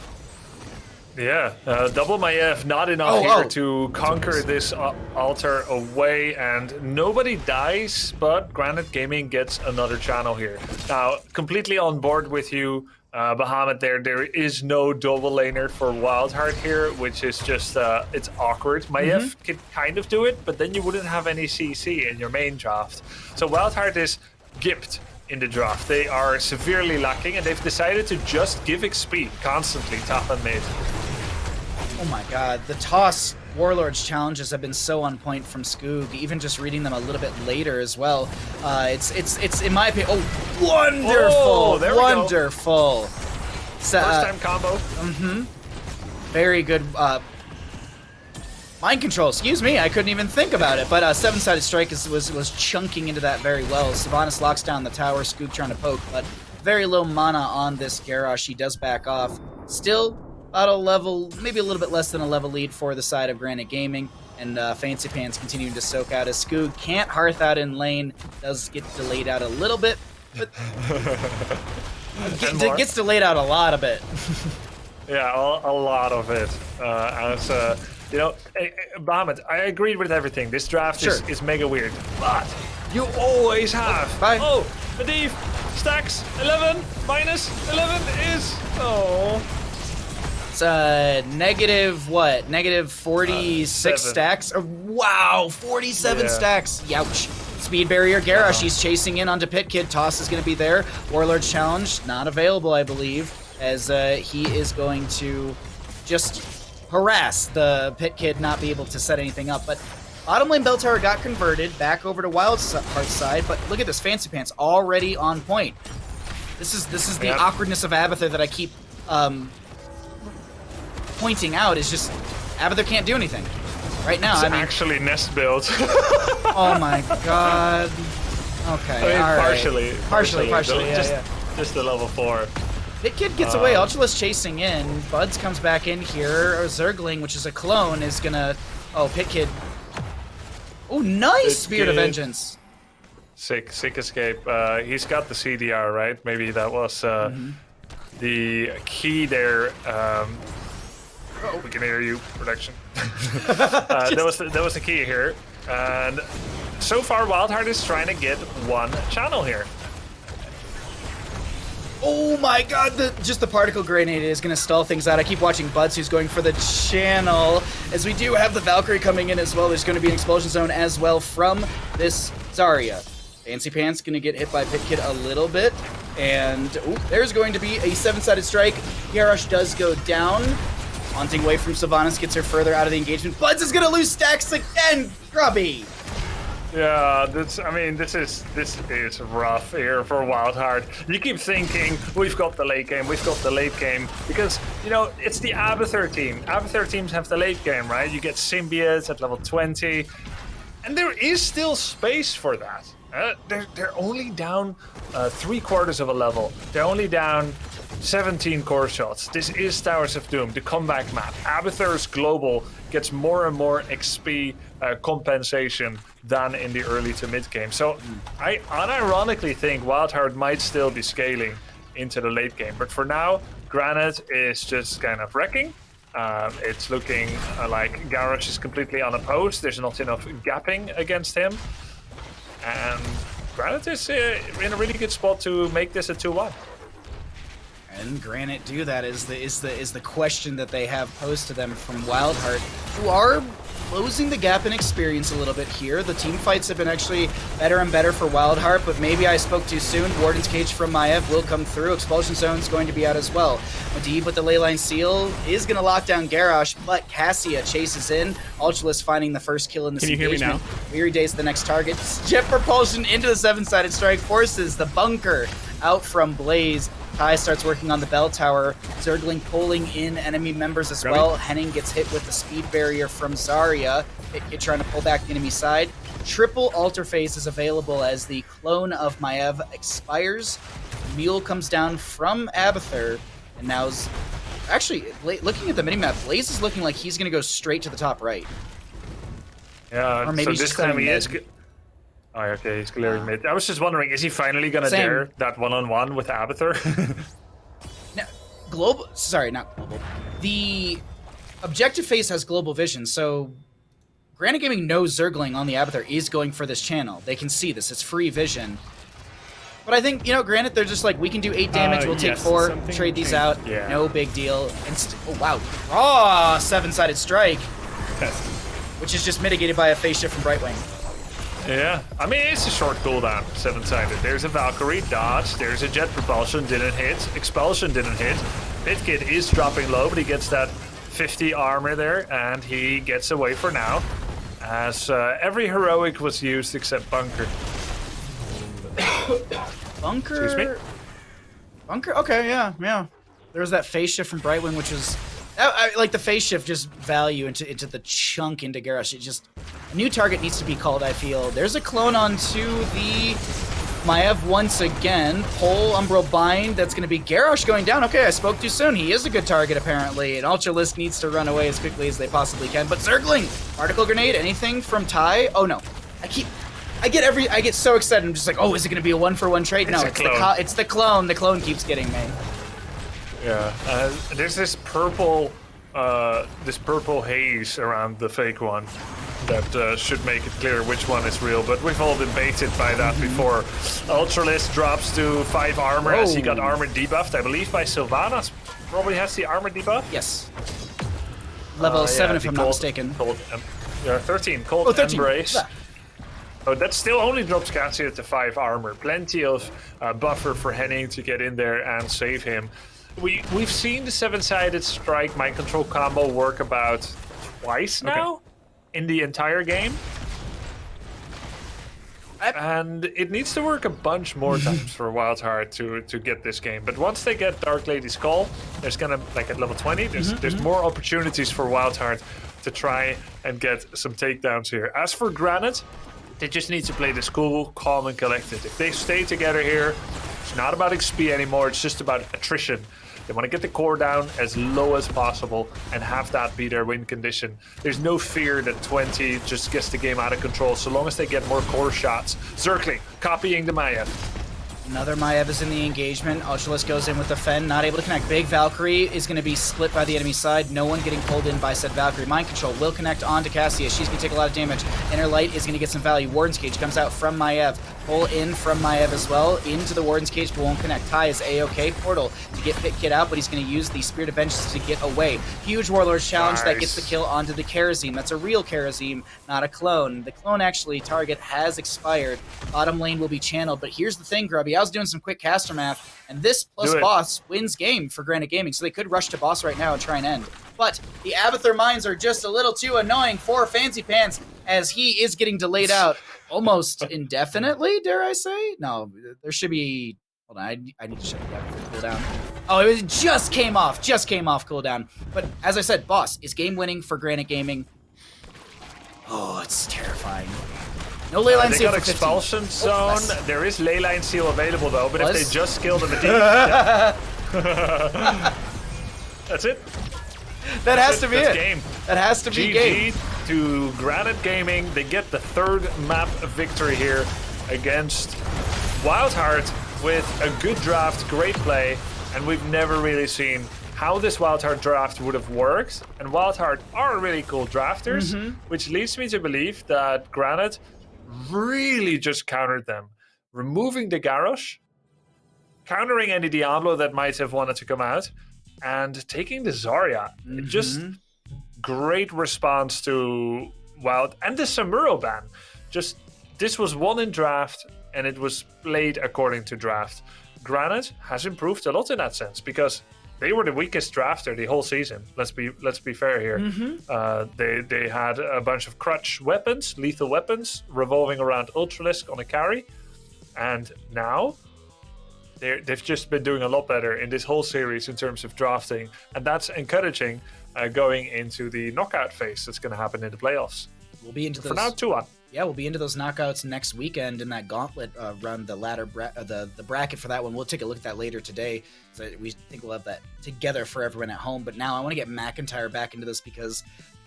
Yeah, double MyIntyre, not enough here to conquer this altar away, and nobody dies, but Granit Gaming gets another channel here. Now, completely on board with you, Bahamut, there is no double laner for Wildheart here, which is just, it's awkward. MyIntyre could kind of do it, but then you wouldn't have any CC in your main draft. So Wildheart is gipped in the draft. They are severely lacking, and they've decided to just give XP constantly, top and mid. Oh my god, the toss Warlord's challenges have been so on point from Skoog, even just reading them a little bit later as well. It's in my opinion, wonderful, wonderful. First time combo. Very good mind control, excuse me, I couldn't even think about it, but 7-sided strike was chunking into that very well. Sylvanas locks down the tower, Skoog trying to poke, but very low mana on this Garrosh. He does back off. Still, about a level, maybe a little bit less than a level lead for the side of Granit Gaming, and Fancy Pants continuing to soak out as Skoog can't hearth out in lane, does get delayed out a little bit, but gets delayed out a lot of it. Yeah, a lot of it. You know, Bahamut, I agreed with everything. This draft is mega weird, but you always have. Oh, Medivh, stacks 11 minus 11 is It's negative what? Negative 46 stacks? Wow, 47 stacks. Youch. Speed barrier, Garrosh, he's chasing in onto Pit Kid. Toss is going to be there. Warlord's challenge, not available, I believe, as he is going to just harass the Pit Kid, not be able to set anything up. But bottom lane Bell Tower got converted back over to Wildheart's side, but look at this, Fancy Pants already on point. This is the awkwardness of Abathur that I keep pointing out, is just Abathur can't do anything right now. It's actually nest build. Oh my god. Okay, I mean, all partially, yeah. Just the level 4. Pit Kid gets away, Ultralisk chasing in, Buds comes back in here, Zergling, which is a clone, is gonna, Pit Kid. Oh, nice Spirit of Vengeance. Sick escape. He's got the CDR, right? Maybe that was the key there. We can hear you, production. That was the key here. And so far, Wildheart is trying to get one channel here. Oh my god, just the particle grenade is going to stall things out. I keep watching Buds, who's going for the channel. As we do have the Valkyrie coming in as well, there's going to be an explosion zone as well from this Zarya. Fancy Pants going to get hit by Pit Kid a little bit. And there's going to be a 7-sided strike. Garrosh does go down. Haunting away from Sylvanas gets her further out of the engagement. Buds is going to lose stacks again, Grubby. Yeah, this is rough here for Wildheart. You keep thinking, we've got the late game, because, you know, it's the Abathur team. Abathur teams have the late game, right? You get symbiotes at level 20, and there is still space for that. They're only down 3/4 of a level. They're only down 17 core shots. This is Towers of Doom, the comeback map. Abathur's global gets more and more XP compensation than in the early to mid game. So I unironically think Wildheart might still be scaling into the late game. But for now, Granit is just kind of wrecking. It's looking like Garrosh is completely unopposed. There's not enough gapping against him. And Granit is in a really good spot to make this a 2-1. And Granite do that is the question that they have posed to them from Wildheart, who are closing the gap in experience a little bit here. The team fights have been actually better and better for Wildheart, but maybe I spoke too soon. Warden's Cage from Maiev will come through. Expulsion Zone's going to be out as well. Medivh with the Leyline Seal is going to lock down Garrosh, but Cassia chases in. Ultralisk finding the first kill in this engagement. Can you hear me now? Weary Day's the next target. Jet propulsion into the 7-sided strike forces the bunker out from Blaze. Kai starts working on the bell tower. Zergling pulling in enemy members as well. Henning gets hit with the speed barrier from Zarya. It trying to pull back the enemy side. Triple altar phase is available as the clone of Maiev expires. Mule comes down from Abathur, and now's actually looking at the minimap. Blaze is looking like he's going to go straight to the top right. Yeah, or maybe so this time he is. Oh, okay, he's clearing mid. I was just wondering, is he finally gonna dare that one-on-one with Abathur? No, global. Sorry, not global. The objective phase has global vision, so Granit Gaming knows Zergling on the Abathur is going for this channel. They can see this. It's free vision. But I think, you know, Granit, they're just like, we can do 8 damage, we'll take 4, trade these out, no big deal. And oh, wow. Raw 7-sided strike, which is just mitigated by a phase shift from Brightwing. Yeah, I mean, it's a short cooldown, 7-sided. There's a Valkyrie, dodge, there's a jet propulsion, didn't hit, expulsion didn't hit. Pitkid is dropping low, but he gets that 50 armor there, and he gets away for now, as every heroic was used except Bunker. Bunker? Excuse me? Bunker? Okay, yeah. There was that phase shift from Brightwing, which was... like the phase shift, just value into the chunk into Garrosh. It just... A new target needs to be called, I feel. There's a clone onto the Maiev once again. Pull, Umbral Bind, that's going to be Garrosh going down. Okay, I spoke too soon. He is a good target, apparently. And Ultralisk needs to run away as quickly as they possibly can. But Zergling! Particle Grenade, anything from Ty? Oh, no. I get so excited. I'm just like, oh, is it going to be a 1-for-1 trade? No, it's the clone. The clone keeps getting me. Yeah, there's this purple haze around the fake one that should make it clear which one is real, but we've all been baited by that before. Ultralisk drops to 5 armor as he got armor debuffed, I believe, by Sylvanas. Probably has the armor debuff. Yes. Level 7, if I'm not mistaken. 13. Cold Embrace. Yeah. Oh, that still only drops Cassia to 5 armor. Plenty of buffer for Henning to get in there and save him. We've seen the 7-sided strike mind control combo work about twice now in the entire game. And it needs to work a bunch more times for Wildheart to get this game. But once they get Dark Lady's Call, there's gonna, like at level 20, there's more opportunities for Wildheart to try and get some takedowns here. As for Granit, they just need to play this cool, calm, and collected. If they stay together here, it's not about XP anymore, it's just about attrition. They want to get the core down as low as possible and have that be their win condition. There's no fear that 20 just gets the game out of control so long as they get more core shots. Zerkling copying the Maya. Another Maiev is in the engagement. Ultralisk goes in with the Fen, not able to connect. Big Valkyrie is going to be split by the enemy side. No one getting pulled in by said Valkyrie. Mind Control will connect onto Cassia. She's going to take a lot of damage. Inner Light is going to get some value. Warden's Cage comes out from Maiev. Pull in from Maiev as well. Into the Warden's Cage, but won't connect. Tai is A-OK. Portal to get Pit Kid out, but he's going to use the Spirit of Vengeance to get away. Huge Warlord's Challenge that gets the kill onto the Karazim. That's a real Karazim, not a clone. The clone actually target has expired. Bottom lane will be channeled, but here's the thing, Grubby. I was doing some quick caster math, and this plus boss wins game for Granit Gaming, so they could rush to boss right now and try and end. But the Abathur mines are just a little too annoying for Fancy Pants, as he is getting delayed out almost indefinitely, dare I say? No, there should be... Hold on, I need to shut the Abathur cooldown. Oh, it just came off cooldown. But as I said, boss is game winning for Granit Gaming. Oh, it's terrifying. No leyline seal. They got expulsion zone. There is leyline seal available though, but if they just killed him, that's it. That has to be it. Game. That has to be game. GG to Granit Gaming. They get the third map victory here against Wildheart with a good draft, great play, and we've never really seen how this Wildheart draft would have worked. And Wildheart are really cool drafters, which leads me to believe that Granit really just countered them, removing the Garrosh, countering any Diablo that might have wanted to come out, and taking the Zarya. Just great response to Wild and the Samuro ban. Just this was won in draft and it was played according to draft. Granit has improved a lot in that sense because they were the weakest drafter the whole season. Let's be fair here. They had a bunch of crutch weapons, lethal weapons, revolving around Ultralisk on a carry, and now they've just been doing a lot better in this whole series in terms of drafting, and that's encouraging going into the knockout phase that's going to happen in the playoffs. We'll be into for now 2-1. Yeah, we'll be into those knockouts next weekend in that gauntlet run, the bracket for that one. We'll take a look at that later today. So we think we'll have that together for everyone at home. But now I want to get McIntyre back into this because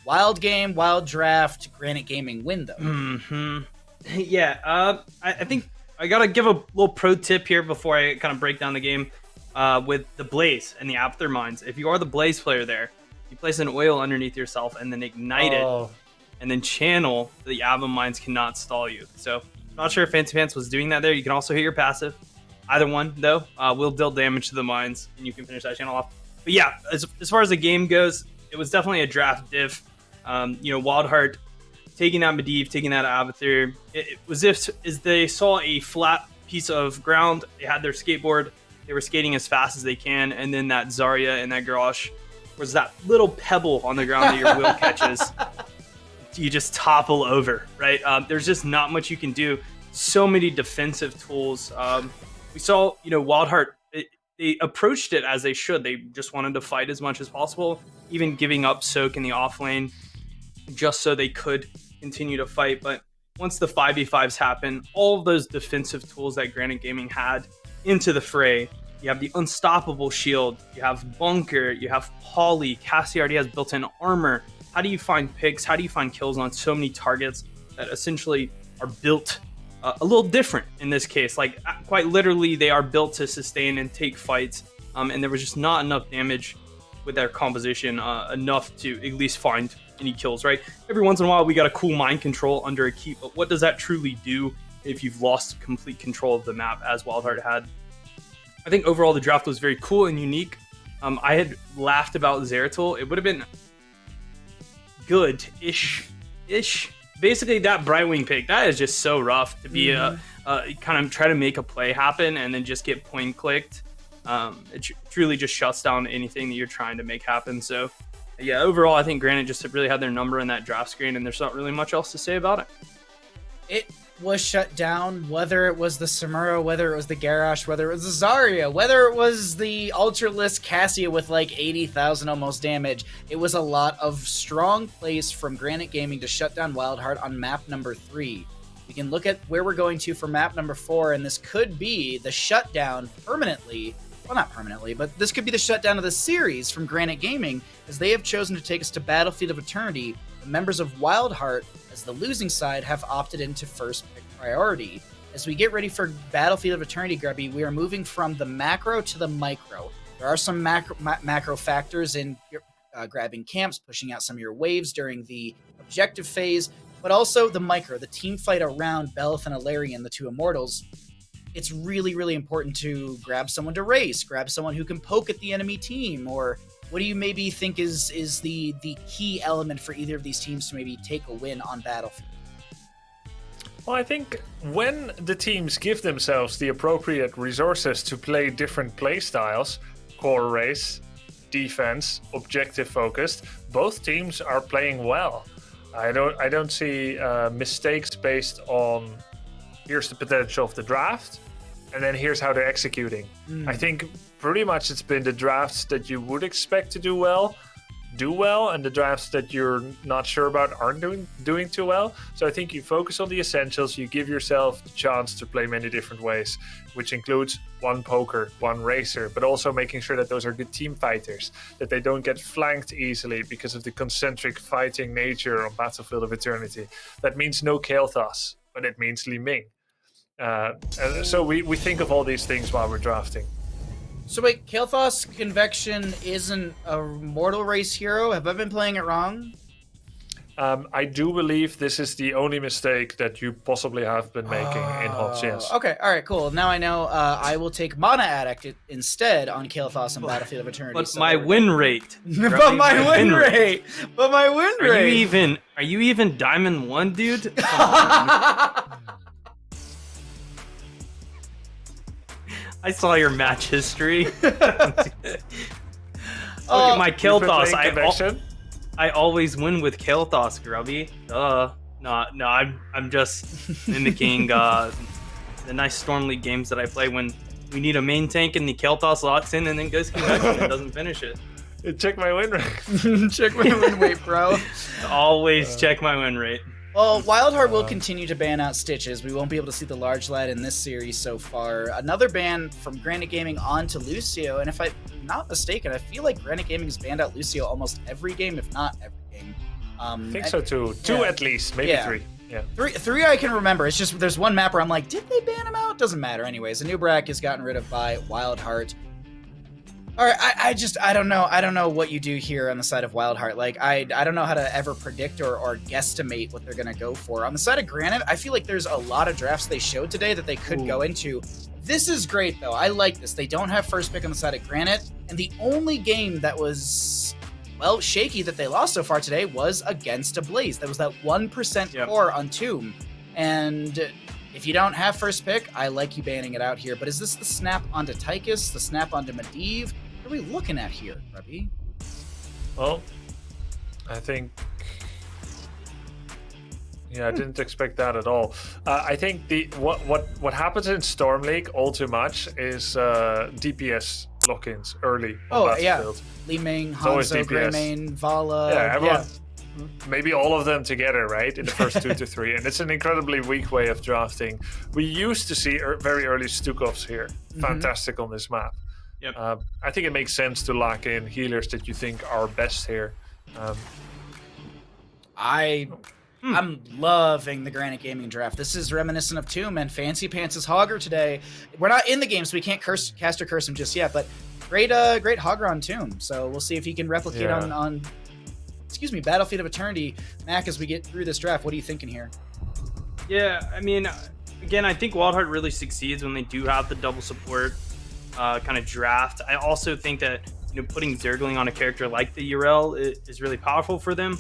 wild game, wild draft, Granit Gaming win though. Yeah, I think I gotta give a little pro tip here before I kind of break down the game with the Blaze and the Abathur mines. If you are the Blaze player there, you place an oil underneath yourself and then ignite it. And then channel, the Abba mines cannot stall you. So, not sure if Fancy Pants was doing that there. You can also hit your passive. Either one, though, will deal damage to the mines, and you can finish that channel off. But yeah, as far as the game goes, it was definitely a draft diff. Wildheart taking that Medivh, taking that Abathur. It was as they saw a flat piece of ground. They had their skateboard. They were skating as fast as they can, and then that Zarya and that Garrosh was that little pebble on the ground that your will catches. You just topple over, right? There's just not much you can do. So many defensive tools. We saw, Wildheart, they approached it as they should. They just wanted to fight as much as possible, even giving up soak in the off lane just so they could continue to fight. But once the 5v5s happen, all of those defensive tools that Granit Gaming had into the fray. You have the unstoppable shield, you have bunker, you have poly, Cassie already has built-in armor. How do you find picks? How do you find kills on so many targets that essentially are built a little different in this case? Like, quite literally, they are built to sustain and take fights. And there was just not enough damage with their composition, enough to at least find any kills, right? Every once in a while, we got a cool mind control under a keep, but what does that truly do if you've lost complete control of the map, as Wildheart had? I think overall, the draft was very cool and unique. I had laughed about Zeratul. It would have been good-ish. Basically, that Brightwing pick, that is just so rough to be kind of try to make a play happen and then just get point clicked. It truly just shuts down anything that you're trying to make happen. So, yeah, overall, I think Granit just really had their number in that draft screen, and there's not really much else to say about it. It was shut down, whether it was the Samuro, whether it was the Garrosh, whether it was the Zarya, whether it was the Ultralisk Cassia with like 80,000 almost damage. It was a lot of strong plays from Granit Gaming to shut down Wildheart on map number 3. We can look at where we're going to for map number 4, and this could be the shutdown permanently well, not permanently, but this could be the shutdown of the series from Granit Gaming, as they have chosen to take us to Battlefield of Eternity. The members of Wildheart, as the losing side, have opted into first pick priority. As we get ready for Battlefield of Eternity, Grubby, we are moving from the macro to the micro. There are some macro factors in grabbing camps, pushing out some of your waves during the objective phase, but also the micro, the team fight around Belith and Alarian, the two immortals. It's really, really important to grab someone to race, grab someone who can poke at the enemy team, or what do you maybe think is the key element for either of these teams to maybe take a win on Battlefield? Well, I think when the teams give themselves the appropriate resources to play different play styles, core race, defense, objective focused, both teams are playing well. I don't see mistakes based on here's the potential of the draft, and then here's how they're executing. I think pretty much it's been the drafts that you would expect to do well, and the drafts that you're not sure about aren't doing too well. So I think you focus on the essentials, you give yourself the chance to play many different ways, which includes one poker, one racer, but also making sure that those are good team fighters, that they don't get flanked easily because of the concentric fighting nature on Battlefield of Eternity. That means no Kael'thas, but it means Li Ming. And so we think of all these things while we're drafting. So wait, Kael'thas Convection isn't a mortal race hero? Have I been playing it wrong? I do believe this is the only mistake that you possibly have been making in HoTS, yes. Okay, alright, cool. Now I know I will take Mana Addict instead on Kael'thas and Battlefield of Eternity. But my win rate. But my win rate! Are you even Diamond 1, dude? I saw your match history. Look at my Kael'thas. I always win with Kael'thas, Grubby. No, I'm just mimicking the nice Storm League games that I play when we need a main tank and the Kael'thas locks in and then goes convection and doesn't finish it. Check my win rate. Check my win rate, bro. Always check my win rate. Well, Wildheart will continue to ban out Stitches. We won't be able to see the large lad in this series so far. Another ban from Granit Gaming onto Lucio, and if I'm not mistaken, I feel like Granit Gaming has banned out Lucio almost every game, if not every game. I think so too. Two at least, maybe three. Yeah. Three I can remember. It's just there's one map where I'm like, did they ban him out? Doesn't matter. Anyways, Anubrak is gotten rid of by Wildheart. All right, I don't know what you do here on the side of Wildheart. Like, I don't know how to ever predict or guesstimate what they're going to go for. On the side of Granite, I feel like there's a lot of drafts they showed today that they could go into. This is great, though. I like this. They don't have first pick on the side of Granite, and the only game that was, well, shaky that they lost so far today was against a Blaze. That was that 1% core on Tomb. And if you don't have first pick, I like you banning it out here. But is this the snap onto Tychus, the snap onto Medivh? What are we looking at here, Grubby? Well, I think... Yeah, I didn't expect that at all. I think what happens in Storm League all too much is DPS lock-ins early on Battlefield. Li Ming, Hanzo, Greymane, Vala. Yeah, everyone... Maybe all of them together, right? In the first 2 to 3. And it's an incredibly weak way of drafting. We used to see very early Stukovs here. Fantastic on this map. Yep. I think it makes sense to lock in healers that you think are best here. I'm loving the Granit Gaming draft. This is reminiscent of Tomb and Fancy Pants' Hogger today. We're not in the game, so we can't cast or curse him just yet, but great Hogger on Tomb. So we'll see if he can replicate on Battlefield of Eternity. Mac, as we get through this draft, what are you thinking here? Yeah, I mean, again, I think Wildheart really succeeds when they do have the double support kind of draft. I also think that putting Zergling on a character like the Yrel is really powerful for them.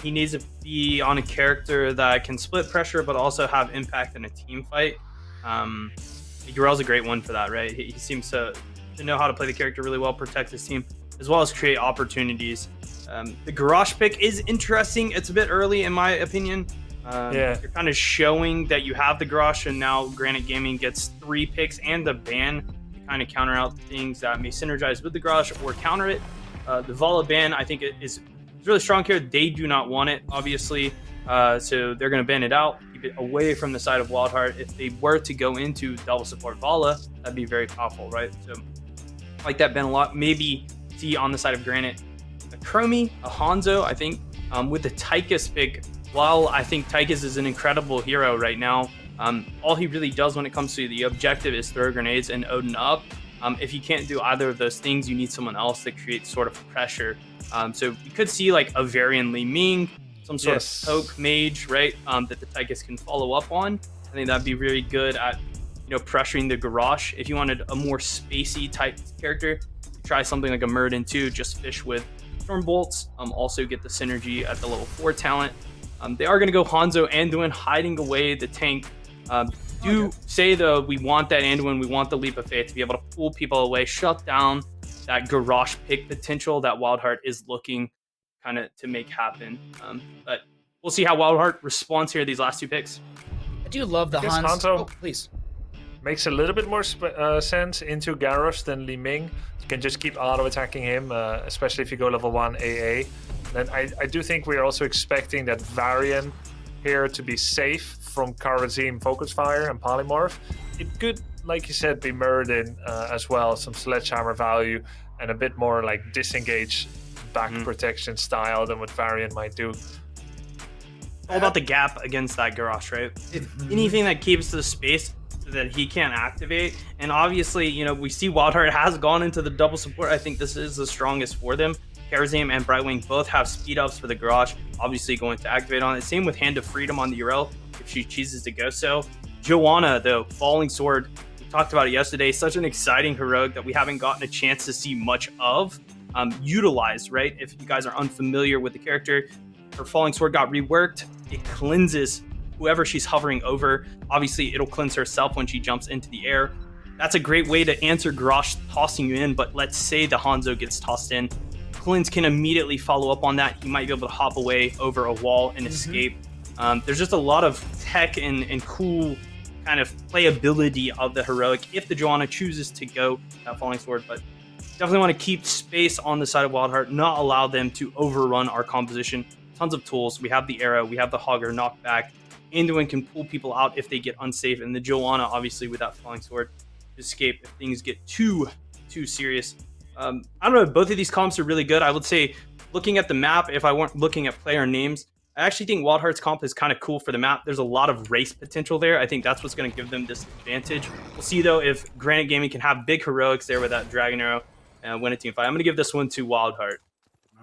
He needs to be on a character that can split pressure but also have impact in a team fight. Yrel's a great one for that, right? He seems to know how to play the character really well, protect his team, as well as create opportunities. The Garrosh pick is interesting. It's a bit early in my opinion. You're kind of showing that you have the Garrosh, and now Granit Gaming gets 3 picks and the ban to kind of counter out things that may synergize with the Garrosh or counter it. The Vala ban, I think, is really strong here. They do not want it, obviously, so they're going to ban it out, keep it away from the side of Wildheart. If they were to go into double support Vala, that'd be very powerful, right? So I like that Ben a lot. Maybe see on the side of Granit a Chromie, a Hanzo, I think, with the Tychus pick. While I think Tychus is an incredible hero right now, all he really does when it comes to the objective is throw grenades and Odin up. If you can't do either of those things, you need someone else that creates sort of pressure. So you could see like a Varian Li Ming, some sort of poke mage, right? That the Tychus can follow up on. I think that'd be really good at, pressuring the Garrosh. If you wanted a more spacey type character, try something like a Murden 2, just fish with Storm Bolts. Also get the synergy at the level 4 talent. They are going to go Hanzo Anduin, hiding away the tank. Say though, we want that Anduin, we want the Leap of Faith to be able to pull people away, shut down that Garrosh pick potential that Wildheart is looking kind of to make happen. But we'll see how Wildheart responds here these last 2 picks. I do love the Hanzo. Oh, please. Makes a little bit more sense into Garrosh than Li Ming. You can just keep auto-attacking him, especially if you go level 1 AA. Then I do think we're also expecting that Varian here to be safe from Karazim Focus Fire and Polymorph. It could, like you said, be Murden as well, some Sledgehammer value, and a bit more like disengage back protection style than what Varian might do. All about the gap against that Garrosh, right? If anything that keeps the space that he can't activate, and obviously, we see Wildheart has gone into the double support. I think this is the strongest for them. Karazim and Brightwing both have speed ups for the Garrosh, obviously going to activate on it. Same with Hand of Freedom on the Yrel, if she chooses to go so. Joanna, though, Falling Sword, we talked about it yesterday, such an exciting heroic that we haven't gotten a chance to see much of utilized, right? If you guys are unfamiliar with the character, her Falling Sword got reworked. It cleanses whoever she's hovering over. Obviously, it'll cleanse herself when she jumps into the air. That's a great way to answer Garrosh tossing you in, but let's say the Hanzo gets tossed in. Cleanse can immediately follow up on that. He might be able to hop away over a wall and escape. There's just a lot of tech and cool kind of playability of the heroic if the Joanna chooses to go that Falling Sword, but definitely want to keep space on the side of Wildheart, not allow them to overrun our composition. Tons of tools. We have the arrow, we have the Hogger knockback. Anduin can pull people out if they get unsafe, and the Joanna, obviously, with that Falling Sword, to escape if things get too serious. I don't know, both of these comps are really good. I would say, looking at the map, if I weren't looking at player names, I actually think Wildheart's comp is kind of cool for the map. There's a lot of race potential there. I think that's what's going to give them this advantage. We'll see, though, if Granit Gaming can have big heroics there with that Dragon Arrow and win a team fight. I'm going to give this one to Wildheart.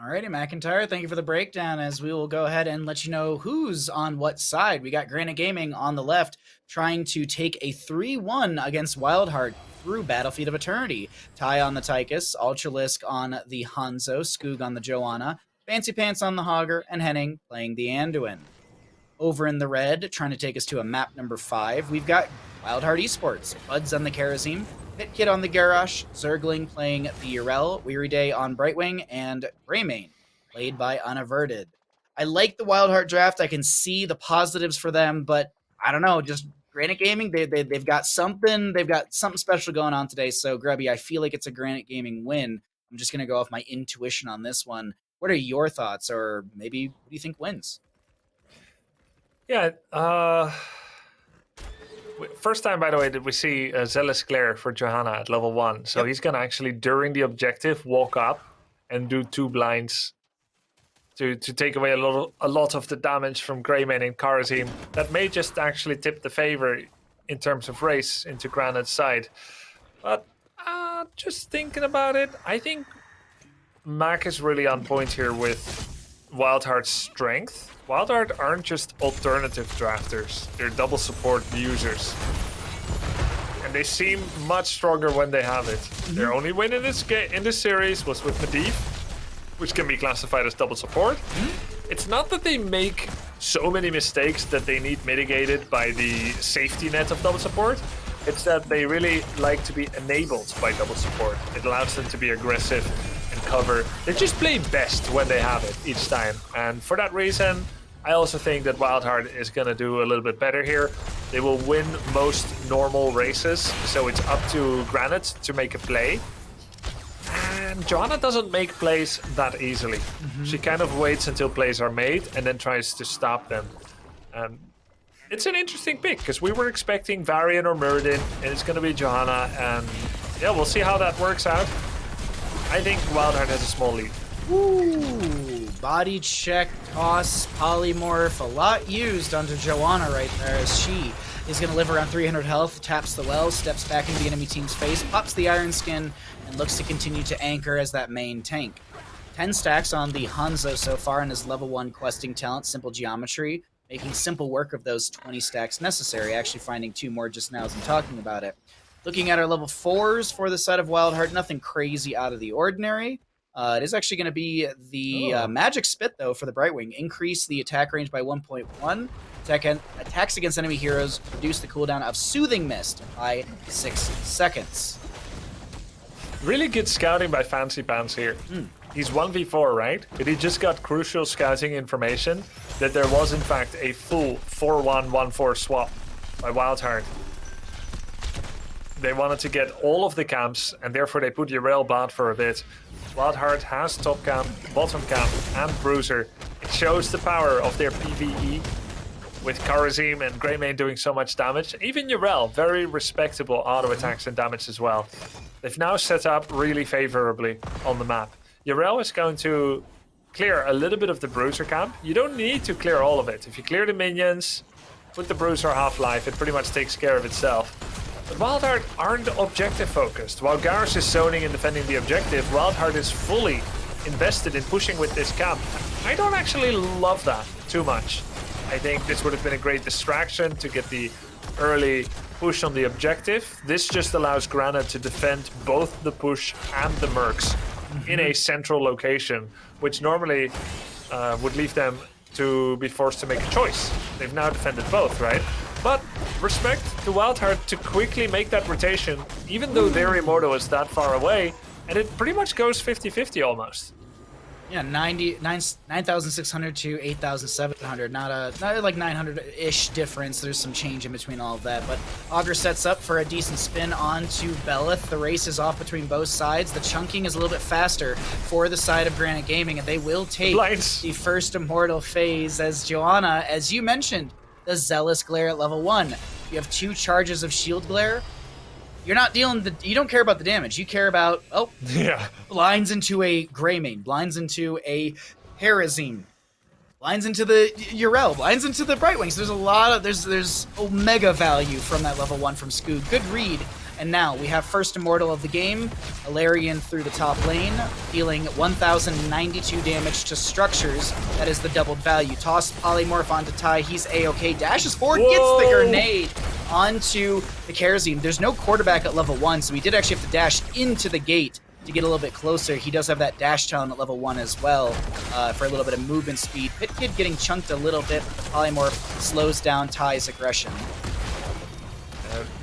Alrighty, McIntyre, thank you for the breakdown, as we will go ahead and let you know who's on what side. We got Granit Gaming on the left, trying to take a 3-1 against Wildheart through Battlefield of Eternity. Ty on the Tychus, Ultralisk on the Hanzo, Skoog on the Joanna, Fancy Pants on the Hogger, and Henning playing the Anduin. Over in the red, trying to take us to a map number 5, we've got Wildheart Esports, Buds on the Karazim, Pitkid on the Garrosh, Zergling playing the Yrel, Weary Day on Brightwing, and Greymane, played by Unaverted. I like the Wildheart draft. I can see the positives for them, but I don't know, just Granit Gaming, they've got something special going on today. So, Grubby, I feel like it's a Granit Gaming win. I'm just going to go off my intuition on this one. What are your thoughts, or maybe who do you think wins? Yeah, first time, by the way, did we see Zealous Glare for Johanna at level 1. So he's going to actually, during the objective, walk up and do 2 blinds to take away a lot of the damage from Greymane and Karazim. That may just actually tip the favor in terms of race into Granit's side. But just thinking about it, I think Mac is really on point here with Wildheart's strength. Wildheart aren't just alternative drafters, they're double support users. And they seem much stronger when they have it. Their only win in this series was with Medivh, which can be classified as double support. It's not that they make so many mistakes that they need mitigated by the safety net of double support. It's that they really like to be enabled by double support. It allows them to be aggressive and cover. They just play best when they have it each time. And for that reason, I also think that Wildheart is going to do a little bit better here. They will win most normal races, so it's up to Granit to make a play. And Joanna doesn't make plays that easily. She kind of waits until plays are made and then tries to stop them. It's an interesting pick, because we were expecting Varian or Murden, and it's going to be Joanna, and yeah, we'll see how that works out. I think Wildheart has a small lead. Ooh, body check, toss, polymorph, a lot used onto Joanna right there as she is going to live around 300 health, taps the well, steps back into the enemy team's face, pops the Iron Skin, and looks to continue to anchor as that main tank. 10 stacks on the Hanzo so far in his level 1 questing talent, Simple Geometry, making simple work of those 20 stacks necessary, actually finding 2 more just now as I'm talking about it. Looking at our level 4s for the side of Wildheart, nothing crazy out of the ordinary. It is actually going to be the Magic Spit, though, for the Brightwing. Increase the attack range by 1.1. Attacks against enemy heroes reduce the cooldown of Soothing Mist by 6 seconds. Really good scouting by Fancy Pants here. He's 1v4, right? But he just got crucial scouting information that there was, in fact, a full 4-1-1-4 swap by Wildheart. They wanted to get all of the camps, and therefore they put Yrel bot for a bit. Wildheart has top camp, bottom camp, and Bruiser. It shows the power of their PvE, with Karazim and Greymane doing so much damage. Even Yrel, very respectable auto attacks and damage as well. They've now set up really favorably on the map. Yrel is going to clear a little bit of the Bruiser camp. You don't need to clear all of it. If you clear the minions, put the Bruiser half-life, it pretty much takes care of itself. But Wildheart aren't objective focused. While Garrus is zoning and defending the objective, Wildheart is fully invested in pushing with this camp. I don't actually love that too much. I think this would have been a great distraction to get the early push on the objective. This just allows Granit to defend both the push and the mercs in a central location, which normally would leave them to be forced to make a choice. They've now defended both, right? But respect to Wildheart to quickly make that rotation, even though their Immortal is that far away, and it pretty much goes 50-50 almost. Yeah, 9,600 to 8,700. Not like 900-ish difference. There's some change in between all of that. But Augur sets up for a decent spin onto Belith. The race is off between both sides. The chunking is a little bit faster for the side of Granit Gaming, and they will take the first Immortal phase as Joanna, as you mentioned, the Zealous Glare at level 1. You have 2 charges of Shield Glare. You're not dealing you don't care about the damage. You care about, blinds into a Greymane, blinds into a Harazim, blinds into the Yrel, blinds into the Brightwings. There's a lot of, there's Omega value from that level 1 from Scoog. Good read. And now we have first Immortal of the game, Alarian through the top lane, dealing 1,092 damage to structures. That is the doubled value. Toss Polymorph onto Ty, he's A-OK. Dashes forward, gets the grenade onto the Karazim. There's no quarterback at level 1, so he did actually have to dash into the gate to get a little bit closer. He does have that dash talent at level 1 as well for a little bit of movement speed. Pit Kid getting chunked a little bit, but the Polymorph slows down Ty's aggression.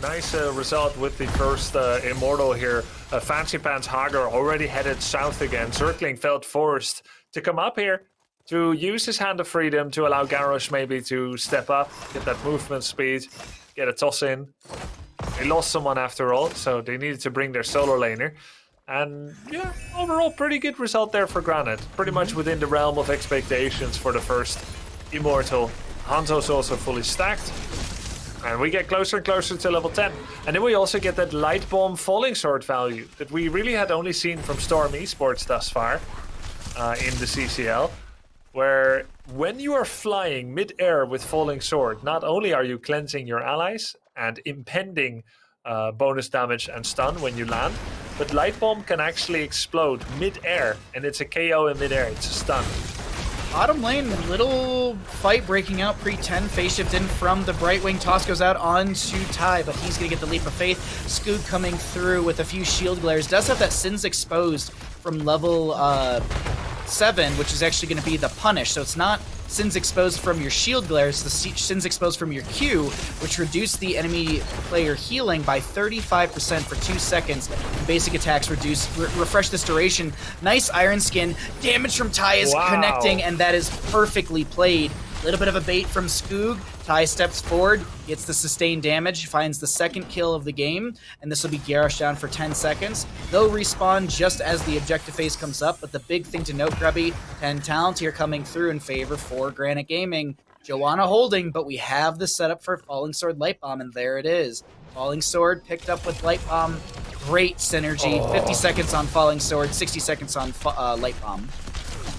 Nice result with the first Immortal here. Fancy Pants Hagar already headed south again. Zergling felt forced to come up here to use his Hand of Freedom to allow Garrosh maybe to step up, get that movement speed, get a toss in. They lost someone after all, so they needed to bring their solo laner. And yeah, overall pretty good result there for Granit. Pretty much within the realm of expectations for the first Immortal. Hanzo's also fully stacked. And we get closer and closer to level 10. And then we also get that Light Bomb Falling Sword value that we really had only seen from Storm Esports thus far in the CCL. Where when you are flying mid-air with Falling Sword, not only are you cleansing your allies and impending bonus damage and stun when you land, but Light Bomb can actually explode mid-air, and it's a KO in mid-air, it's a stun. Bottom lane, little fight breaking out pre-10. Phase shift in from the Brightwing. Toss goes out onto Ty, but he's going to get the Leap of Faith. Scoog coming through with a few shield glares. Does have that Sins Exposed from level 7, which is actually going to be the Punish. So it's not Sins Exposed from your shield glares, the Sins Exposed from your Q, which reduce the enemy player healing by 35% for 2 seconds. Basic attacks refresh this duration. Nice Iron Skin. Damage from Ty is connecting, and that is perfectly played. A little bit of a bait from Scoog. Ty steps forward, gets the sustained damage, finds the second kill of the game, and this will be Garrosh down for 10 seconds. They'll respawn just as the objective phase comes up, but the big thing to note, Grubby, 10 talent here coming through in favor for Granit Gaming. Joanna holding, but we have the setup for Falling Sword Light Bomb, and there it is. Falling Sword picked up with Light Bomb Great synergy. 50 seconds on Falling Sword, 60 seconds on Light Bomb.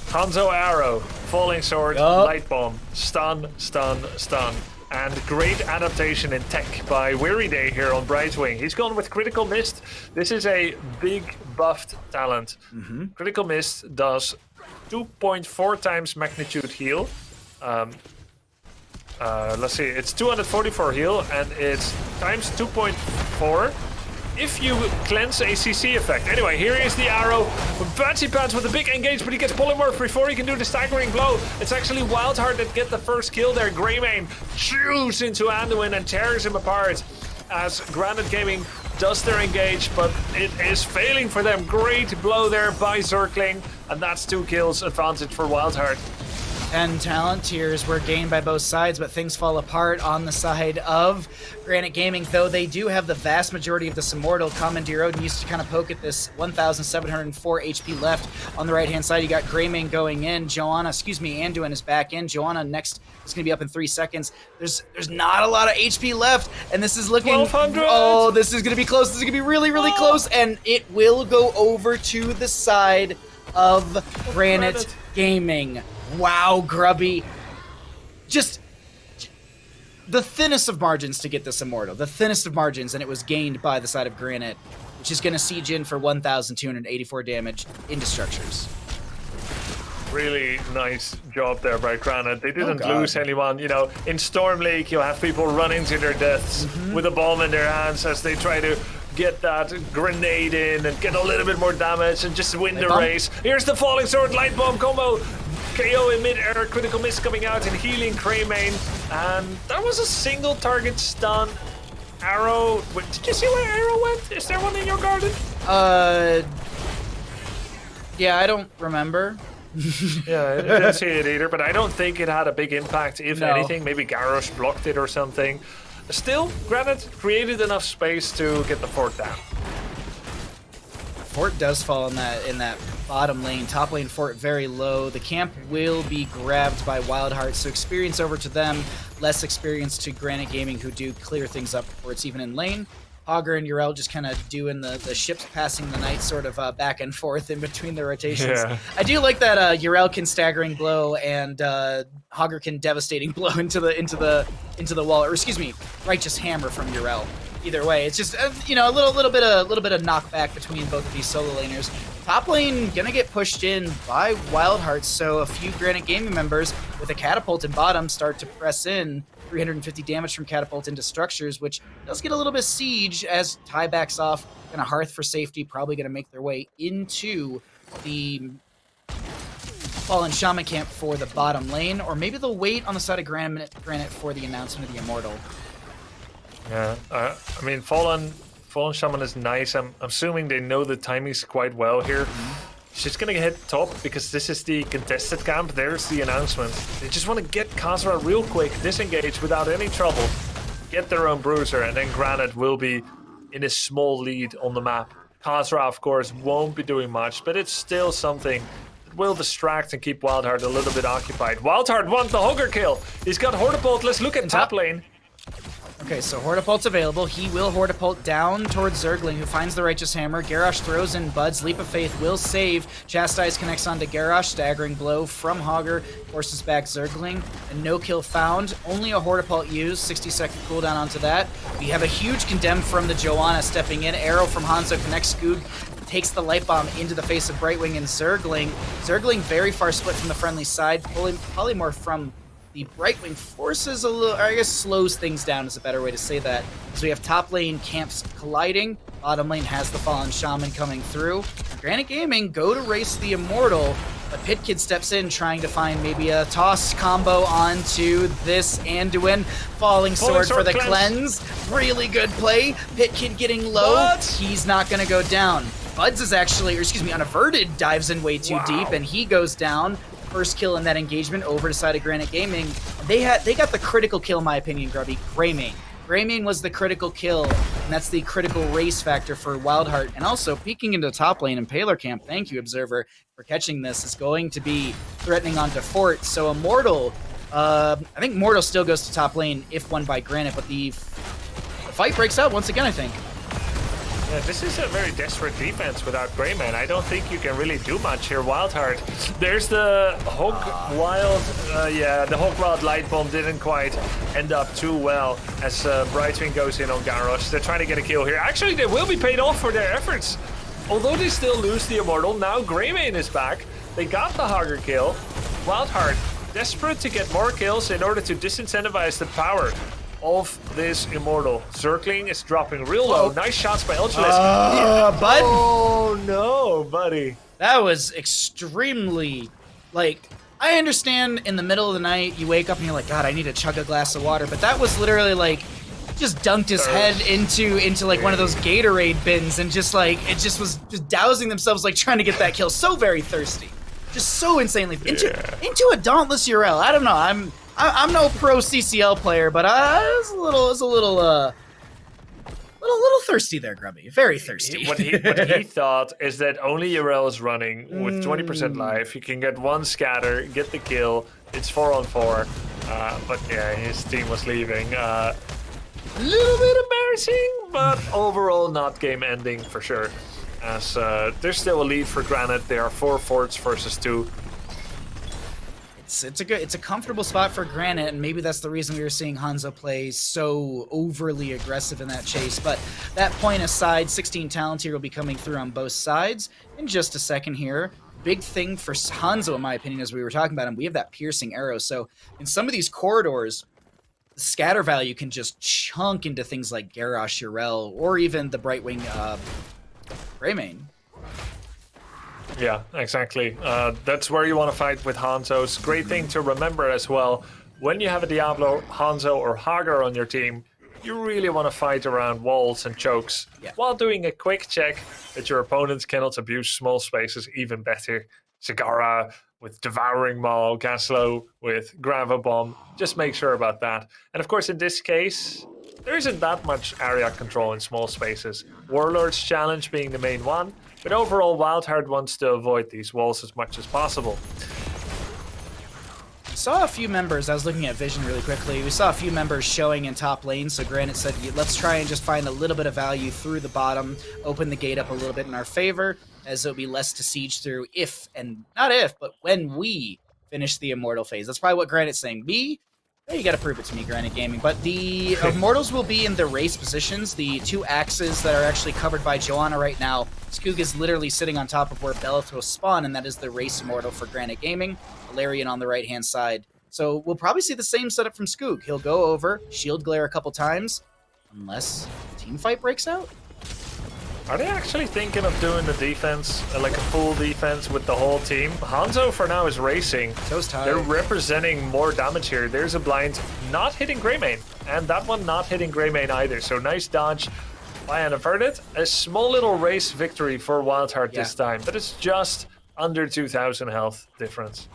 Hanzo Arrow, Falling Sword, Light Bomb, stun, stun, stun. And great adaptation in tech by Weary Day here on Brightwing. He's gone with Critical Mist. This is a big buffed talent. Critical Mist does 2.4 times magnitude heal. Let's see, it's 244 heal and it's times 2.4 if you cleanse a CC effect. Anyway, here is the arrow. Fancy Pants with a big engage, but he gets polymorph before he can do the staggering blow. It's actually Wildheart that get the first kill there. Greymane chews into Anduin and tears him apart as Granit Gaming does their engage, but it is failing for them. Great blow there by Zergling, and that's 2 kills advantage for Wildheart. 10 talent tiers were gained by both sides, but things fall apart on the side of Granit Gaming, though they do have the vast majority of this Immortal. Commandeer Odin used to kind of poke at this. 1,704 HP left on the right-hand side. You got Greymane going in. Anduin is back in. Joanna next is going to be up in 3 seconds. There's not a lot of HP left, and this is looking... 1,200! Oh, this is going to be close. This is going to be really, really close, and it will go over to the side of Granit Gaming. Wow, Grubby. Just the thinnest of margins to get this Immortal. The thinnest of margins, and it was gained by the side of Granit, which is going to siege in for 1,284 damage into structures. Really nice job there by Granit. They didn't lose anyone. You know, in Storm Lake, you'll have people running to their deaths with a bomb in their hands as they try to get that grenade in and get a little bit more damage and just win the race. Here's the Falling Sword Light Bomb combo. KO in mid-air, Critical Mist coming out and healing Greymane. And that was a single target stun. Arrow. Wait, did you see where Arrow went? Is there one in your garden? Yeah, I don't remember. Yeah, I didn't see it either, but I don't think it had a big impact. If anything, maybe Garrosh blocked it or something. Still, Granit created enough space to get the fort down. Fort does fall in that bottom lane. Top lane Fort very low. The camp will be grabbed by Wildheart, so experience over to them. Less experience to Granit Gaming, who do clear things up before it's even in lane. Hogger and Yrel just kind of doing the ships passing the night sort of back and forth in between the rotations. Yeah. I do like that Yrel can staggering blow and Hogger can devastating blow into the wall, or excuse me, righteous hammer from Yrel. Either way, it's just you know, a little bit of knockback between both of these solo laners. Top lane gonna get pushed in by Wildheart, so a few Granit Gaming members with a catapult in bottom start to press in. 350 damage from catapult into structures, which does get a little bit siege as Ty backs off. Gonna Hearth for safety, probably gonna make their way into the Fallen Shaman camp for the bottom lane, or maybe they'll wait on the side of Granite for the announcement of the Immortal. Yeah, I mean, Fallen Shaman is nice. I'm assuming they know the timings quite well here. She's gonna hit top because this is the contested camp. There's the announcement. They just want to get Khazra real quick, disengage without any trouble, get their own bruiser, and then Granit will be in a small lead on the map. Khazra, of course, won't be doing much, but it's still something that will distract and keep Wildheart a little bit occupied. Wildheart wants the Hogger kill. He's got Hortipult. Let's look at top lane. Okay, so Hortipult's available. He will Hortipult down towards Zergling, who finds the Righteous Hammer. Garrosh throws in Bud's Leap of Faith, will save. Chastise connects onto Garrosh, staggering blow from Hogger, forces back Zergling, and no kill found. Only a Hortipult used, 60-second cooldown onto that. We have a huge condemn from the Joanna stepping in. Arrow from Hanzo connects Skoog, takes the Light Bomb into the face of Brightwing and Zergling. Zergling very far split from the friendly side, pulling Polymorph from the Brightwing forces a little, or I guess slows things down is a better way to say that. So we have top lane camps colliding, bottom lane has the Fallen Shaman coming through. Granit Gaming go to race the Immortal, but Pitkid steps in trying to find maybe a toss combo onto this Anduin. Falling Sword for the cleanse. Really good play. Pitkid getting low. He's not going to go down. Buds is actually, or excuse me, Unaverted dives in way too deep, and he goes down. First kill in that engagement over to side of Granit Gaming. They got the critical kill, in my opinion, Grubby. Greymane. Greymane was the critical kill, and that's the critical race factor for Wildheart. And also, peeking into top lane in Paler Camp, thank you, Observer, for catching this, is going to be threatening onto Fort. So Immortal, I think Immortal still goes to top lane if won by Granit, but the fight breaks out once again, I think. Yeah, this is a very desperate defense without Greyman. I don't think you can really do much here. Wildheart. There's the Hulk Wild. The Hulk Wild Light Bomb didn't quite end up too well as Brightwing goes in on Garrosh. They're trying to get a kill here. Actually, they will be paid off for their efforts. Although they still lose the Immortal, now Greyman is back. They got the Hogger kill. Wildheart desperate to get more kills in order to disincentivize the power of this Immortal. Circling is dropping real low. Nice shots by Ultralisk. Bud? Oh no, buddy. That was extremely, like, I understand in the middle of the night, you wake up and you're like, God, I need to chug a glass of water. But that was literally like, just dunked his head into like one of those Gatorade bins and just like, it just was just dousing themselves, like trying to get that kill. So very thirsty. Just so insanely into a dauntless URL. I don't know. I'm no pro CCL player, but I was a little thirsty there, Grubby. Very thirsty. What he thought is that only Urel is running with 20% life. You can get one scatter, get the kill. It's 4-on-4. But yeah, his team was leaving. A little bit embarrassing, but overall not game ending for sure. As there's still a lead for Granite. They are 4 forts versus 2. It's a comfortable spot for Granite, and maybe that's the reason we were seeing Hanzo play so overly aggressive in that chase. But that point aside, 16 talent here will be coming through on both sides in just a second here. Big thing for Hanzo, in my opinion, as we were talking about him, we have that piercing arrow. So in some of these corridors, the scatter value can just chunk into things like Garrosh, Urel, or even the Brightwing Greymane. Yeah, exactly. That's where you want to fight with Hanzo's. Great thing to remember as well. When you have a Diablo, Hanzo, or Hagar on your team, you really want to fight around walls and chokes while doing a quick check that your opponents cannot abuse small spaces even better. Zagara with Devouring Maw, Gaslow with Grava Bomb. Just make sure about that. And of course, in this case, there isn't that much area control in small spaces. Warlord's Challenge being the main one. But overall, Wildheart wants to avoid these walls as much as possible. We saw a few members, I was looking at Vision really quickly, we saw a few members showing in top lane, so Granite said, let's try and just find a little bit of value through the bottom, open the gate up a little bit in our favor, as it'll be less to siege through if, and not if, but when we finish the Immortal phase. That's probably what Granite's saying. You gotta prove it to me, Granit Gaming. But the Immortals will be in the race positions, the 2 axes that are actually covered by Joanna right now. Skoog is literally sitting on top of where Bellathros spawn, and that is the race Immortal for Granit Gaming. Valerian on the right-hand side. So we'll probably see the same setup from Skoog. He'll go over, shield glare a couple times, unless team fight breaks out. Are they actually thinking of doing the defense, like a full defense with the whole team? Hanzo for now is racing. So's Ty. They're representing more damage here. There's a blind not hitting Greymane, and that one not hitting Greymane either. So nice dodge by Anaverted. A small little race victory for Wildheart this time, but it's just under 2,000 health difference.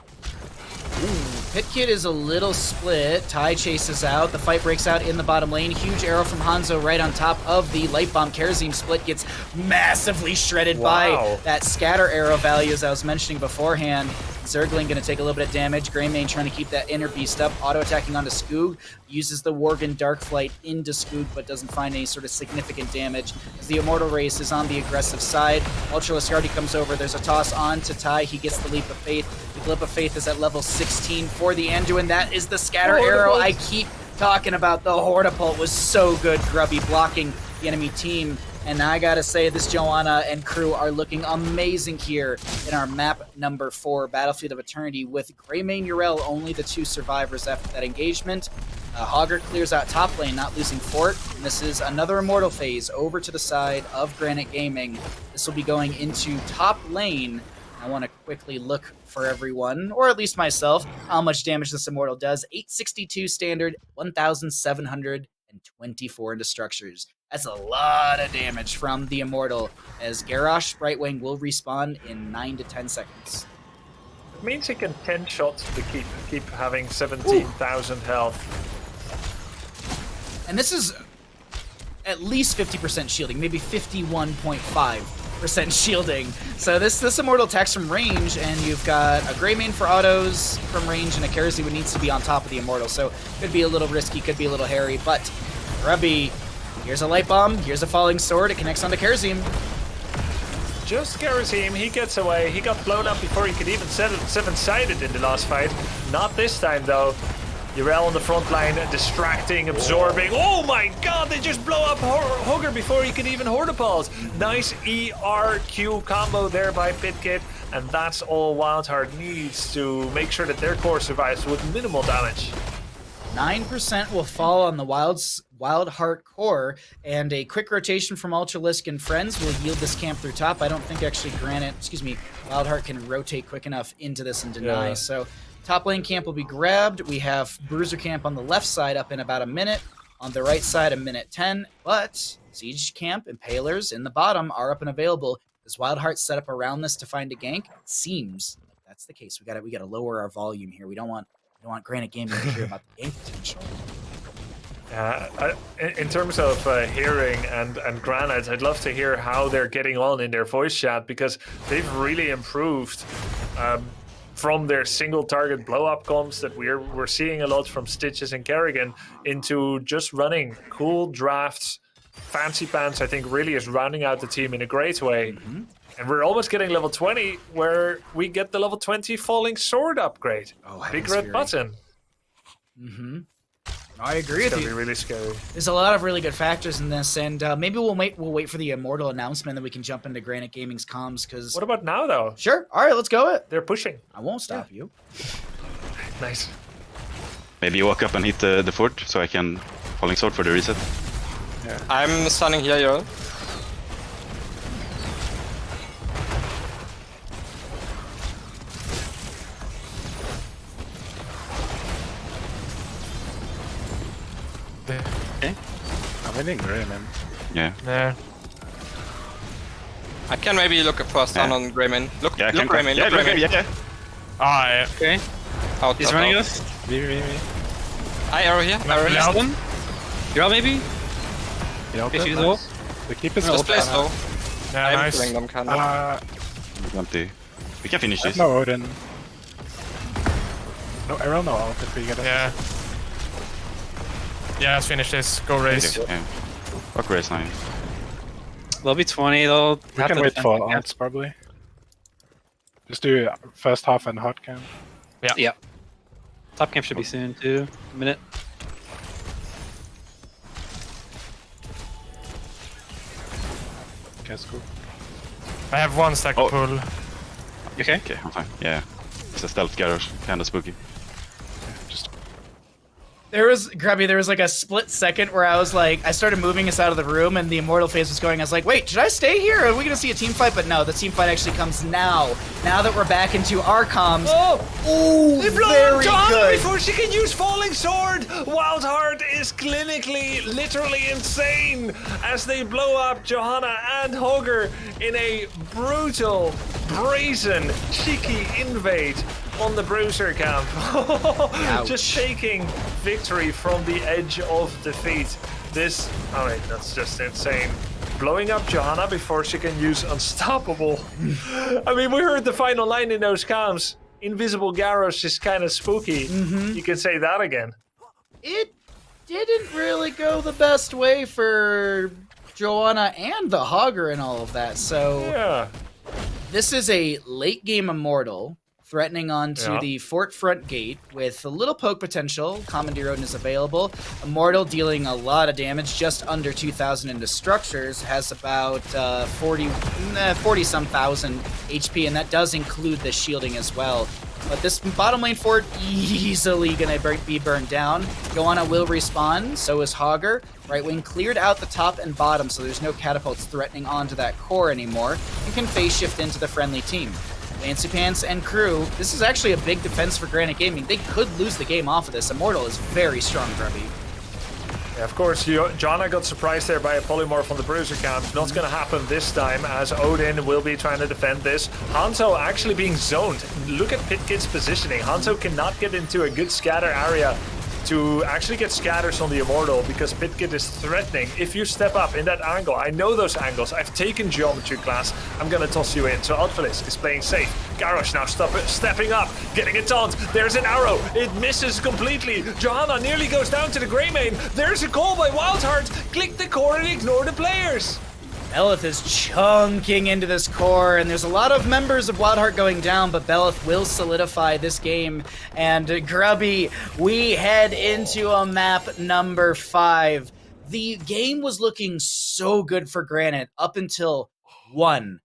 Pit Kid is a little split. Ty chases out. The fight breaks out in the bottom lane. Huge arrow from Hanzo right on top of the Light Bomb. Kerosene split gets massively shredded by that scatter arrow value, as I was mentioning beforehand. Zergling going to take a little bit of damage. Greymane trying to keep that inner beast up. Auto-attacking onto Skoog. Uses the Worgen Darkflight into Skoog, but doesn't find any sort of significant damage. As the Immortal Race is on the aggressive side. Ultralisk already comes over. There's a toss on to Ty. He gets the Leap of Faith. The Leap of Faith is at level 16 for the Anduin. That is the scatter arrow I keep talking about. The Hortipult was so good, Grubby, blocking the enemy team. And I gotta say, this Joanna and crew are looking amazing here in our map number 4, Battlefield of Eternity, with Greymane Urel only the 2 survivors after that engagement. Hogger clears out top lane, not losing fort. And this is another Immortal phase over to the side of Granit Gaming. This will be going into top lane. I want to quickly look for everyone, or at least myself, how much damage this Immortal does. 862 standard, 1,724 into structures. That's a lot of damage from the Immortal, as Garrosh Brightwing will respawn in 9 to 10 seconds. It means he can 10 shots to keep having 17,000 health. And this is at least 50% shielding, maybe 51.5% shielding. So this Immortal attacks from range, and you've got a Greymane for autos from range and a Kerosene who needs to be on top of the Immortal. So could be a little risky, could be a little hairy, but Grubby, Here's a light bomb. Here's a falling sword. It connects onto Kerosene. Just Kerosene, he gets away. He got blown up before he could even set it seven-sided in the last fight. Not this time, though. Yrel on the front line, distracting, absorbing. Oh my god, they just blow up Hugger before he could even hoard the balls. Nice ERQ combo there by Pitkit, and that's all Wildheart needs to make sure that their core survives with minimal damage. 9% will fall on the Wildheart core, and a quick rotation from Ultralisk and friends will yield this camp through top. I don't think actually Wildheart can rotate quick enough into this and deny, so top lane camp will be grabbed. We have Bruiser camp on the left side up in about a minute. On the right side, a minute 10. But Siege camp and Palers in the bottom are up and available. Does Wildheart set up around this to find a gank? It seems like that's the case. We gotta lower our volume here. We don't want Granit Gaming to hear about the gank potential. In terms of hearing and Granite, I'd love to hear how they're getting on in their voice chat, because they've really improved. From their single target blow up comms that we're seeing a lot from Stitches and Kerrigan into just running cool drafts. Fancy Pants, I think, really is rounding out the team in a great way. And we're almost getting level 20, where we get the level 20 Falling Sword upgrade. Oh, big red button. I agree with you. It's gonna be really scary. There's a lot of really good factors in this, and maybe we'll wait for the Immortal announcement, then we can jump into Granit Gaming's comms. Because what about now, though? Sure. All right, let's go it. They're pushing. I won't stop you. Nice. Maybe you walk up and hit the fort, so I can Falling Sword for the reset. Yeah. I'm standing here, yo. Okay. I'm winning, really, man. Yeah. I can maybe look for a stun on Greyman. Look Greyman, look Greyman. Ah, Okay. He's running us. Me. I arrow here. You're out, maybe? Okay, she's low. The keep is Just place though. Yeah, I'm nice. killing them, kinda. We can finish this. No Odin. No arrow, no ult if we get it. Yeah. Yeah, let's finish this. Go race. Yeah. Fuck race 9. They'll be 20, they'll We can wait for ults, probably. Just do first half and hot camp. Yeah. Top camp should be soon, too. A minute. Okay, that's cool. I have one stack to pull. You okay? Okay, I'm fine. Yeah. It's a stealth garage. Kinda spooky. There was like a split second where I was like, I started moving us out of the room and the Immortal phase was going. I was like, wait, should I stay here? Are we gonna see a team fight? But no, the team fight actually comes now. Now that we're back into our comms. Oh, they blow very Johanna good. before she can use Falling Sword. Wildheart is clinically, literally insane as they blow up Johanna and Hogger in a brutal, brazen, cheeky invade on the Bruiser camp. Just taking victory from the edge of defeat. That's just insane. Blowing up Johanna before she can use Unstoppable. I mean, we heard the final line in those comms. Invisible Garrosh is kind of spooky. You can say that again. It didn't really go the best way for Johanna and the Hogger and all of that. So this is a late game Immortal threatening onto the fort front gate with a little poke potential. Commandeer Odin is available. Immortal dealing a lot of damage, just under 2,000 into structures, has about 40-some thousand HP, and that does include the shielding as well. But this bottom lane fort easily gonna be burned down. Johanna will respawn, so is Hogger. Right wing cleared out the top and bottom, so there's no catapults threatening onto that core anymore, and can phase shift into the friendly team. Fancy Pants and crew, this is actually a big defense for Granit Gaming. They could lose the game off of this. Immortal is very strong, Grubby. Yeah, of course, Johanna got surprised there by a polymorph on the Bruiser camp. Not going to happen this time, as Odin will be trying to defend this. Hanzo actually being zoned. Look at Pitkit's positioning. Hanzo cannot get into a good scatter area to actually get scatters on the Immortal because Pitkit is threatening. If you step up in that angle, I know those angles. I've taken geometry class. I'm gonna toss you in. So Ultralis is playing safe. Garrosh now stepping up, getting a taunt. There's an arrow. It misses completely. Johanna nearly goes down to the Greymane. There's a call by Wildheart. Click the core and ignore the players. Belith is chunking into this core, and there's a lot of members of Wildheart going down, but Belith will solidify this game. And Grubby, we head into a map number 5. The game was looking so good for Granite up until one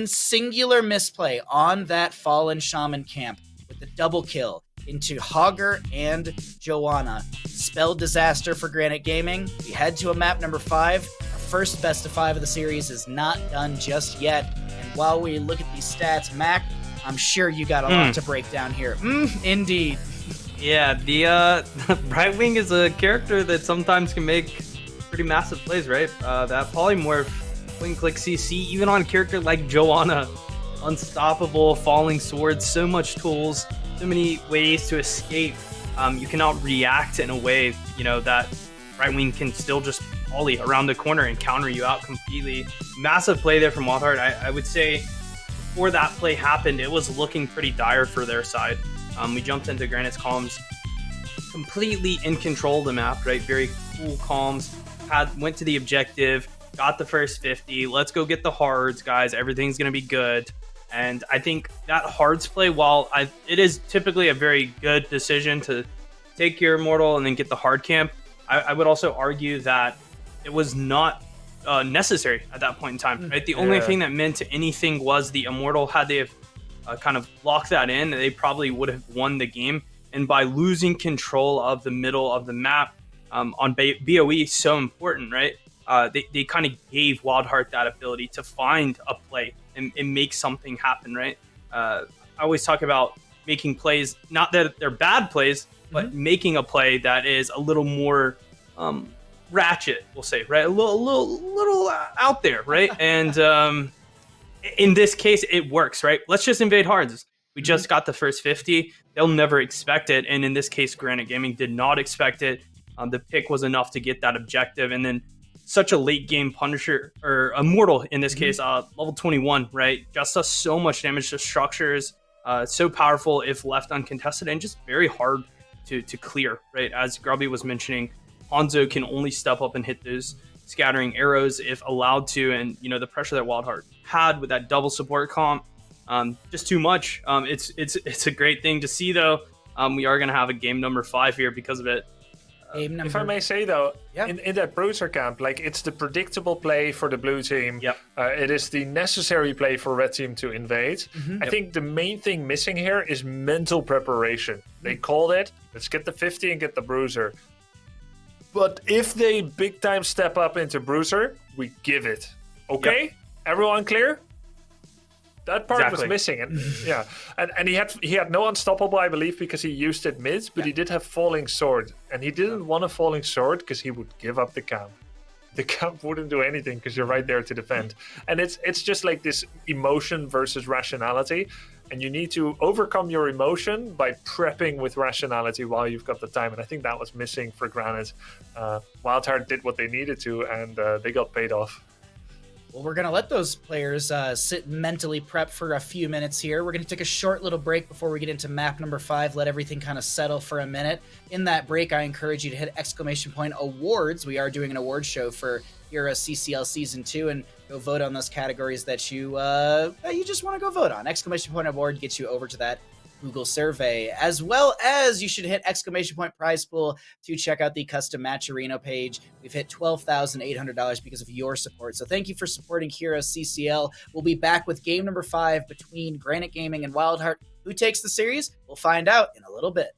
singular misplay on that Fallen Shaman camp with the double kill into Hogger and Joanna. Spelled disaster for Granite Gaming. We head to a map number 5. First best of 5 of the series is not done just yet. And while we look at these stats, Mac, I'm sure you got a lot to break down here. Indeed. Yeah, the Brightwing is a character that sometimes can make pretty massive plays, right? That polymorph, wing click CC, even on a character like Joanna, unstoppable, falling swords, so much tools, so many ways to escape. You cannot react in a way, that Brightwing can still just volley around the corner and counter you out completely. Massive play there from Wildheart. I would say before that play happened, it was looking pretty dire for their side. We jumped into Granite's comms, completely in control of the map, right? Very cool comms. Went to the objective, got the first 50. Let's go get the hards, guys. Everything's gonna be good. And I think that hards play, while it is typically a very good decision to take your Immortal and then get the hard camp, I would also argue that it was not necessary at that point in time, right? The only thing that meant anything was the Immortal. Had they have kind of locked that in, they probably would have won the game. And by losing control of the middle of the map on BOE, so important, right? They kind of gave Wildheart that ability to find a play and make something happen, right? I always talk about making plays, not that they're bad plays, but making a play that is a little more ratchet, we'll say, right? A little out there, right? And in this case, it works, right? Let's just invade hards. We just got the first 50. They'll never expect it. And in this case, Granite Gaming did not expect it. The pick was enough to get that objective. And then such a late game Punisher, or Immortal in this case, level 21, right? Just does so much damage to structures. So powerful if left uncontested, and just very hard to clear, right? As Grubby was mentioning, Hanzo can only step up and hit those scattering arrows if allowed to, and the pressure that Wildheart had with that double support comp, just too much. It's a great thing to see, though. We are going to have a game number 5 here because of it. If I may say, though, in that Bruiser camp, it's the predictable play for the blue team. It is the necessary play for red team to invade. I think the main thing missing here is mental preparation. They called it. Let's get the 50 and get the Bruiser. But if they big time step up into Bruiser, we give it. Okay? Everyone clear? That part was missing, and he had no unstoppable, I believe, because he used it mid, but he did have falling sword, and he didn't want a falling sword because he would give up the camp. The camp wouldn't do anything because you're right there to defend, and it's just like this emotion versus rationality, and you need to overcome your emotion by prepping with rationality while you've got the time, and I think that was missing for Granite. Wildheart did what they needed to, and they got paid off. Well, we're going to let those players sit mentally prep for a few minutes here. We're going to take a short little break before we get into map number 5, let everything kind of settle for a minute. In that break, I encourage you to hit !awards. We are doing an award show for HeroesCCL Season 2, and go vote on those categories that you just want to go vote on. !award gets you over to that Google survey, as well as you should hit !prize pool to check out the custom match arena page. We've hit $12,800 because of your support. So thank you for supporting HeroesCCL. We'll be back with game number 5 between Granite Gaming and Wildheart. Who takes the series? We'll find out in a little bit.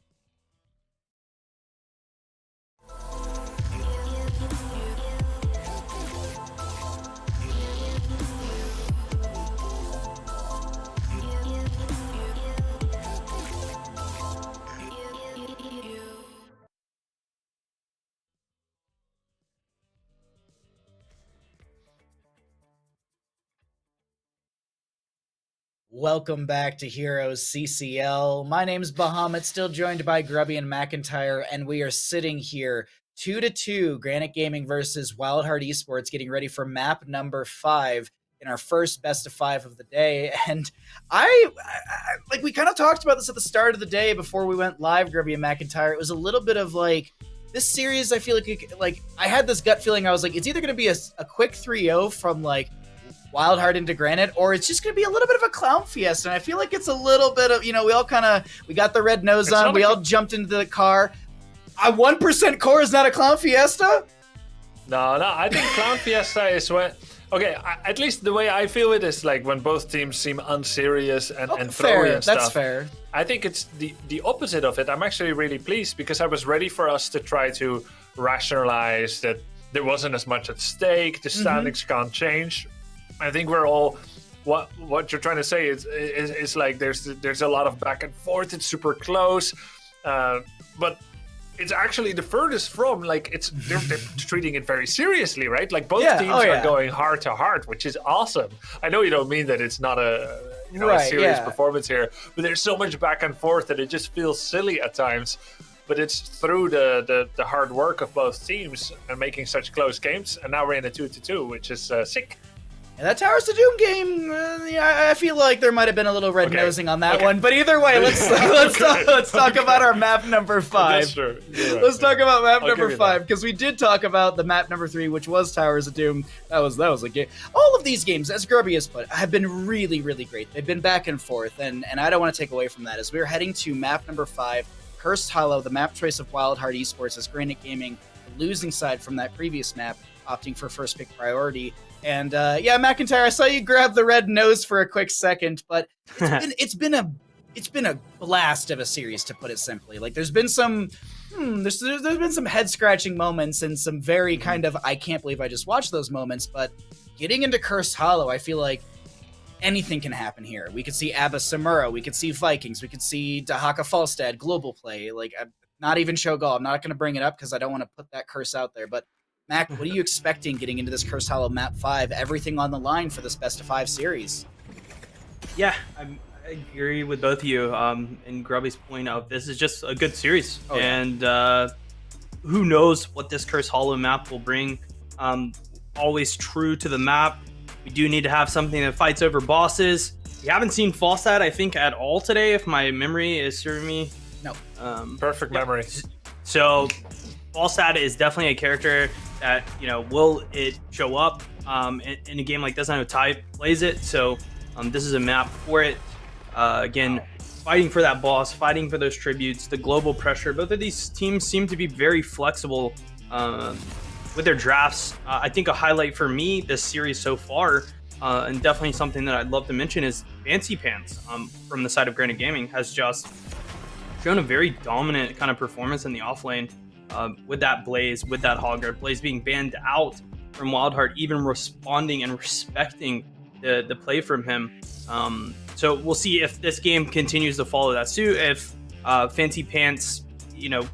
Welcome back to HeroesCCL. My name's Bahamut, still joined by Grubby and McIntyre, and we are sitting here 2-2, Granit Gaming versus Wildheart Esports, getting ready for map number 5 in our first best of 5 of the day. And I like, we kind of talked about this at the start of the day before we went live, Grubby and McIntyre. It was a little bit of like, this series, I feel like I had this gut feeling. I was like, it's either going to be a quick 3-0 from like Wildheart into Granite, or it's just going to be a little bit of a clown fiesta. And I feel like it's a little bit of, we got the red nose on, we all jumped into the car. A 1% core is not a clown fiesta? No, I think clown fiesta is when... Okay, at least the way I feel it is like when both teams seem unserious and throwy and stuff. That's fair. I think it's the opposite of it. I'm actually really pleased because I was ready for us to try to rationalize that there wasn't as much at stake, the standings can't change. I think we're all... What you're trying to say is like there's a lot of back and forth, it's super close, but it's actually the furthest from, like, they're treating it very seriously, right? Like, both teams are going heart to heart, which is awesome. I know you don't mean that it's not a serious performance here, but there's so much back and forth that it just feels silly at times. But it's through the hard work of both teams and making such close games, and now we're in a 2-2, which is sick. And that Towers to Doom game, I feel like there might have been a little red nosing on that one. But either way, let's talk about our map number 5. That's true. Right. Let's talk about map number 5, because we did talk about the map number 3, which was Towers of Doom. That was a game. All of these games, as Grubby has put, have been really, really great. They've been back and forth, and I don't want to take away from that. As we're heading to map number 5, Cursed Hollow, the map choice of Wildheart Esports, as Granit Gaming, the losing side from that previous map, opting for first pick priority. And McIntyre, I saw you grab the red nose for a quick second, but it's been a blast of a series, to put it simply. Like, there's been some there's been some head scratching moments and some very kind of I can't believe I just watched those moments. But getting into Cursed Hollow, I feel like anything can happen here. We could see Abba Samura, we could see Vikings, we could see Dahaka Falstad, global play. Like, not even Shogal. I'm not going to bring it up because I don't want to put that curse out there, but Mac, what are you expecting getting into this Cursed Hollow map 5? Everything on the line for this best of 5 series. Yeah, I agree with both of you. And Grubby's point of this is just a good series, and who knows what this Cursed Hollow map will bring. Always true to the map. We do need to have something that fights over bosses. We haven't seen Falstad, I think, at all today, if my memory is serving me. No. Perfect memory. So Falstad is definitely a character that, will it show up in a game like this? I know Ty plays it, so this is a map for it. Again, fighting for that boss, fighting for those tributes, the global pressure. Both of these teams seem to be very flexible with their drafts. I think a highlight for me this series so far, and definitely something that I'd love to mention, is Fancy Pants from the side of Granit Gaming has just shown a very dominant kind of performance in the offlane. With that Blaze, with that Hogguard, Blaze being banned out from Wildheart, even responding and respecting the play from him. So we'll see if this game continues to follow that suit. If Fancy Pants,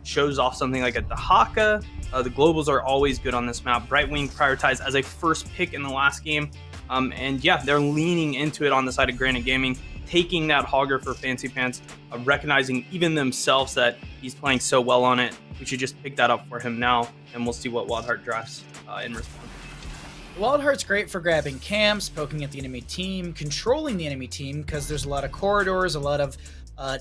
shows off something like a Dahaka. The globals are always good on this map. Brightwing prioritized as a first pick in the last game. And they're leaning into it on the side of Granit Gaming, taking that Hogger for Fancy Pants, recognizing even themselves that he's playing so well on it. We should just pick that up for him now, and we'll see what Wildheart drafts in response. Wildheart's great for grabbing camps, poking at the enemy team, controlling the enemy team, because there's a lot of corridors, a lot of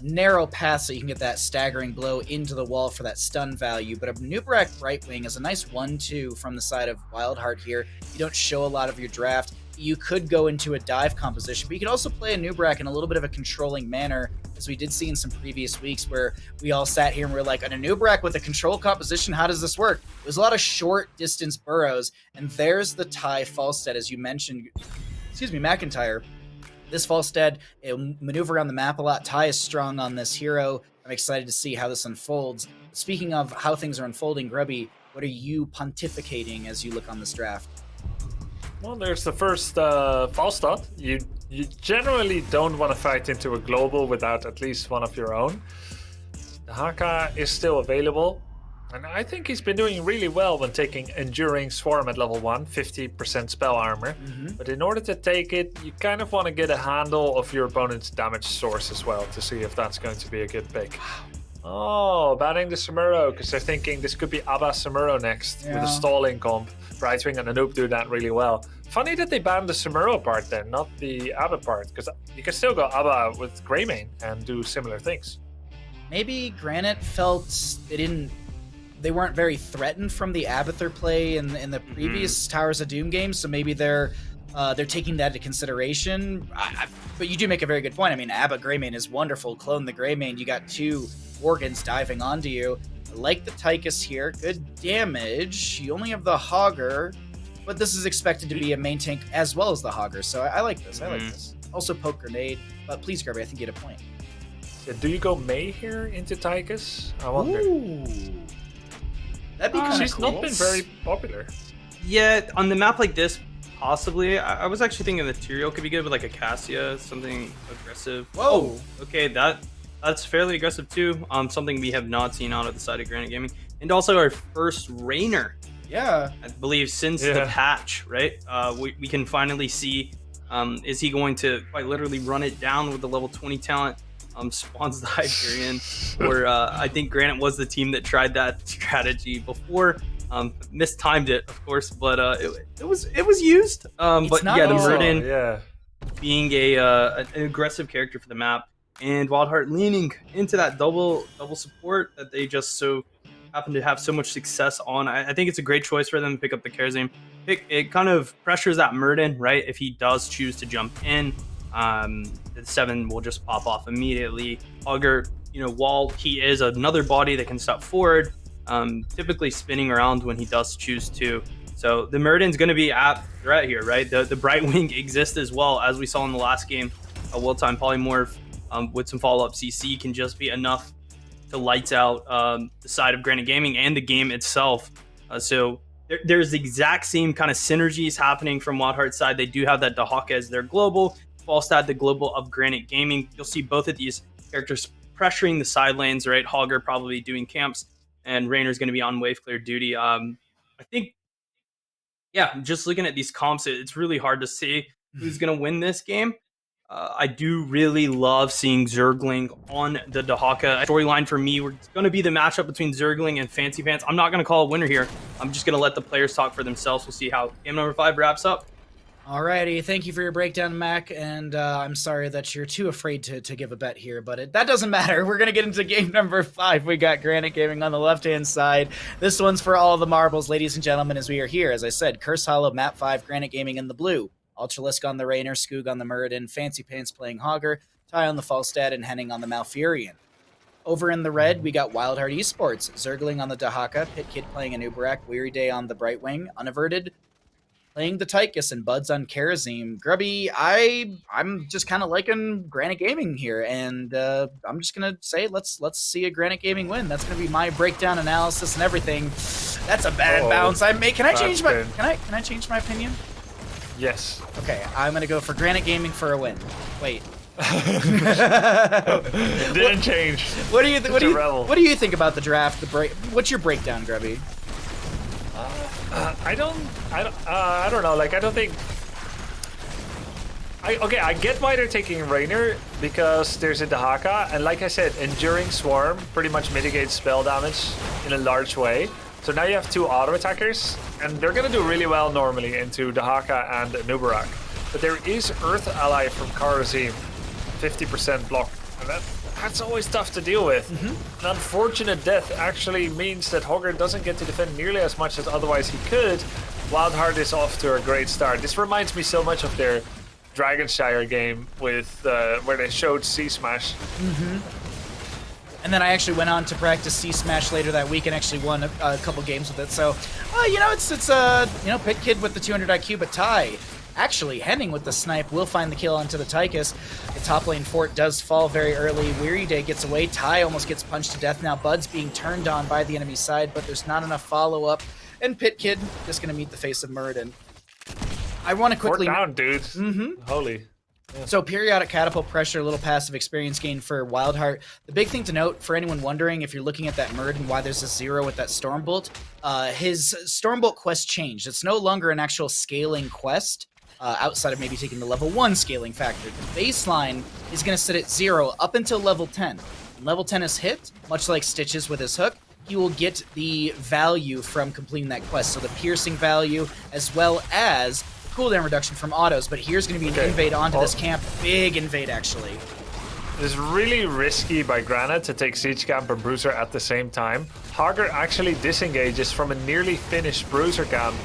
narrow paths so you can get that staggering blow into the wall for that stun value. But a Nubrak Brightwing is a nice 1-2 from the side of Wildheart here. You don't show a lot of your draft. You could go into a dive composition, but you can also play a Nubrak in a little bit of a controlling manner, as we did see in some previous weeks where we all sat here and we were like, on a Nubrak with a control composition, how does this work? There's a lot of short distance burrows, and there's the Ty Falstad, as you mentioned, McIntyre. This Falstad, it'll maneuver around the map a lot. Ty is strong on this hero. I'm excited to see how this unfolds. Speaking of how things are unfolding, Grubby, what are you pontificating as you look on this draft? Well, there's the first Falstad. You generally don't want to fight into a global without at least one of your own. The Haka is still available. And I think he's been doing really well when taking Enduring Swarm at level 1, 50% spell armor. But in order to take it, you kind of want to get a handle of your opponent's damage source as well to see if that's going to be a good pick. Oh, banning the Samuro, because they're thinking this could be Abba Samuro next with a stalling comp. Brightwing and Anoop do that really well. Funny that they banned the Samuro part then, not the Abba part, because you can still go Abba with Greymane and do similar things. Maybe Granite felt they weren't very threatened from the Abathur play in the previous Towers of Doom games, so maybe they're taking that into consideration. But you do make a very good point. I mean, Abba Greymane is wonderful. Clone the Greymane. You got 2 Worgans diving onto you. I like the Tychus here. Good damage. You only have the Hogger, but this is expected to be a main tank as well as the Hogger, so I like this. I like this. Also poke grenade, but please, Grubby, I think you had a point. Yeah, do you go Mei here into Tychus? I wonder. Ooh. That'd be kind of cool. She's not been very popular. Yeah, on the map like this, possibly. I was actually thinking the Tyrael could be good with like a Cassia, something aggressive. Whoa! Okay, that's fairly aggressive too. Something we have not seen out of the side of Granite Gaming. And also our first Rainer. Yeah. I believe since the patch, right? We can finally see, is he going to quite literally run it down with the level 20 talent? Spawns the Hyperion, or I think Granite was the team that tried that strategy before, mistimed it, of course, but it was used. But yeah, the Murden being an aggressive character for the map, and Wildheart leaning into that double support that they just so happen to have so much success on. I think it's a great choice for them to pick up the Karazim. It kind of pressures that Murden, right? If he does choose to jump in. The 7 will just pop off immediately. Hogger, while he is another body that can step forward, typically spinning around when he does choose to. So the Murden's going to be at threat here, right? The Brightwing exists as well, as we saw in the last game. A Will-Time Polymorph with some follow-up CC can just be enough to lights out the side of Granite Gaming and the game itself. So there's the exact same kind of synergies happening from Wildheart's side. They do have that Dahaka as their global. Falstad, the global of Granite Gaming. You'll see both of these characters pressuring the side lanes, right? Hogger probably doing camps, and Rainer's going to be on wave clear duty. I think, just looking at these comps, it's really hard to see who's going to win this game. I do really love seeing Zergling on the Dahaka. Storyline for me, it's going to be the matchup between Zergling and Fancy Pants. I'm not going to call a winner here. I'm just going to let the players talk for themselves. We'll see how game number 5 wraps up. Alrighty, thank you for your breakdown, Mac, and I'm sorry that you're too afraid to give a bet here, but that doesn't matter. We're going to get into game number 5. We got Granite Gaming on the left-hand side. This one's for all the marbles, ladies and gentlemen, as we are here. As I said, Curse Hollow, map 5, Granite Gaming in the blue. Ultralisk on the Rainer, Skoog on the Muradin, Fancy Pants playing Hogger, Ty on the Falstad, and Henning on the Malfurion. Over in the red, we got Wildheart Esports, Zergling on the Dahaka, Pit Kid playing an Uberak, Weary Day on the Brightwing, Unaverted playing the Tychus, and Buds on Karazim. Grubby, I'm just kind of liking Granite Gaming here, and I'm just gonna say let's see a Granite Gaming win. That's gonna be my breakdown analysis and everything. That's a bad bounce I made. Can I change my opinion? Yes. Okay, I'm gonna go for Granite Gaming for a win. Wait. It didn't change. What do you think about the draft? What's your breakdown, Grubby? I don't know. Like, I don't think. I get why they're taking Rainer because there's a Dahaka, and like I said, Enduring Swarm pretty much mitigates spell damage in a large way. So now you have 2 auto attackers, and they're gonna do really well normally into Dahaka and Nubarak. But there is Earth Ally from Karazim, 50% block, and that's always tough to deal with. An unfortunate death actually means that Hogger doesn't get to defend nearly as much as otherwise he could. Wildheart is off to a great start. This reminds me so much of their Dragonshire game with where they showed C-Smash. And then I actually went on to practice C-Smash later that week and actually won a couple games with it. So, it's Pit Kid with the 200 IQ, but Ty. Actually, Henning with the snipe will find the kill onto the Tychus. The top lane fort does fall very early. Weary Day gets away. Ty almost gets punched to death. Now Bud's being turned on by the enemy side, but there's not enough follow-up. And Pit Kid just going to meet the face of Muradin. I want to quickly... Fort down, dudes. Holy. So periodic catapult pressure, a little passive experience gain for Wildheart. The big thing to note for anyone wondering if you're looking at that Murd and why there's a 0 with that Stormbolt, his Stormbolt quest changed. It's no longer an actual scaling quest outside of maybe taking the level 1 scaling factor. The baseline is going to sit at 0 up until level 10. When level 10 is hit, much like Stitches with his hook, he will get the value from completing that quest. So the piercing value as well as cooldown reduction from autos, but here's going to be an invade onto this camp. Big invade, actually. It's really risky by Granit to take Siege Camp and Bruiser at the same time. Hogger actually disengages from a nearly finished Bruiser camp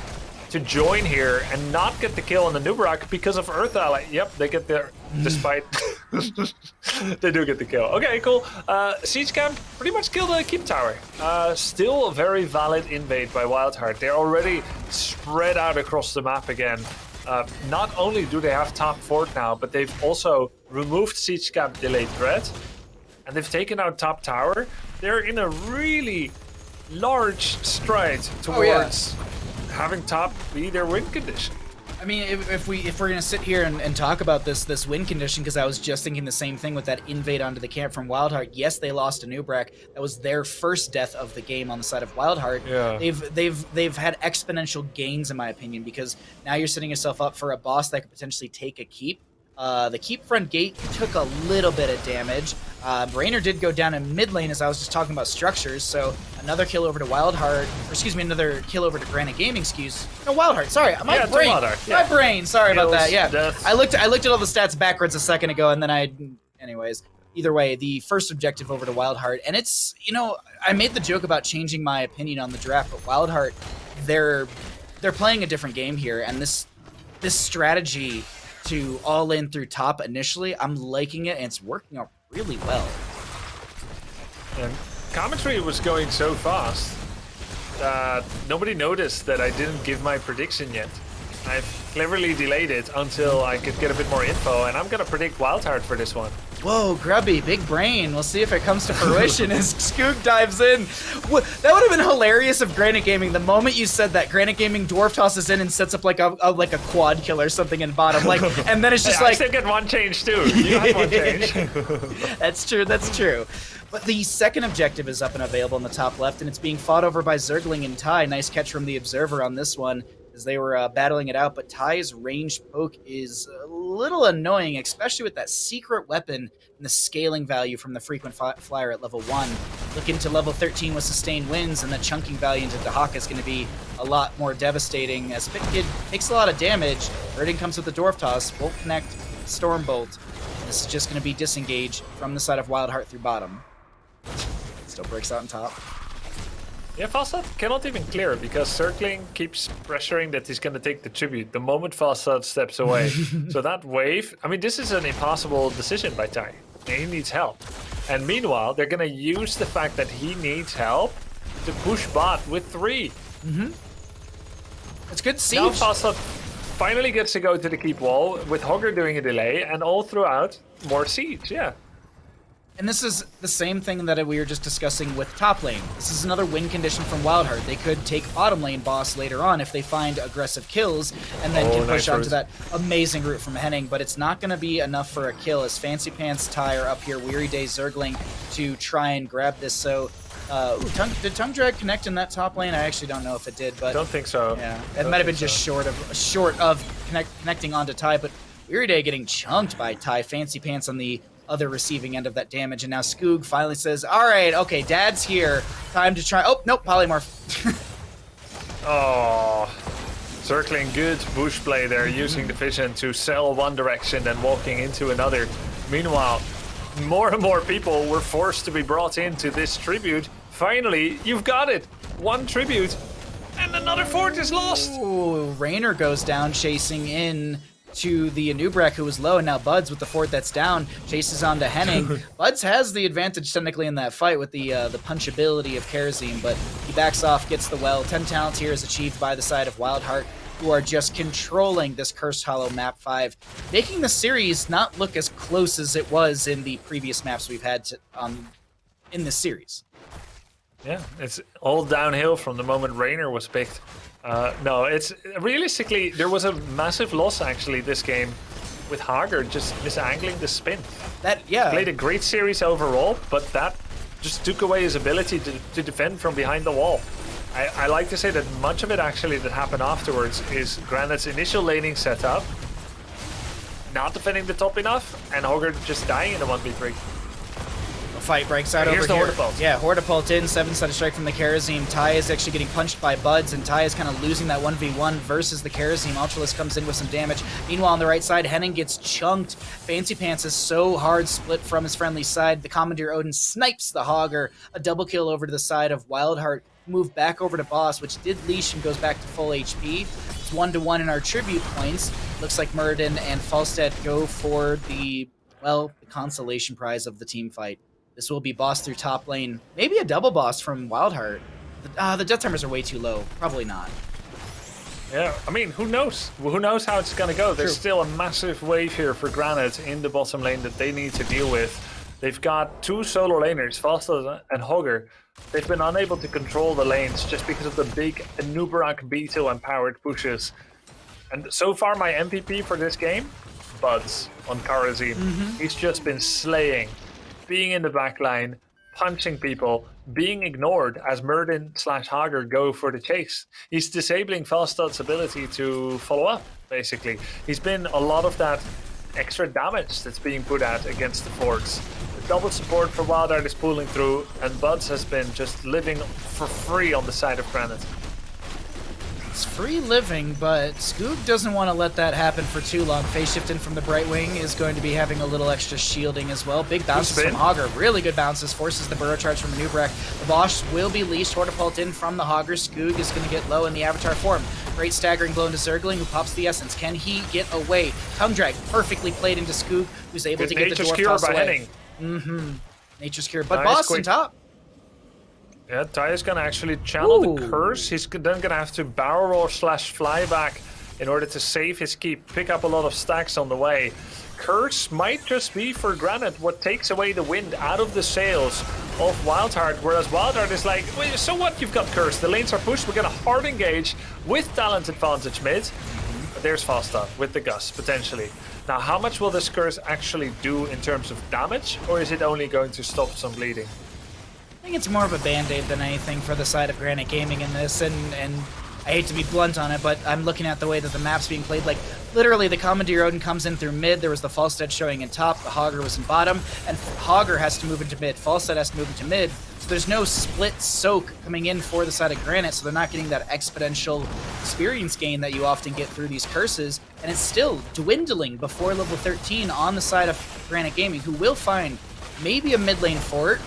to join here and not get the kill on the Nubrak because of Earth Ally. Yep, they get there despite... they do get the kill. Okay, cool. Siege Camp pretty much killed the Keep Tower. Still a very valid invade by Wildheart. They're already spread out across the map again. Not only do they have top fort now, but they've also removed Siege Camp delayed threat, and they've taken out top tower. They're in a really large stride towards having top be their win condition. I mean, if we're gonna sit here and talk about this win condition, because I was just thinking the same thing with that invade onto the camp from Wildheart. Yes, they lost to Nubrak. That was their first death of the game on the side of Wildheart. Yeah. They've had exponential gains in my opinion, because now you're setting yourself up for a boss that could potentially take a keep. The keep front gate took a little bit of damage. Raynor did go down in mid lane as I was just talking about structures, so another kill over to Wildheart, or excuse me, another kill over to Granit Gaming, Wildheart, sorry, my brain, sorry about that, I looked at all the stats backwards a second ago, and then anyways, either way, the first objective over to Wildheart, and it's, I made the joke about changing my opinion on the draft, but Wildheart, they're playing a different game here, and this strategy to all in through top initially, I'm liking it, and it's working out really well. And commentary was going so fast that nobody noticed that I didn't give my prediction yet. I've cleverly delayed it until I could get a bit more info, and I'm gonna predict Wildheart for this one. Whoa, Grubby, big brain. We'll see if it comes to fruition as Skoog dives in. That would have been hilarious if Granit Gaming, the moment you said that, Granit Gaming dwarf tosses in and sets up like a quad kill or something in bottom, and then it's just I still get one change too. You have one change. That's true. But the second objective is up and available in the top left, and it's being fought over by Zergling and Ty. Nice catch from the Observer on this one, as they were battling it out, but Ty's ranged poke is a little annoying, especially with that secret weapon and the scaling value from the frequent flyer at level 1. Looking to level 13 with sustained wins, and the chunking value into Dahaka is going to be a lot more devastating, as Pitkid takes a lot of damage. Birding comes with the Dwarf Toss, won't connect Stormbolt. This is just going to be disengaged from the side of Wildheart through bottom. Still breaks out on top. Yeah, Falstad cannot even clear because Circling keeps pressuring that he's going to take the tribute the moment Falstad steps away. So that wave, I mean, this is an impossible decision by Ty. He needs help. And meanwhile, they're going to use the fact that he needs help to push bot with 3. It's good siege. Now Falstad finally gets to go to the keep wall with Hogger doing a delay, and all throughout, more siege, yeah. And this is the same thing that we were just discussing with top lane. This is another win condition from Wildheart. They could take bottom lane boss later on if they find aggressive kills and then can push onto that amazing route from Henning, but it's not going to be enough for a kill as Fancy Pants, Ty are up here, Weary Day, Zergling to try and grab this. So, did Tongue Drag connect in that top lane? I actually don't know if it did, but... Don't think so. Yeah, it might have been just short of connecting onto Ty, but Weary Day getting chunked by Ty. Fancy Pants on the other receiving end of that damage, and now Skoog finally says, all right, okay, Dad's here, time to try. Oh nope, polymorph. Oh, circling good bush play there, using the vision to sell one direction then walking into another. Meanwhile, more and more people were forced to be brought into this tribute. Finally, you've got it, one tribute and another fort is lost. Ooh, Raynor goes down chasing in to the Anubrak, who was low, and now Buds with the fort that's down chases on to Henning. Buds has the advantage technically in that fight with the punchability of Kerosene, but he backs off, gets the well. 10 talents here is achieved by the side of Wildheart, who are just controlling this Cursed Hollow map 5, making the series not look as close as it was in the previous maps we've had in this series. Yeah, it's all downhill from the moment Raynor was picked. No, it's realistically, there was a massive loss actually this game with Hager just misangling the spin. Yeah. Played a great series overall, but that just took away his ability to defend from behind the wall. I like to say that much of it actually that happened afterwards is Granit's initial laning setup, not defending the top enough, and Hager just dying in the 1v3. Fight breaks out Here's over here. the Hortipult. Yeah, Hortipult in, 7-sided strike from the Kerosene. Ty is actually getting punched by Buds, and Ty is kind of losing that 1v1 versus the Kerosene. Ultralisk comes in with some damage. Meanwhile, on the right side, Henning gets chunked. Fancy Pants is so hard split from his friendly side. The Commandeer Odin snipes the Hogger. A double kill over to the side of Wildheart. Move back over to Boss, which did leash and goes back to full HP. It's 1-1 in our tribute points. Looks like Muradin and Falstead go for the consolation prize of the team fight. This will be boss through top lane. Maybe a double boss from Wildheart. The death timers are way too low. Probably not. Yeah, I mean, who knows? Who knows how it's going to go? There's True. still a massive wave here for Granite in the bottom lane that they need to deal with. They've got two solo laners, Falstead and Hogger. They've been unable to control the lanes just because of the big Nubarak Beetle empowered pushes. And so far, my MVP for this game, Buds on Karazim. He's just been slaying, being in the back line, punching people, being ignored as Muradin/Hager go for the chase. He's disabling Falstad's ability to follow up, basically. He's been a lot of that extra damage that's being put out against the forts. The double support for Wildheart is pulling through, and Buds has been just living for free on the side of Granite. It's free living, but Skoog doesn't want to let that happen for too long. Phase shift in from the Brightwing is going to be having a little extra shielding as well. Big bounces from Hogger. Really good bounces. Forces the burrow charge from Nubrak. The Bosch will be leashed. Hortipult in from the Hogger. Skoog is going to get low in the Avatar form. Great staggering blow into Zergling, who pops the Essence. Can he get away? Tongue drag perfectly played into Skoog, who's able to get the Dwarf toss away. Nature's Cure. But Boss on top. Yeah, Ty is going to actually channel the Curse. He's then going to have to barrel roll / fly back in order to save his keep, pick up a lot of stacks on the way. Curse might just be for Granite what takes away the wind out of the sails of Wildheart, whereas Wildheart is like, well, so what, you've got Curse, the lanes are pushed, we're going to hard engage with talent advantage mid. But there's Falstad with the Gus, potentially. Now, how much will this Curse actually do in terms of damage, or is it only going to stop some bleeding? I think it's more of a band-aid than anything for the side of Granite Gaming in this, and I hate to be blunt on it, but I'm looking at the way that the map's being played. Like, literally, the Commandeer Odin comes in through mid, there was the Falstead showing in top, the Hogger was in bottom, and Hogger has to move into mid, Falstead has to move into mid, so there's no split soak coming in for the side of Granite, so they're not getting that exponential experience gain that you often get through these curses, and it's still dwindling before level 13 on the side of Granite Gaming, who will find maybe a mid lane fort.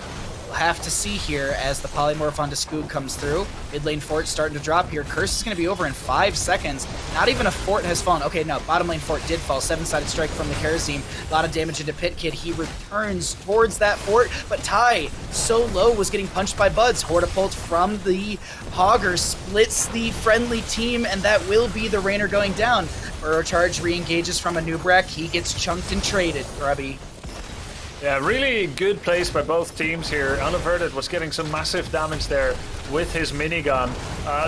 We'll have to see here as the polymorph onto Skoog comes through. Mid lane fort starting to drop here. Curse is going to be over in 5 seconds. Not even a fort has fallen. Okay, no, bottom lane fort did fall. 7-sided strike from the Kerosene. A lot of damage into Pit Kid. He returns towards that fort, but Ty, so low, was getting punched by Buds. Hortipult from the Hogger splits the friendly team, and that will be the Rainer going down. Burrow charge re-engages from a Nubrak. He gets chunked and traded, Grubby. Yeah, really good plays by both teams here. Unaverted was getting some massive damage there with his minigun.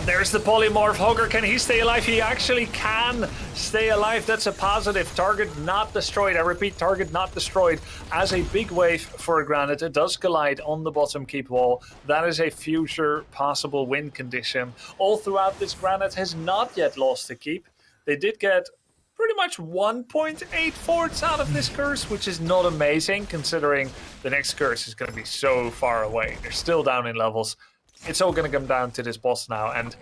There's the polymorph. Hogger, can he stay alive? He actually can stay alive. That's a positive. Target not destroyed. I repeat, target not destroyed. As a big wave for Granite, it does collide on the bottom keep wall. That is a future possible win condition. All throughout this, Granite has not yet lost the keep. They did get pretty much 1.8 forts out of this curse, which is not amazing considering the next curse is going to be so far away. They're still down in levels. It's all going to come down to this boss now, and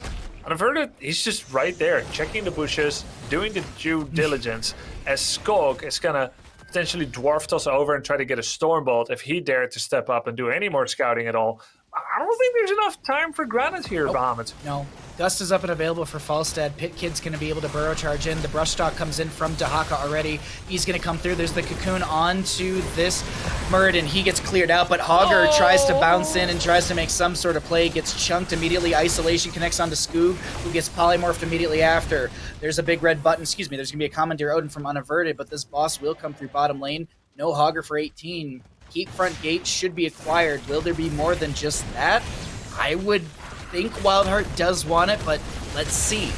Unaverted, he's just right there, checking the bushes, doing the due diligence, as Skog is going to potentially dwarf toss over and try to get a Stormbolt if he dared to step up and do any more scouting at all. I don't think there's enough time for Granite here, Bahamut. No. Gust is up and available for Falstead. Pit Kid's going to be able to burrow charge in. The brush stock comes in from Dahaka already. He's going to come through. There's the cocoon onto this Muradin. He gets cleared out, but Hogger tries to bounce in and tries to make some sort of play. Gets chunked immediately. Isolation connects onto Skoog, who gets polymorphed immediately after. There's a big red button. Excuse me. There's going to be a Commandeer Odin from Unaverted, but this boss will come through bottom lane. No Hogger for 18. Keep front gate should be acquired. Will there be more than just that? I would think Wildheart does want it, but let's see.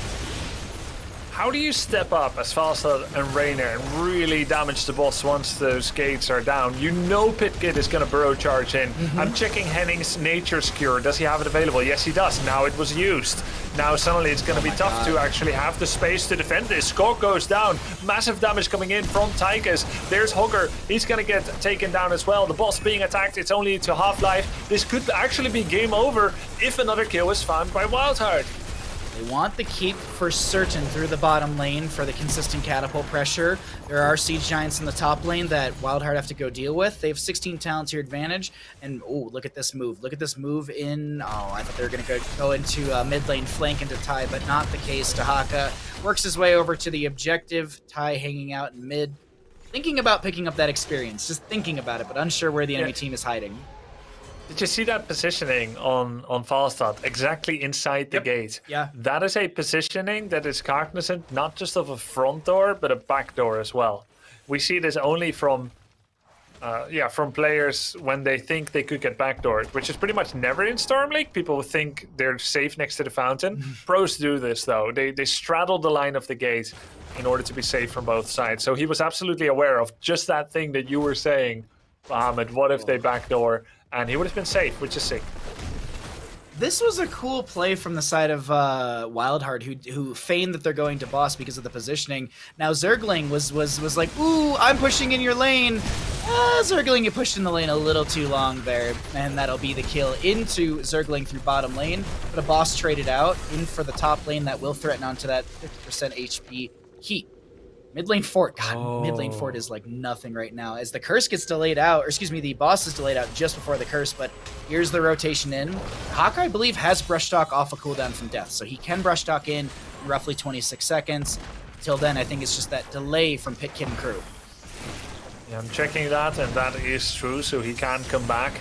How do you step up as Falstad and Rainer and really damage the boss once those gates are down? You know Pitkid is going to burrow charge in. I'm checking Henning's Nature's Cure. Does he have it available? Yes, he does. Now it was used. Now suddenly it's going to be tough to actually have the space to defend this. Skog goes down. Massive damage coming in from Tychus. There's Hogger. He's going to get taken down as well. The boss being attacked. It's only to half-life. This could actually be game over if another kill is found by Wildheart. They want the keep for certain through the bottom lane for the consistent catapult pressure. There are siege giants in the top lane that Wildheart have to go deal with. They have 16 talents to your advantage. And, oh, look at this move. Look at this move in... Oh, I thought they were going to go into mid lane flank into Ty, but not the case. Dahaka works his way over to the objective. Ty hanging out in mid. Thinking about picking up that experience. Just thinking about it, but unsure where the enemy team is hiding. Did you see that positioning on Falstad? Exactly inside the gate. Yeah. That is a positioning that is cognizant not just of a front door, but a back door as well. We see this only from players when they think they could get backdoored, which is pretty much never in Storm League. People think they're safe next to the fountain. Pros do this, though. They straddle the line of the gate in order to be safe from both sides. So he was absolutely aware of just that thing that you were saying, Bahamut. What if they backdoor? And he would have been safe, which is sick. This was a cool play from the side of Wildheart, who feigned that they're going to boss because of the positioning. Now Zergling was like, ooh, I'm pushing in your lane. Zergling, you pushed in the lane a little too long there, and that'll be the kill into Zergling through bottom lane. But a boss traded out in for the top lane that will threaten onto that 50% HP keep. Mid lane fort, God, mid lane fort is like nothing right now. As the curse gets delayed out, or excuse me, the boss is delayed out just before the curse, but here's the rotation in. Hawkeye, I believe, has brush stock off a cooldown from death, so he can brush stock in roughly 26 seconds. Till then, I think it's just that delay from Pitkid and crew. Yeah, I'm checking that, and that is true, so he can come back.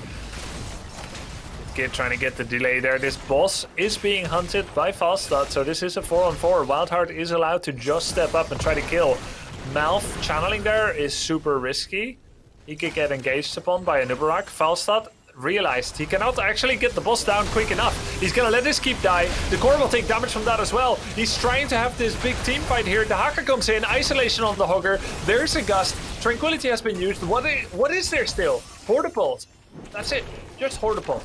Pitkid trying to get the delay there. This boss is being hunted by Falstad, so this is a 4-on-4. Wildheart is allowed to just step up and try to kill. Malf channeling there is super risky. He could get engaged upon by a Nubarak. Falstad realized he cannot actually get the boss down quick enough. He's gonna let his keep die. The core will take damage from that as well. He's trying to have this big team fight here. The Haka comes in, isolation on the Hogger. There's a gust. Tranquility has been used. What is there still? Hortipult. That's it. Just Hortipult.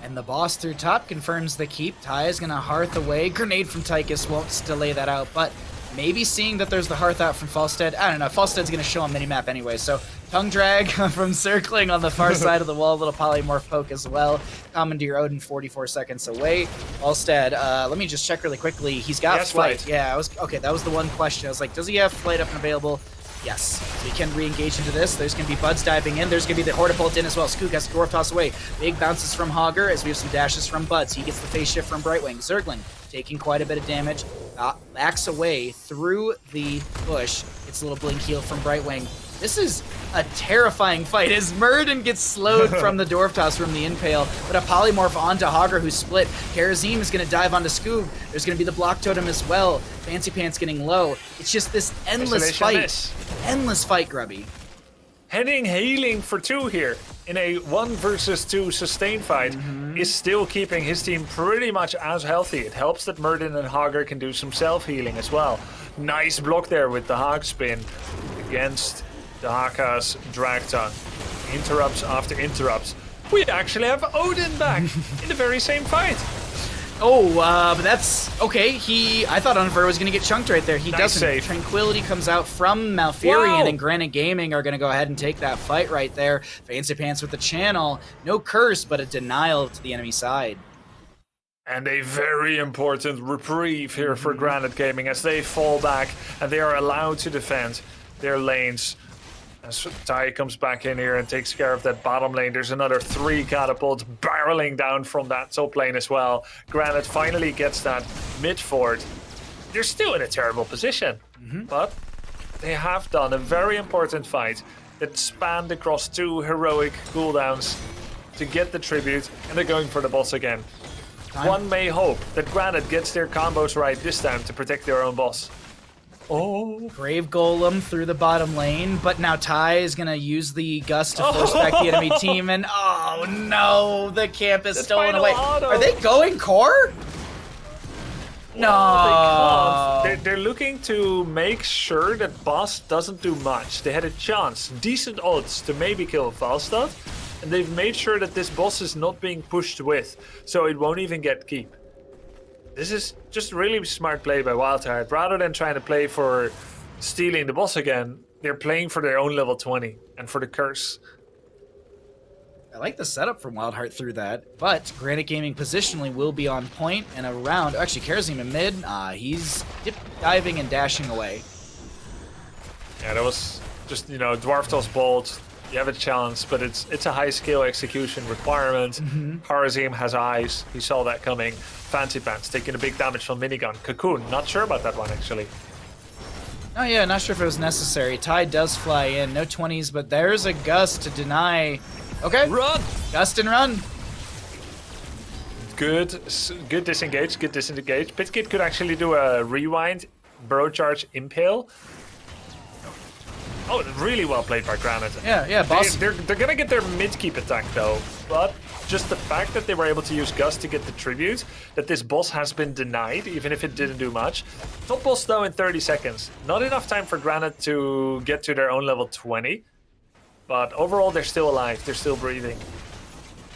And the boss through top confirms the keep. Ty is going to hearth away. Grenade from Tychus won't delay that out, but maybe seeing that there's the hearth out from Falstad. I don't know. Falstad's going to show on minimap anyway, so tongue drag from circling on the far side of the wall. Little polymorph poke as well. Commandeer Odin 44 seconds away. Falstad, let me just check really quickly. He's got flight. Yeah, okay, that was the one question. I was like, does he have flight up and available? Yes, so he can re-engage into this. There's going to be Buds diving in. There's going to be the Hortipult in as well. Skoog has to Dwarf Toss away. Big bounces from Hogger as we have some dashes from Buds. He gets the phase shift from Brightwing. Zergling taking quite a bit of damage. Backs away through the bush. Gets a little blink heal from Brightwing. This is a terrifying fight as Murden gets slowed from the Dwarf Toss from the Impale, but a polymorph onto Hogger who's split. Karazim is going to dive onto Skoog. There's going to be the Block Totem as well. Fancy Pants getting low. It's just this endless fight. Endless fight, Grubby. Henning healing for 2 here in a 1 versus 2 sustained fight is still keeping his team pretty much as healthy. It helps that Murden and Hogger can do some self-healing as well. Nice block there with the Hog Spin against the Haka's drag tongue. Interrupts after interrupts. We actually have Odin back in the very same fight. Oh, but that's okay. I thought Unver was going to get chunked right there. He doesn't. Save. Tranquility comes out from Malfurion, and Granit Gaming are going to go ahead and take that fight right there. Fancy Pants with the channel. No curse, but a denial to the enemy side. And a very important reprieve here for Granit Gaming as they fall back and they are allowed to defend their lanes. As Ty comes back in here and takes care of that bottom lane, there's another 3 catapults barreling down from that top lane as well. Granit finally gets that mid fort. They're still in a terrible position, but they have done a very important fight that spanned across 2 heroic cooldowns to get the tribute, and they're going for the boss again. One may hope that Granit gets their combos right this time to protect their own boss. Oh. Grave Golem through the bottom lane, but now Ty is going to use the Gust to force back the enemy team, and oh no, the camp is stolen away. Are they going core? No, they can't. They're looking to make sure that boss doesn't do much. They had a chance, decent odds to maybe kill Falstad, and they've made sure that this boss is not being pushed with, so it won't even get keep. This is just really smart play by Wildheart. Rather than trying to play for stealing the boss again, they're playing for their own level 20 and for the curse. I like the setup from Wildheart through that, but Granite Gaming positionally will be on point and around. Actually, Karazim in mid. He's diving and dashing away. Yeah, that was just, Dwarf Toss Bolt. You have a chance, but it's a high skill execution requirement. Karazim has eyes. He saw that coming. Fancy Pants taking a big damage from Minigun. Cocoon, not sure about that one actually. Oh yeah, not sure if it was necessary. Tide does fly in. No 20s, but there's a Gust to deny. Okay. Run! Gust and run. Good disengage, good disengage. Pitkit could actually do a rewind, Burrow Charge, Impale. Oh, really well played by Granit. Yeah, boss. They're gonna get their mid-keep attack though, but just the fact that they were able to use Gust to get the tribute, that this boss has been denied, even if it didn't do much. Top boss though in 30 seconds. Not enough time for Granit to get to their own level 20, but overall they're still alive, they're still breathing.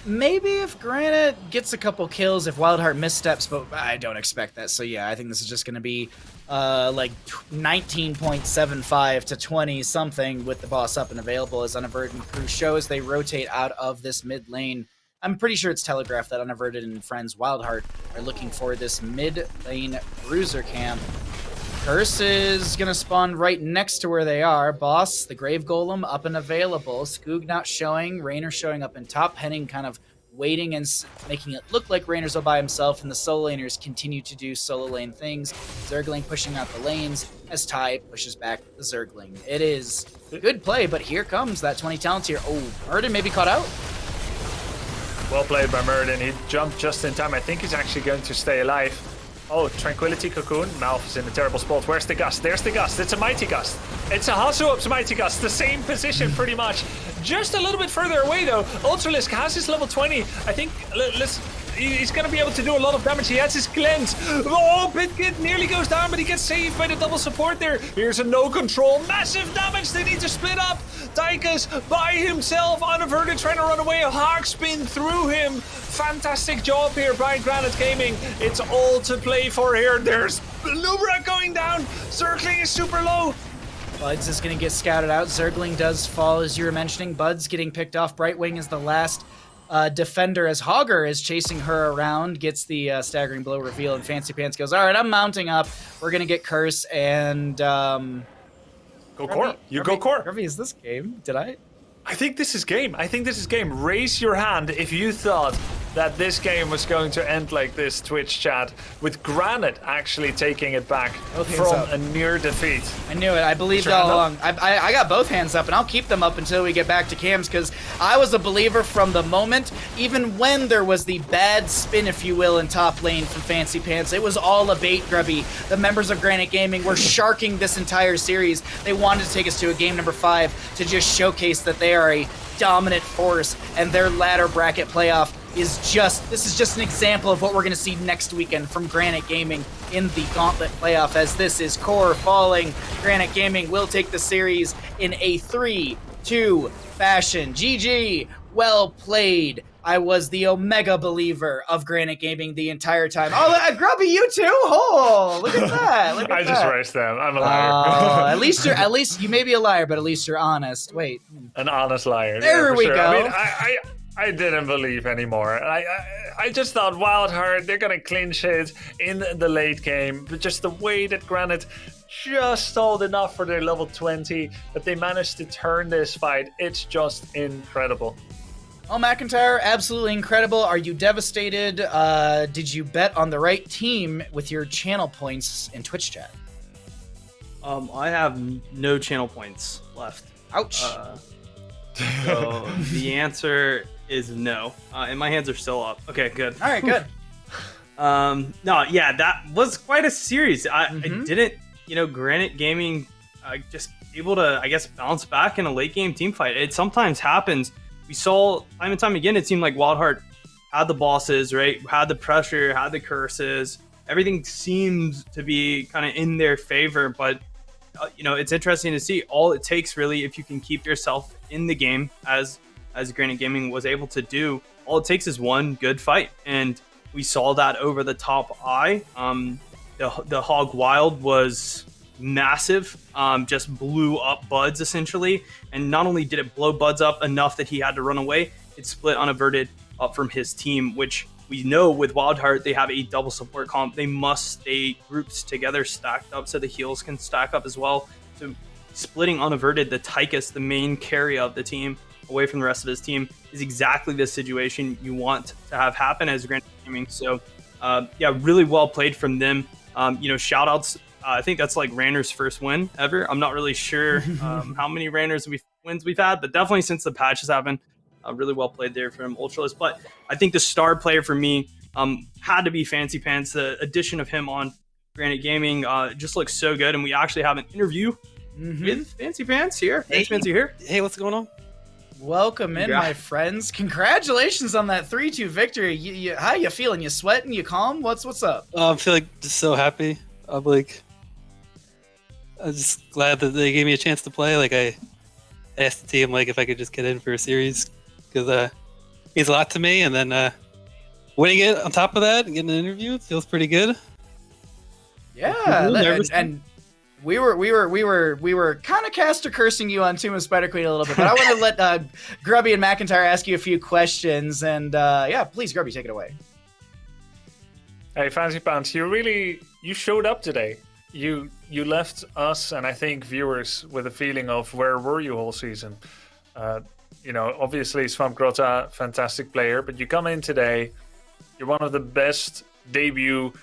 Maybe if Granite gets a couple kills, if Wildheart missteps, but I don't expect that. So yeah, I think this is just going to be like 19.75 to 20 something with the boss up and available as Unaverted and crew show as they rotate out of this mid lane. I'm pretty sure it's telegraphed that Unaverted and friends Wildheart are looking for this mid lane bruiser camp. Curse is going to spawn right next to where they are. Boss, the Grave Golem, up and available. Skoog not showing. Raynor showing up in top. Henning kind of waiting and making it look like Raynor's all by himself, and the solo laners continue to do solo lane things. Zergling pushing out the lanes as Ty pushes back the Zergling. It is good play, but here comes that 20 talents here. Oh, Murden maybe caught out. Well played by Murden. He jumped just in time. I think he's actually going to stay alive. Oh, Tranquility Cocoon. Malf is in a terrible spot. Where's the Gust? There's the Gust. It's a Mighty Gust. It's a Hasuop's Mighty Gust. The same position, pretty much. Just a little bit further away, though. Ultralisk has his level 20. I think he's going to be able to do a lot of damage. He has his cleanse. Oh, Pitkit nearly goes down, but he gets saved by the double support there. Here's a no control. Massive damage. They need to split up. Tychus by himself, Unaverted, trying to run away. A hawk spin through him. Fantastic job here by Granit Gaming. It's all to play for here. There's Lubra going down. Zergling is super low. Buds is going to get scouted out. Zergling does fall, as you were mentioning. Bud's getting picked off. Brightwing is the last defender as Hogger is chasing her around. Gets the staggering blow reveal, and Fancy Pants goes, all right, I'm mounting up. We're going to get Curse and... go core. Go core. Grubby, is this game? Did I? I think this is game. Raise your hand if you thought that this game was going to end like this, Twitch chat, with Granit actually taking it back from a near defeat. I knew it. I believed all along. I got both hands up, and I'll keep them up until we get back to cams, because I was a believer from the moment, even when there was the bad spin, if you will, in top lane from Fancy Pants. It was all a bait, Grubby. The members of Granite Gaming were sharking this entire series. They wanted to take us to a game number 5 to just showcase that they are a dominant force, and their ladder bracket playoff is this is just an example of what we're going to see next weekend from Granite Gaming in the Gauntlet playoff, as this is core falling. Granite Gaming will take the series in a 3-2 fashion. GG, well played. I was the Omega believer of Granite Gaming the entire time. Oh, Grubby, you too? Oh, look at that. I just raced them. I'm a liar. At least you may be a liar, but at least you're honest. Wait. An honest liar. There we go. I mean, I didn't believe anymore. I just thought Wildheart, they're going to clinch it in the late game. But just the way that Granite just stalled enough for their level 20, that they managed to turn this fight, it's just incredible. Oh, McIntyre, absolutely incredible. Are you devastated? Did you bet on the right team with your channel points in Twitch chat? I have no channel points left. Ouch. So the answer is no. And my hands are still up. Okay, good. All right, good. No, yeah, that was quite a series. I didn't, Granite Gaming just able to, I guess, bounce back in a late game team fight. It sometimes happens. We saw time and time again, it seemed like Wildheart had the bosses, right? Had the pressure, had the curses, everything seems to be kind of in their favor. But it's interesting to see. All it takes really, if you can keep yourself in the game, as Granit Gaming was able to do, all it takes is one good fight, and we saw that over the top eye. The Hog Wild was massive, just blew up Buds essentially, and not only did it blow Buds up enough that he had to run away, it split unaverted up from his team, which we know with Wildheart they have a double support comp. They must stay groups together, stacked up, so the heals can stack up as well. So splitting unaverted the Tychus, the main carry of the team, away from the rest of his team is exactly the situation you want to have happen as Granit Gaming. So really well played from them. Shout outs. I think that's like Rainer's first win ever. I'm not really sure how many Rainer's wins we've had, but definitely since the patches happened, really well played there from Ultralist. But I think the star player for me had to be Fancy Pants. The addition of him on Granit Gaming just looks so good, and we actually have an interview with Fancy Pants here. Thanks, Fancy here. Hey, what's going on? Welcome in, my friends. Congratulations on that 3-2 victory. How you feeling? You sweating? You calm? What's up? I'm feeling just so happy. I'm just glad that they gave me a chance to play. Like, I asked the team if I could just get in for a series, because it means a lot to me. And then winning it on top of that and getting an interview, it feels pretty good. Yeah, and we were kind of caster cursing you on Tomb of Spider Queen a little bit, but I want to let Grubby and McIntyre ask you a few questions, and please, Grubby, take it away. Hey, Fancy Pants, you showed up today. You left us and I think viewers with a feeling of where were you all season. Obviously Swamp Grota, fantastic player, but you come in today, you're one of the best debut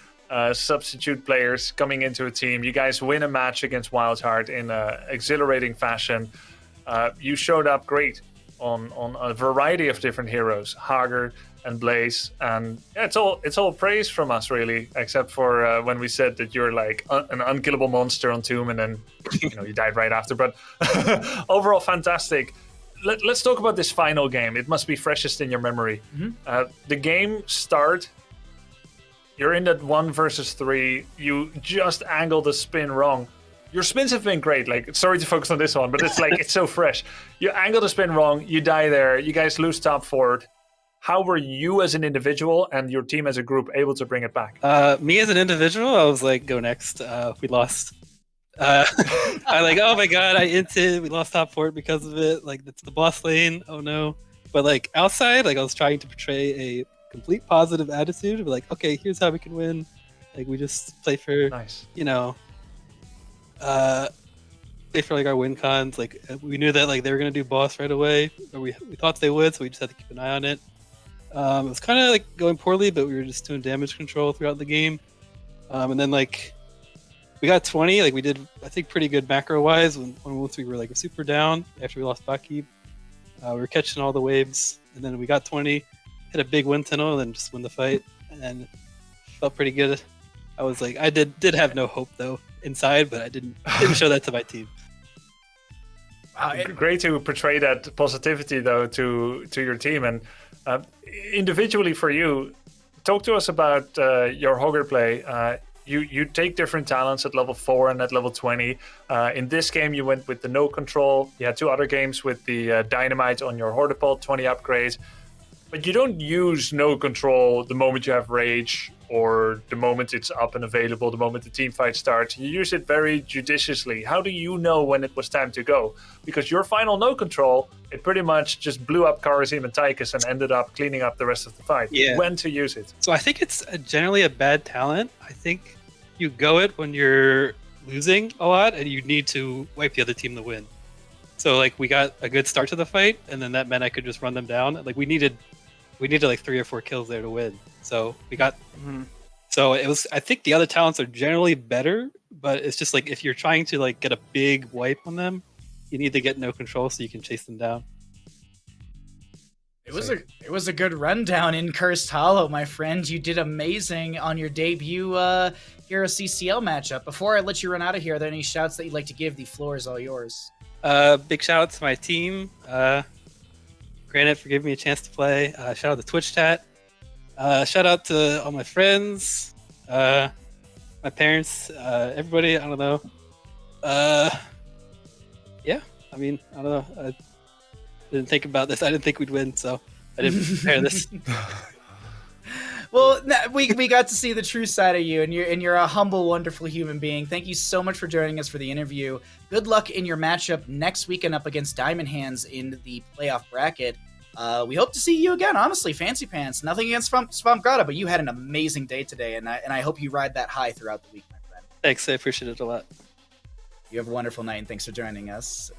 substitute players coming into a team. You guys win a match against Wildheart in an exhilarating fashion. You showed up great on a variety of different heroes, Hager and Blaze, and it's all praise from us really, except for when we said that you're like an unkillable monster on Tomb, and then you died right after. But overall, fantastic. Let's talk about this final game. It must be freshest in your memory. The game start. You're in that 1 versus 3. You just angled the spin wrong. Your spins have been great. Sorry to focus on this one, but it's it's so fresh. You angle the spin wrong. You die there. You guys lose top forward. How were you as an individual and your team as a group able to bring it back? Me as an individual, I was go next. We lost. Oh my god, I inted. We lost top fort because of it. That's the boss lane. Oh no. But outside, I was trying to portray a complete positive attitude of okay, here's how we can win. We just play for nice. Play for our win cons. We knew that they were gonna do boss right away, or we thought they would, so we just had to keep an eye on it. It was kind of going poorly, but we were just doing damage control throughout the game. And then we got 20. We did, I think, pretty good macro wise once we were super down after we lost Baki. We were catching all the waves, and then we got 20, hit a big wind tunnel, and then just win the fight, and felt pretty good. I was I did have no hope though inside, but I didn't show that to my team. Great to portray that positivity though to your team. And individually for you, talk to us about your Hogger play. You take different talents at level 4 and at level 20. In this game, you went with the no control. You had 2 other games with the dynamite on your Hortipult 20 upgrade. But you don't use no control the moment you have rage or the moment it's up and available, the moment the team fight starts. You use it very judiciously. How do you know when it was time to go? Because your final no control, it pretty much just blew up Karazim and Tychus and ended up cleaning up the rest of the fight. Yeah. When to use it? So I think it's generally a bad talent. I think you go it when you're losing a lot and you need to wipe the other team to win. So we got a good start to the fight, and then that meant I could just run them down. We needed 3 or 4 kills there to win. So we got. So it was. I think the other talents are generally better, but it's just if you're trying to get a big wipe on them, you need to get no control so you can chase them down. It was a good rundown in Cursed Hollow, my friend. You did amazing on your debut HeroesCCL matchup. Before I let you run out of here, are there any shouts that you'd like to give? The floor is all yours. Big shout out to my team. Granit for giving me a chance to play. Shout out to Twitch chat. Shout out to all my friends. My parents, everybody, I don't know. Yeah, I mean, I don't know. I didn't think about this. I didn't think we'd win, so I didn't prepare this. Well, we got to see the true side of you, and you're a humble, wonderful human being. Thank you so much for joining us for the interview. Good luck in your matchup next weekend up against Diamond Hands in the playoff bracket. We hope to see you again. Honestly, Fancy Pants. Nothing against Svamgrada, but you had an amazing day today, and I hope you ride that high throughout the week, my friend. Thanks, I appreciate it a lot. You have a wonderful night, and thanks for joining us.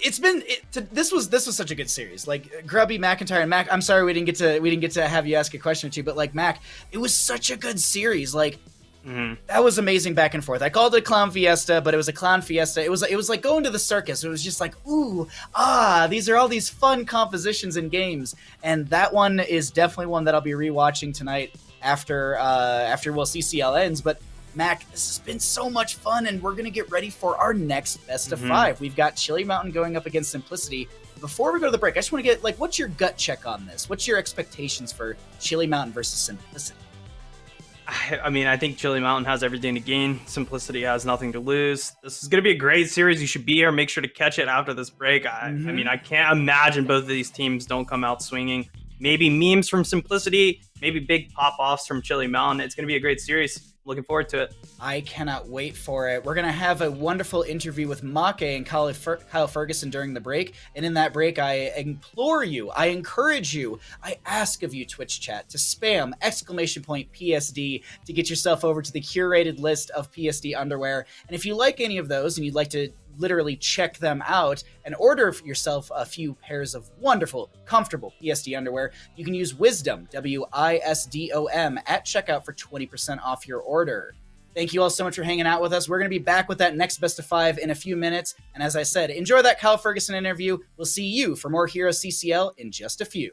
This was such a good series. Like Grubby, McIntyre, and Mac. I'm sorry we didn't get to have you ask a question or two, but like Mac, it was such a good series. Like that was amazing back and forth. I called it Clown Fiesta, but it was a Clown Fiesta. It was like going to the circus. It was just like these are all these fun compositions and games, and that one is definitely one that I'll be rewatching tonight after CCL ends. But Mac, this has been so much fun, and we're going to get ready for our next best of 5. We've got Chili Mountain going up against Simplicity. Before we go to the break, I just want to get, what's your gut check on this? What's your expectations for Chili Mountain versus Simplicity? I mean, I think Chili Mountain has everything to gain. Simplicity has nothing to lose. This is going to be a great series. You should be here. Make sure to catch it after this break. I mean, I can't imagine both of these teams don't come out swinging. Maybe memes from Simplicity, maybe big pop-offs from Chili Mountain. It's going to be a great series. Looking forward to it. I cannot wait for it. We're going to have a wonderful interview with Make and Kyle Ferguson during the break. And in that break, I implore you, I encourage you, I ask of you, Twitch chat, to spam !PSD to get yourself over to the curated list of PSD underwear. And if you like any of those and you'd like to literally check them out and order for yourself a few pairs of wonderful, comfortable PSD underwear, you can use Wisdom, WISDOM, at checkout for 20% off your order. Thank you all so much for hanging out with us. We're going to be back with that next best of 5 in a few minutes. And as I said, enjoy that Kyle Ferguson interview. We'll see you for more HeroesCCL in just a few.